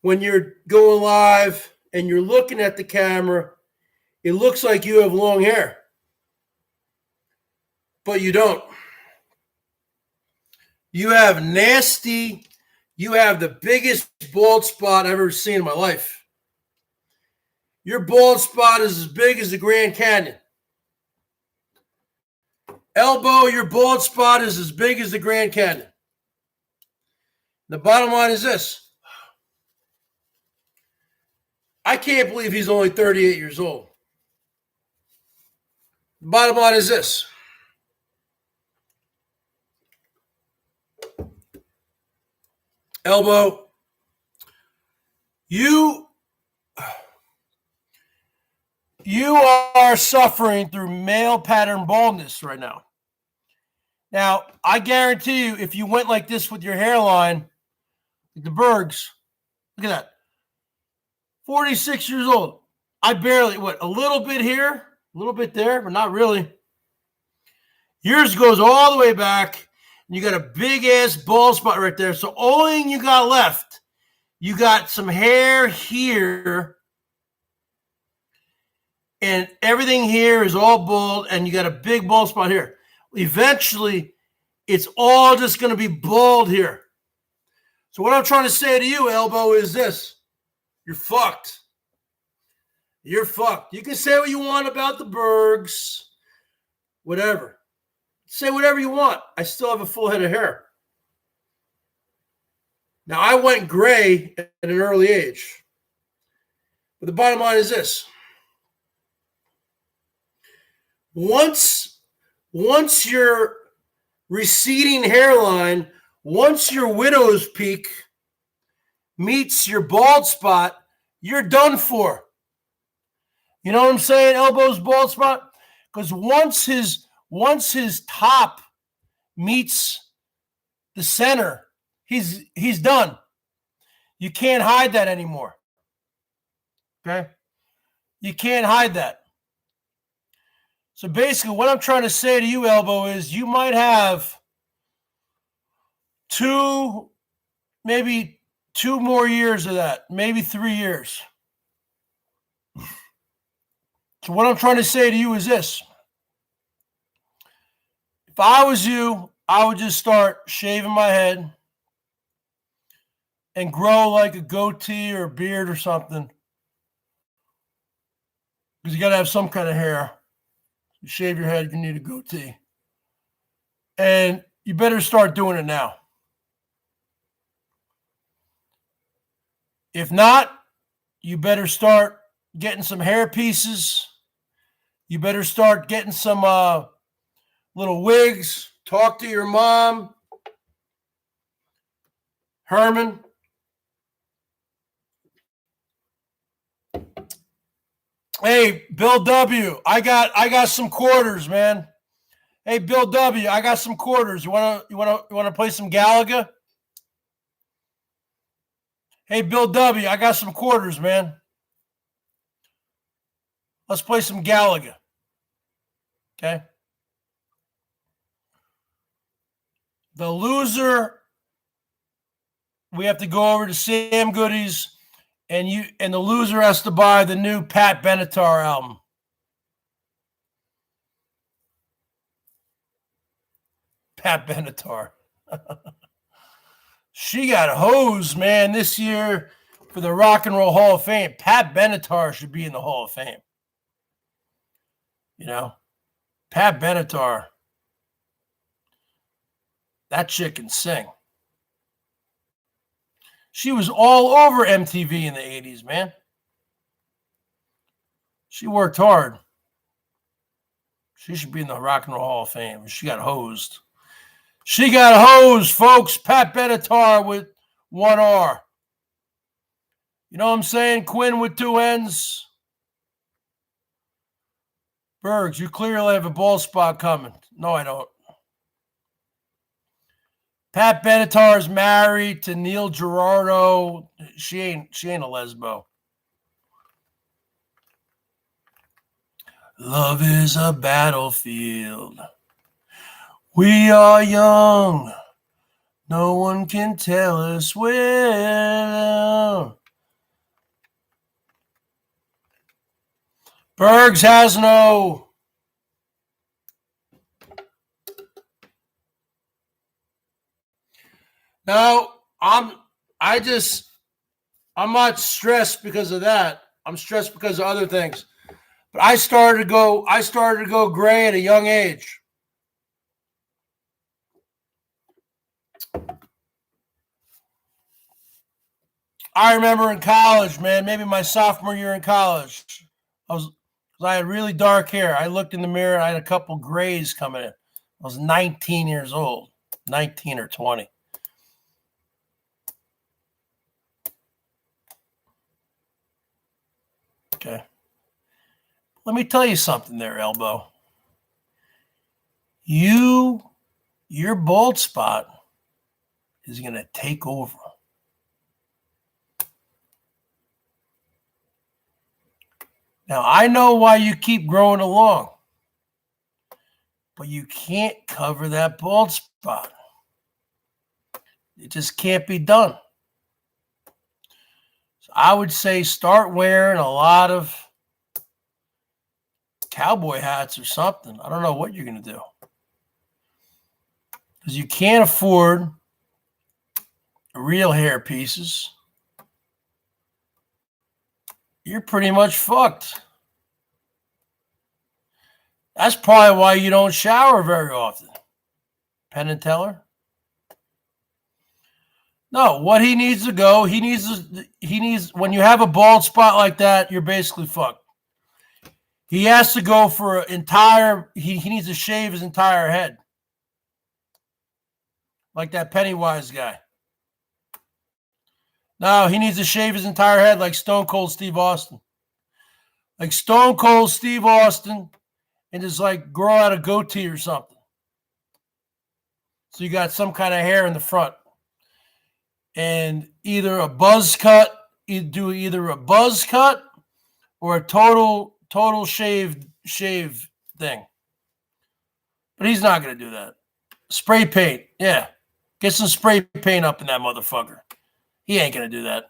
When you're going live and you're looking at the camera, it looks like you have long hair. But you don't. You have the biggest bald spot I've ever seen in my life. Your bald spot is as big as the Grand Canyon. Elbow, your bald spot is as big as the Grand Canyon. The bottom line is this. I can't believe he's only 38 years old. The bottom line is this. Elbow, you are suffering through male pattern baldness right now. Now, I guarantee you, if you went like this with your hairline, like the Bergs, look at that. 46 years old. I barely, a little bit here, a little bit there, but not really. Yours goes all the way back, and you got a big-ass bald spot right there. So only thing you got left, you got some hair here, and everything here is all bald, and you got a big bald spot here. Eventually, it's all just going to be bald here. So what I'm trying to say to you, Elbow, is this. You're fucked. You're fucked. You can say what you want about the Bergs, whatever. Say whatever you want. I still have a full head of hair. Now, I went gray at an early age. But the bottom line is this. Once your receding hairline, once your widow's peak meets your bald spot, you're done for. You know what I'm saying? Elbow's bald spot? Because once his top meets the center, he's done. You can't hide that anymore. Okay? You can't hide that. So basically, what I'm trying to say to you, Elbow, is you might have maybe 2 more years of that, maybe 3 years. So what I'm trying to say to you is this. If I was you, I would just start shaving my head and grow like a goatee or a beard or something. Because you got to have some kind of hair. You shave your head, you need a goatee. And you better start doing it now. If not, you better start getting some hair pieces. You better start getting some little wigs. Talk to your mom. Herman. Hey, Bill W., I got some quarters, man. Hey, Bill W., I got some quarters. You wanna play some Galaga? Hey, Bill W., I got some quarters, man. Let's play some Galaga. Okay? The loser, we have to go over to Sam Goody's, and the loser has to buy the new Pat Benatar album. Pat Benatar. She got hosed, man, this year for the Rock and Roll Hall of Fame. Pat Benatar should be in the Hall of Fame. You know, Pat Benatar, that chick can sing. She was all over MTV in the 80s, man. She worked hard. She should be in the Rock and Roll Hall of Fame. She got hosed. She got hosed, folks. Pat Benatar with 1 R. You know what I'm saying? Quinn with 2 N's. Bergs, you clearly have a bald spot coming. No, I don't. Pat Benatar is married to Neil Girardo. She ain't a lesbo. Love is a battlefield. We are young. No one can tell us where. Bergs has no. No, I'm not stressed because of that. I'm stressed because of other things. But I started to go gray at a young age. I remember in college, man, maybe my sophomore year in college, I had really dark hair. I looked in the mirror and I had a couple grays coming in. I was 19 years old, 19 or 20. Okay. Let me tell you something there, Elbow. Your bald spot is going to take over. Now, I know why you keep growing along, but you can't cover that bald spot. It just can't be done. So I would say start wearing a lot of cowboy hats or something. I don't know what you're going to do. Because you can't afford real hair pieces. You're pretty much fucked. That's probably why you don't shower very often. Penn and Teller? No, what he needs to go, he needs, when you have a bald spot like that, you're basically fucked. He has to go for he needs to shave his entire head. Like that Pennywise guy. No, he needs to shave his entire head like Stone Cold Steve Austin. Like Stone Cold Steve Austin, and just like grow out a goatee or something. So you got some kind of hair in the front. And either a buzz cut, do either a buzz cut or a total shave thing. But he's not going to do that. Spray paint. Yeah. Get some spray paint up in that motherfucker. He ain't going to do that.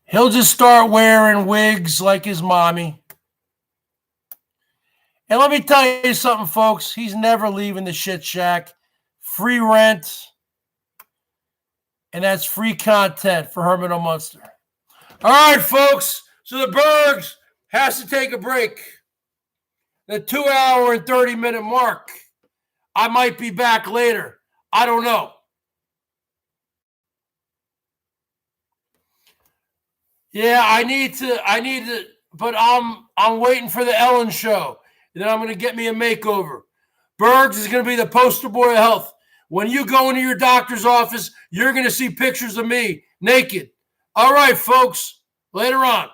He'll just start wearing wigs like his mommy. And let me tell you something, folks. He's never leaving the shit shack. Free rent. And that's free content for Herman O. Munster. All right, folks. So the Bergs has to take a break. The 2 hour and 30-minute mark. I might be back later. I don't know. Yeah, I need to, but I'm waiting for the Ellen show. And then I'm going to get me a makeover. Bergs is going to be the poster boy of health. When you go into your doctor's office, you're going to see pictures of me naked. All right, folks. Later on.